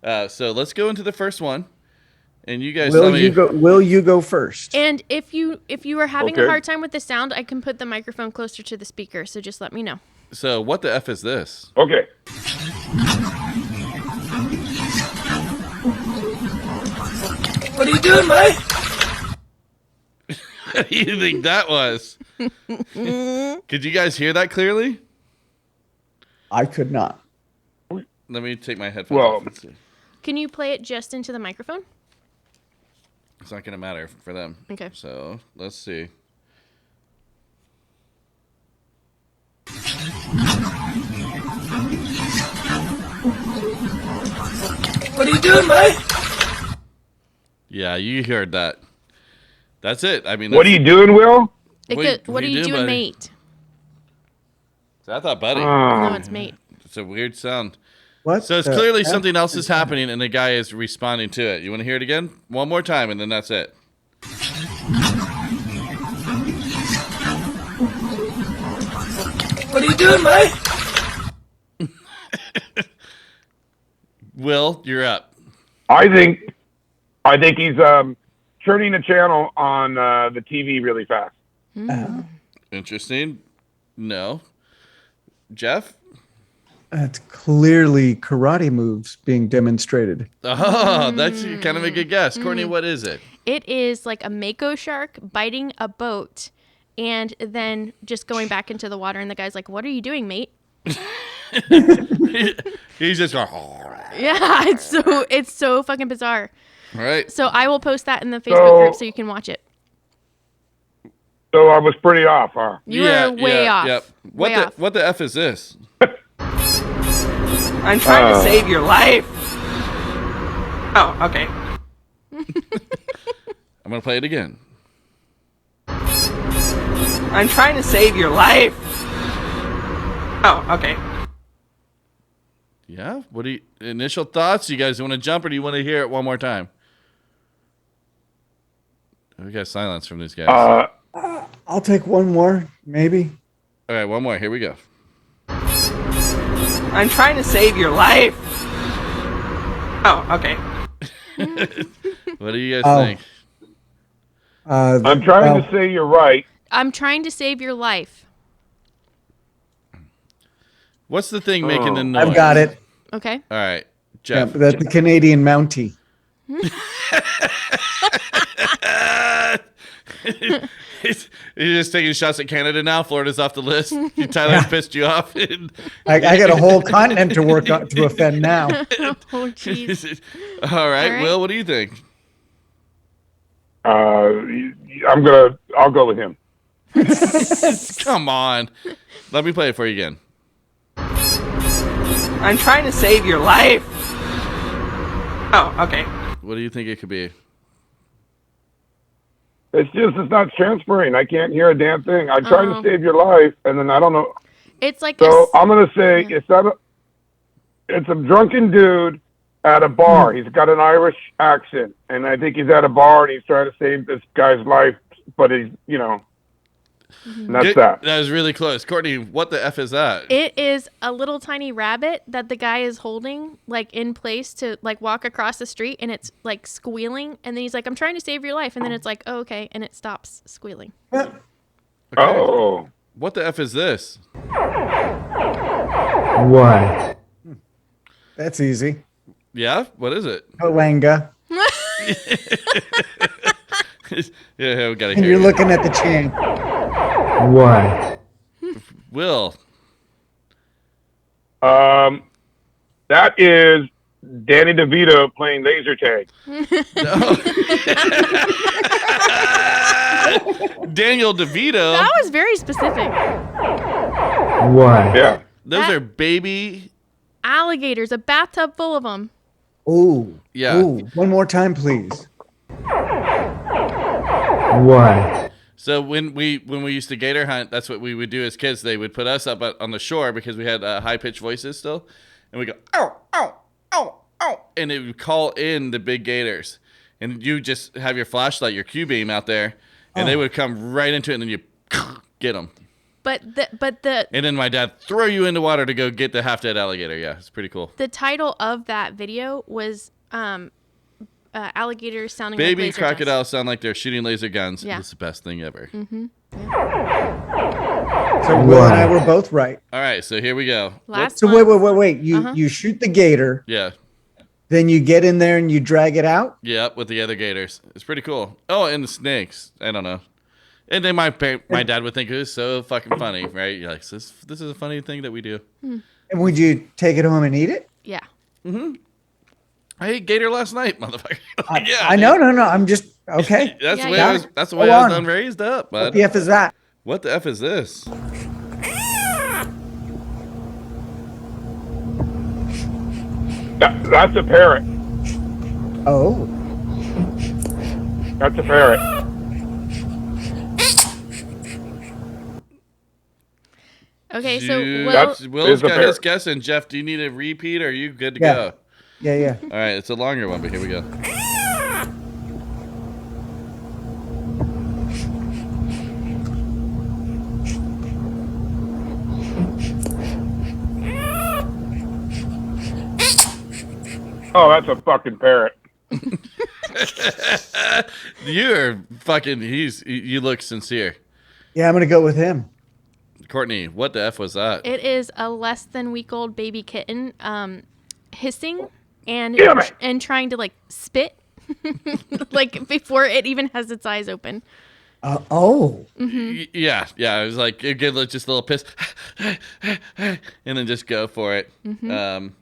know. So let's go into the first one, and you guys
Will
tell me.
you go first?
And if you are having a
Okay.
hard time with the sound, I can put the microphone closer to the speaker, so just let me know.
So what the F is this?
Okay.
What are you doing, mate?
What do you think that was? Could you guys hear that clearly?
I could not.
Let me take my headphones
Well-
off. Let's see.
Can you play it just into the microphone?
It's not going to matter for them.
Okay.
So let's see.
What are you doing, mate?
Yeah, you heard that. That's it. I mean,
What are
that's-
you doing, Will?
What are you doing,
buddy?
mate?
I thought, buddy.
No, it's mate.
It's a weird sound.
What?
So it's
the
clearly
F?
something else is happening, and the guy is responding to it. You want to hear it again? One more time, and then that's it.
What are you doing, mate?
Will, you're up.
I think he's turning the channel on the TV really fast.
Interesting. No. Jeff?
That's clearly karate moves being demonstrated.
Oh, that's kind of a good guess. Courtney, what is it?
It is like a mako shark biting a boat and then just going back into the water. And the guy's like, "What are you doing, mate?"
He's just going,
Yeah, it's so fucking bizarre.
all right.
So I will post that in the Facebook group so you can watch it.
So I was pretty off, huh?
You were way off.
Yep.
Way off.
What the F is this?
I'm trying to save your life. Oh, okay.
I'm going to play it again.
I'm trying to save your life. Oh, okay.
Yeah? What do you, initial thoughts? You guys want to jump, or do you want to hear it one more time? We got silence from these guys.
I'll take one more, maybe.
All right, one more. Here we go.
I'm trying to save your life. Oh, okay.
What do you guys
Oh.
think?
I'm trying to say you're right.
I'm trying to save your life.
What's the thing making the noise?
I've got it.
Okay.
All right,
Yeah,
Jeff.
that's the Canadian Mountie.
He's just taking shots at Canada now. Florida's off the list. Tyler's pissed you off.
I got a whole continent to work on to offend now.
Oh, jeez.
All right,
right.
Will, what do you think?
I'll go with him.
Come on. Let me play it for you again.
I'm trying to save your life. Oh, okay.
What do you think it could be?
It's not transferring. I can't hear a damn thing. I'm trying
Oh.
to save your life, and then I don't know.
It's like
So I'm gonna say it's a drunken dude at a bar. He's got an Irish accent, and I think he's at a bar and he's trying to save this guy's life, but he's and that's that.
That was really close. Courtney, what the F is that?
It is a little tiny rabbit that the guy is holding, like, in place to, like, walk across the street, and it's, like, squealing, and then he's like, I'm trying to save your life, and then it's like, oh, okay, and it stops squealing.
Okay.
Oh,
What the F is this?
What?
That's easy.
Yeah? What is it?
Kalanga.
Yeah, we gotta
And
hear
you're
it.
looking at the champ.
What?
Will.
that is Danny DeVito playing laser tag.
Daniel DeVito.
That was very specific.
What?
Yeah.
Those
That-
are baby.
Alligators, a bathtub full of them.
Ooh.
Yeah.
Ooh. One more time, please.
What?
So when we used to gator hunt, that's what we would do as kids. They would put us up on the shore because we had high pitched voices still, and we go ow ow ow ow, and it would call in the big gators, and you just have your flashlight, your Q beam out there, and they would come right into it, and then you get them.
But the
And then my dad throw you in the water to go get the half dead alligator. Yeah, it's pretty cool.
the title of that video was alligators sounding like
Baby
laser guns.
crocodiles sound like they're shooting laser guns.
Yeah.
It's the best thing ever.
So Will and I were both right.
All right, so here we go.
Last
So
one.
wait. You shoot the gator,
Yeah.
then you get in there and you drag it out.
Yeah, with the other gators. It's pretty cool. Oh, and the snakes. I don't know. And then my dad would think it was so fucking funny, right? You're like, this is a funny thing that we do.
And would you take it home and eat it?
Yeah.
I ate gator last night, motherfucker. Yeah,
I know. No. I'm just okay.
That's
Yeah,
the way
yeah.
I was. That's the way
Go
I was
on.
done raised up,
What
bud.
the F is that?
What the F is this?
That's a parrot.
Oh.
That's a parrot.
Okay, so
Dude,
Will,
Will's
Is a
got his
parrot.
guess, and Jeff, do you need a repeat? Or are you good to
Yeah.
go?
Yeah.
All right, it's a longer one, but here we go.
Oh, that's a fucking parrot.
You're fucking. You look sincere,
Yeah, I'm gonna go with him.
Courtney. What the F was that?
it is a less than week old baby kitten hissing and
Damn it.
and trying to like spit like before it even has its eyes open.
Oh.
Yeah. It was like it get just a little piss, and then just go for it.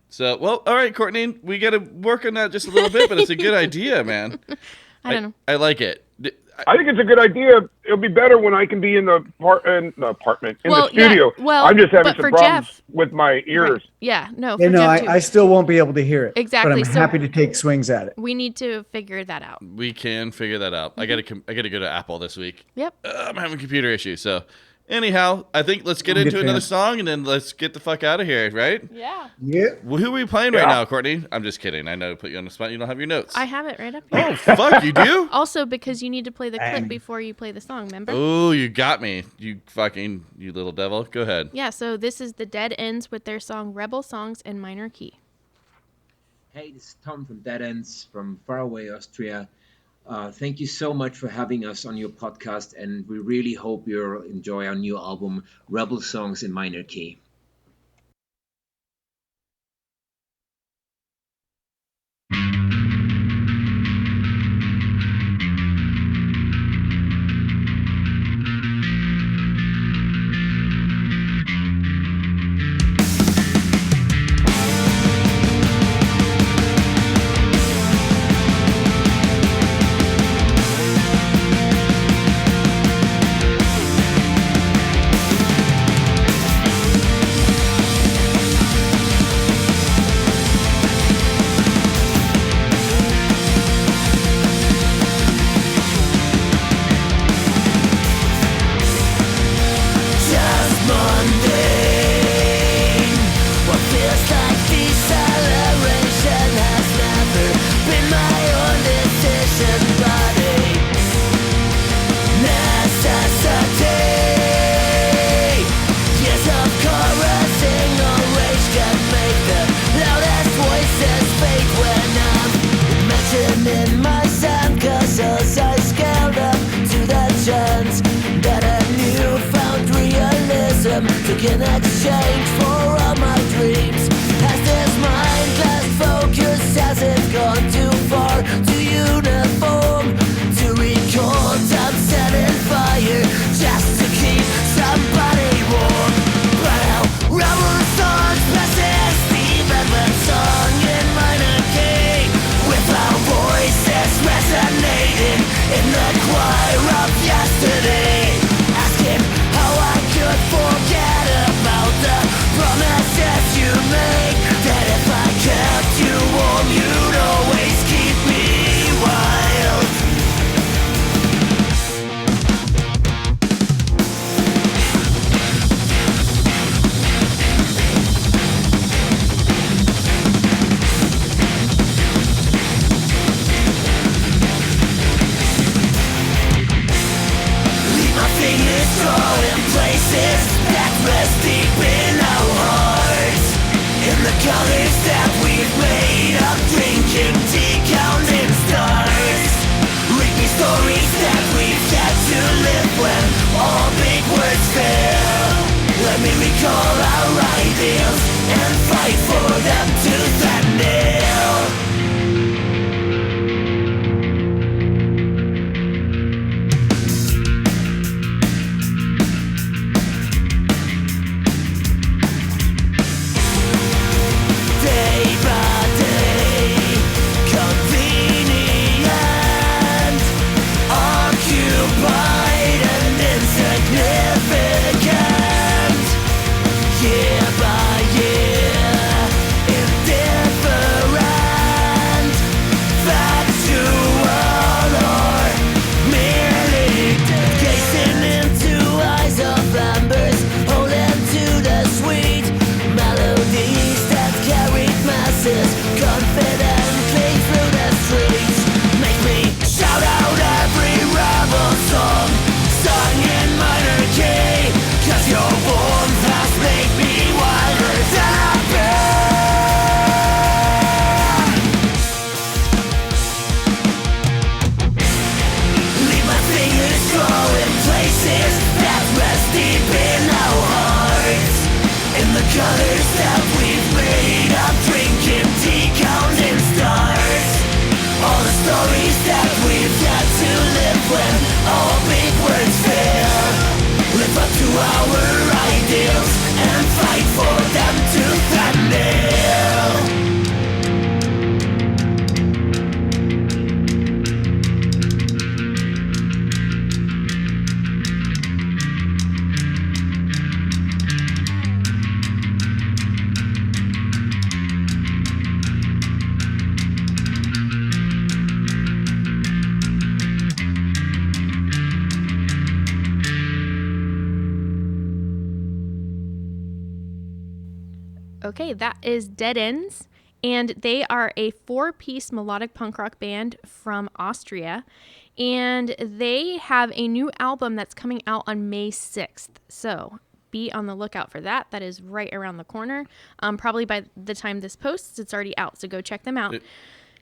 So, well, all right, Courtney, we got to work on that just a little bit, but it's a good idea, man.
I don't know.
I like it.
I think it's a good idea. It'll be better when I can be in the apartment, in
Well,
the studio.
yeah, well,
I'm just having
but for
some problems
Jeff-
with my ears.
Right. Yeah, no,
Yeah,
for
no,
Jeff too.
I still won't be able to hear it.
Exactly,
But I'm
so-
happy to take swings at it.
We need to figure that out.
We can figure that out. I gotta go to Apple this week.
Yep.
I'm having computer issues. So, anyhow, I think let's get
Good
into another
fan.
song and then let's get the fuck out of here, right?
Yeah.
Yeah.
Well, who are we playing right
Yeah.
now, Courtney? I'm just kidding. I know I put you on the spot. You don't have your notes.
I have it right up here.
Oh, fuck, you do?
Also, because you need to play the clip
Dang.
before you play the song, remember?
Oh, you got me. You little devil. Go ahead.
Yeah, so this is the Deadends with their song Rebel Songs in Minor Key.
Hey, this is Tom from Deadends from faraway Austria.
Thank you so much for having us on your podcast, and we really hope you'll enjoy our new album, Rebel Songs in Minor Key.
Just mundane. What feels like deceleration has never been my own decision, but a necessity. Years of chorusing or rage can make the loudest voices fade when I'm imagining my sandcastles. I scaled up to the chance that a newfound realism took in exchange for all my dreams. Has this mind-glass focus, has it gone too far, too uniform to recall time setting fire just to keep somebody warm? But how rebel songs persist, even when sung in minor key, with our voices resonating in the choir of yesterday, asking how I could forget about the promises you make, that if I kept you warm you'd always keep me wild. Leave my fingers draw in places that rest deep in our hearts, in the colors that we've made up, drinking tea, counting stars. Read me stories that we've had to live when all big words fail. Let me recall our ideals and fight for them tooth and nail. Day by day, convenient, occupied and insignificant. Year by year, indifferent, factual or merely gazing into eyes of embers, holding to the sweet melodies that carried masses confidently through the streets. Make me shout out every rebel song sung in minor key, 'cause your warmth has made me wilder than I've been. Leave my fingers draw in places that rest deep in our hearts, in the colors that we've made up, drinking tea, counting stars. All the stories that we've got to live when all big words fail. Live up to our ideals and fight for them tooth and nail.
Okay, that is Deadends, and they are a 4-piece melodic punk rock band from Austria, and they have a new album that's coming out on May 6th. So be on the lookout for that. That is right around the corner. Probably by the time this posts, it's already out. So go check them out.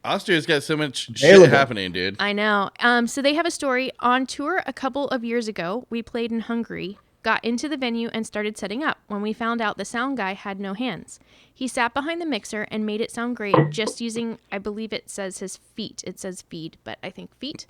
Austria's got so much
Available.
shit happening, dude.
I know. So they have a story. On tour a couple of years ago, we played in Hungary, got into the venue, and started setting up when we found out the sound guy had no hands. He sat behind the mixer and made it sound great just using, I believe it says his feet. It says feed, but I think feet.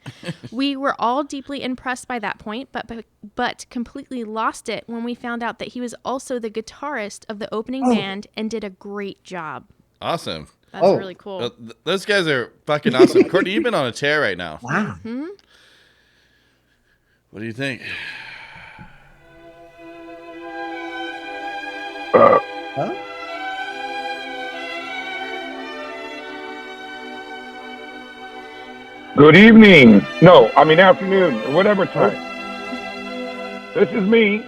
We were all deeply impressed by that point, but completely lost it when we found out that he was also the guitarist of the opening band and did a great job.
Awesome.
That's really cool.
Well, those guys are fucking awesome. Courtney, you've been on a tear right now.
Wow.
What do you think?
Huh?
Good evening. No, I mean afternoon or whatever time. This is me,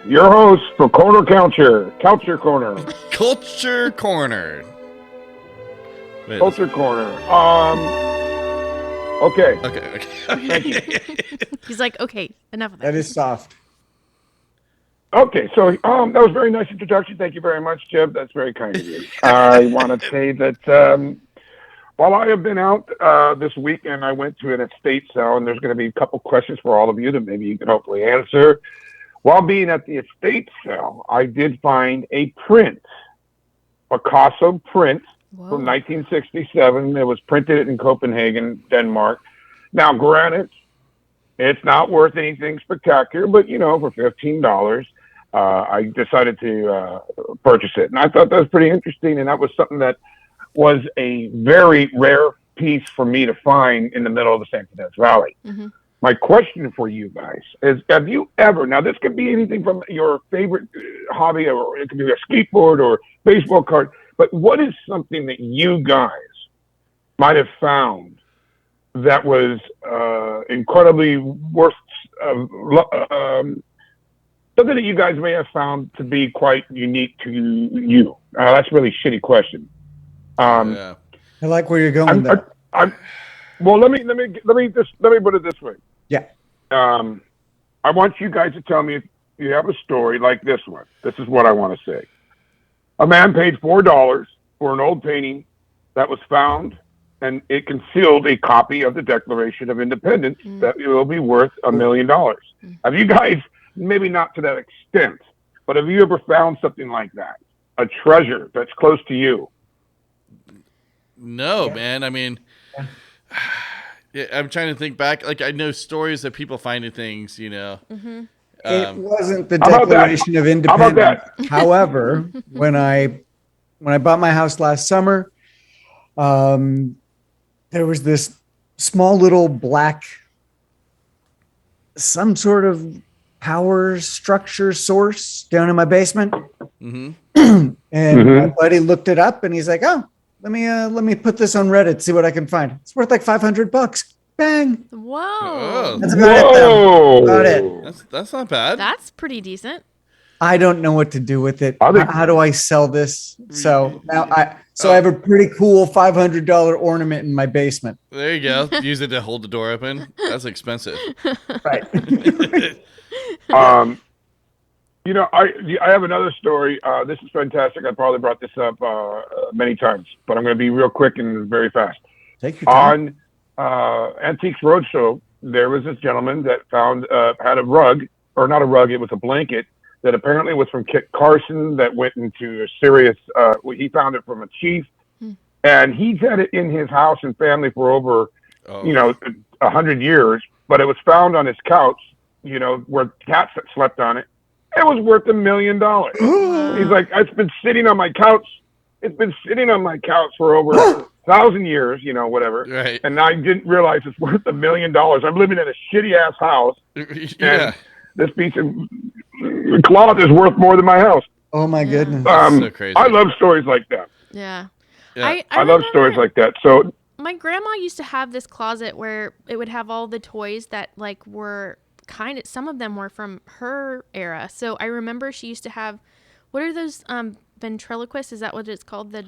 your host for Corner Culture Corner.
Culture Corner. Wait,
Culture Corner. Okay.
Okay.
Thank you.
He's like, okay, enough of that.
That is soft.
Okay, so that was a very nice introduction. Thank you very much, Jeb. That's very kind of you. I want to say that while I have been out this weekend, I went to an estate sale, and there's going to be a couple questions for all of you that maybe you can hopefully answer. While being at the estate sale, I did find a print, Picasso print from 1967. It was printed in Copenhagen, Denmark. Now, granted, it's not worth anything spectacular, but, you know, for $15, I decided to purchase it. And I thought that was pretty interesting, and that was something that was a very rare piece for me to find in the middle of the San Fernando Valley.
Mm-hmm.
My question for you guys is, have you ever, now this could be anything from your favorite hobby, or it could be a skateboard or baseball card, but what is something that you guys might have found that was incredibly worth, something that you guys may have found to be quite unique to you? That's a really shitty question.
Yeah.
I like where you're going there.
Well, let me put it this way.
Yeah.
I want you guys to tell me if you have a story like this one. This is what I want to say. A man paid $4 for an old painting that was found, and it concealed a copy of the Declaration of Independence that will be worth $1 million. Have you guys, maybe not to that extent, but have you ever found something like that? A treasure that's close to you?
No, man. I mean, I'm trying to think back. Like, I know stories of people finding things, you know.
Mm-hmm.
It wasn't the
How about that?
Declaration of
How about
Independence.
that?
However, when I bought my house last summer, there was this small little black, some sort of power structure source down in my basement.
Mm-hmm.
And my buddy looked it up, and he's like, "Oh, let me put this on Reddit, see what I can find. It's worth like $500. Bang!
Whoa.
Oh,
That's about it. Though. About it.
that's not bad.
That's pretty decent.
I don't know what to do with it.
I think-
How do I sell this? So now I have a pretty cool $500 ornament in my basement.
There you go. Use it to hold the door open. That's expensive.
Right.
You know, I have another story. This is fantastic. I probably brought this up many times, but I'm going to be real quick and very fast.
Take your time.
On Antiques Roadshow, there was this gentleman that found had a rug, or not a rug, it was a blanket that apparently was from Kit Carson that went into a serious. He found it from a chief, and he's had it in his house and family for over, 100 years. But it was found on his couch, you know, where cats had slept on it. It was worth $1 million. He's like, it's been sitting on my couch. It's been sitting on my couch for over 1,000 years, you know, whatever.
Right.
And I didn't realize it's worth $1 million. I'm living in a shitty ass house.
Yeah.
And this piece of cloth is worth more than my house.
Oh my goodness.
So crazy.
I love stories like that.
Yeah.
Yeah.
I love stories like that. So
My grandma used to have this closet where it would have all the toys that like were some of them were from her era. So I remember she used to have, what are those ventriloquists? Is that what it's called? The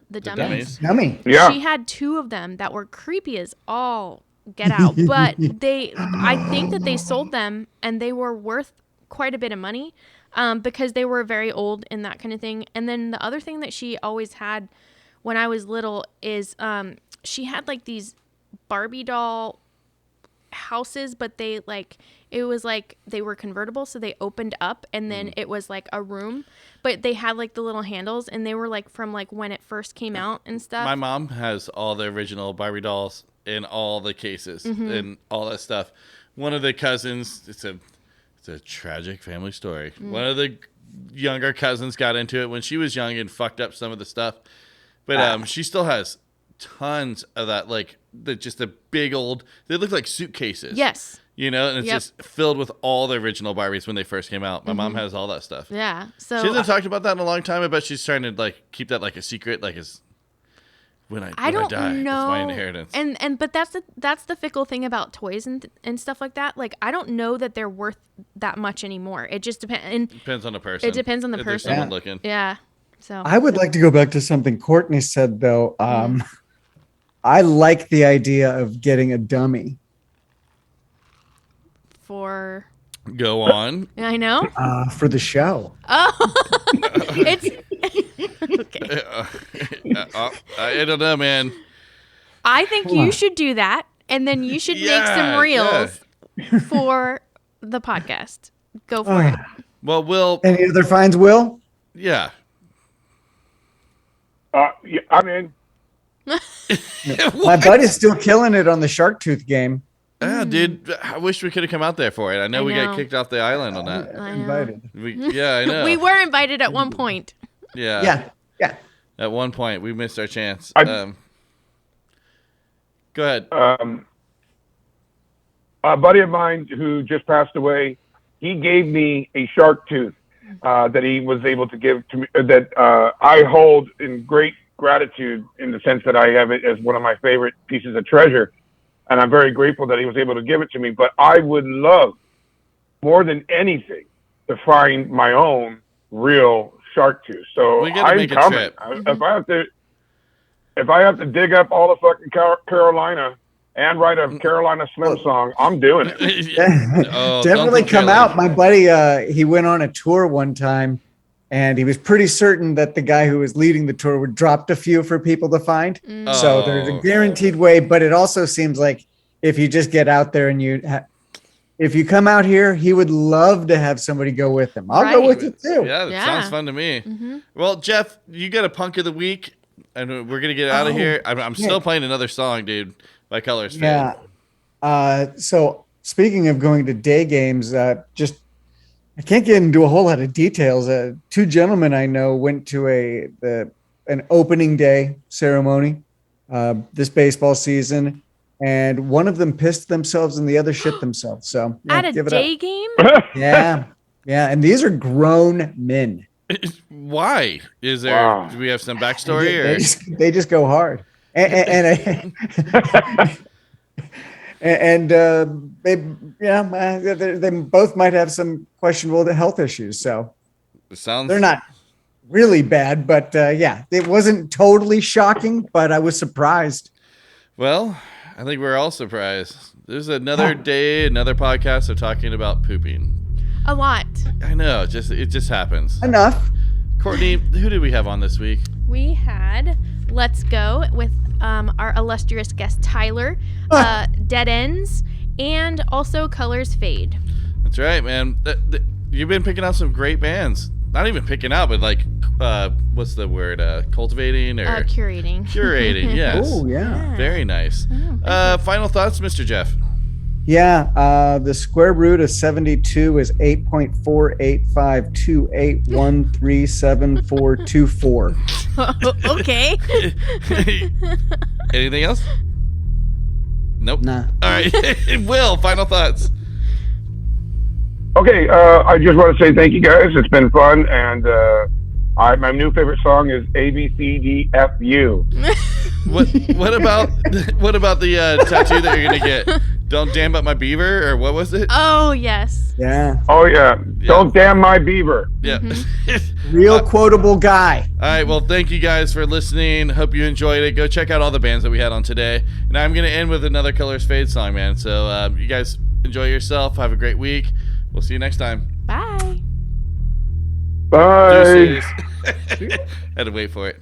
dummies?
Yummy.
yeah.
She had 2 of them that were creepy as all get out, but I think that they sold them and they were worth quite a bit of money because they were very old and that kind of thing. And then the other thing that she always had when I was little is she had like these Barbie doll houses, but they like it was like they were convertible, so they opened up and then it was like a room, but they had like the little handles and they were like from like when it first came out and stuff.
My mom has all the original Barbie dolls in all the cases and all that stuff. One of the cousins, it's a tragic family story. One of the younger cousins got into it when she was young and fucked up some of the stuff, but she still has tons of that, like just the big old, they look like suitcases.
Yes.
You know, and it's just filled with all the original Barbies when they first came out. My mom has all that stuff.
Yeah. So
She hasn't talked about that in a long time. I bet she's trying to like keep that like a secret, like as when I
don't
die,
know.
it's my inheritance.
But that's the fickle thing about toys and stuff like that. Like I don't know that they're worth that much anymore. It just depends.
Depends on the person.
It depends on the
If there's
person.
someone looking.
Yeah. So
I would like to go back to something Courtney said, though. I like the idea of getting a dummy
for
Go on.
I know.
for the show.
Oh, it's okay.
I don't know, man.
I think you should do that, and then you should make some reels for the podcast. Go for it.
Well, Will.
Any other finds, Will?
Yeah.
Yeah, I'm in.
My buddy's still killing it on the shark tooth game.
Yeah, dude. I wish we could have come out there for it. I know we got kicked off the island on that.
I know.
Invited.
I know.
We were invited at one point.
Yeah.
Yeah.
At one point, we missed our chance.
I-
Go ahead.
A buddy of mine who just passed away, he gave me a shark tooth that he was able to give to me, that I hold in great gratitude in the sense that I have it as one of my favorite pieces of treasure. And I'm very grateful that he was able to give it to me. But I would love, more than anything, to find my own real shark tooth. So
We gotta
I'm
make a
coming.
trip.
If I have to dig up all of fucking Carolina and write a Carolina Slim song, I'm doing it.
Oh,
Definitely
don't
come
kill
out.
him.
My buddy, he went on a tour one time, and he was pretty certain that the guy who was leading the tour would dropped a few for people to find. So there's a guaranteed way, but it also seems like if you just get out there and if you come out here, he would love to have somebody go with him. I'll go with you too.
Yeah, that sounds fun to me. Well, Jeff, you got a punk of the week, and we're gonna get out of here. I'm still playing another song, dude, by Colors Fade.
Yeah. So speaking of going to day games, I can't get into a whole lot of details. Two gentlemen I know went to an opening day ceremony this baseball season, and one of them pissed themselves and the other shit themselves. So
At a
give it
day
up.
game?
Yeah, and these are grown men.
Why? Is there?
Wow.
Do we have some backstory?
They just go hard, and they both might have some questionable health issues. So they're not really bad, but it wasn't totally shocking, but I was surprised.
Well, I think we're all surprised. There's another day, another podcast of talking about pooping.
A lot.
I know, it just happens.
Enough.
Courtney, who did we have on this week?
We had Let's Go with our illustrious guest Tyler, Deadends, and also Colors Fade.
That's right, man. You've been picking out some great bands. Not even picking out, but like, what's the word? Cultivating or
curating.
Curating, yes.
Oh, yeah.
Very nice. Final thoughts, Mr. Jeff?
Yeah, the square root of 72 is 8.48528137424.
Okay.
Anything else? Nope.
Nah.
All right. Will, final thoughts.
Okay, I just want to say thank you guys. It's been fun, and my new favorite song is ABCDFU.
What about the tattoo that you're gonna get? Don't damn up my beaver, or what was it?
Oh yes.
Yeah.
Oh yeah. Don't damn my beaver.
Yeah.
Real quotable guy.
All right. Well, thank you guys for listening. Hope you enjoyed it. Go check out all the bands that we had on today. And I'm gonna end with another Colors Fade song, man. So you guys enjoy yourself. Have a great week. We'll see you next time.
Bye.
Bye.
Deuces. Had to wait for it.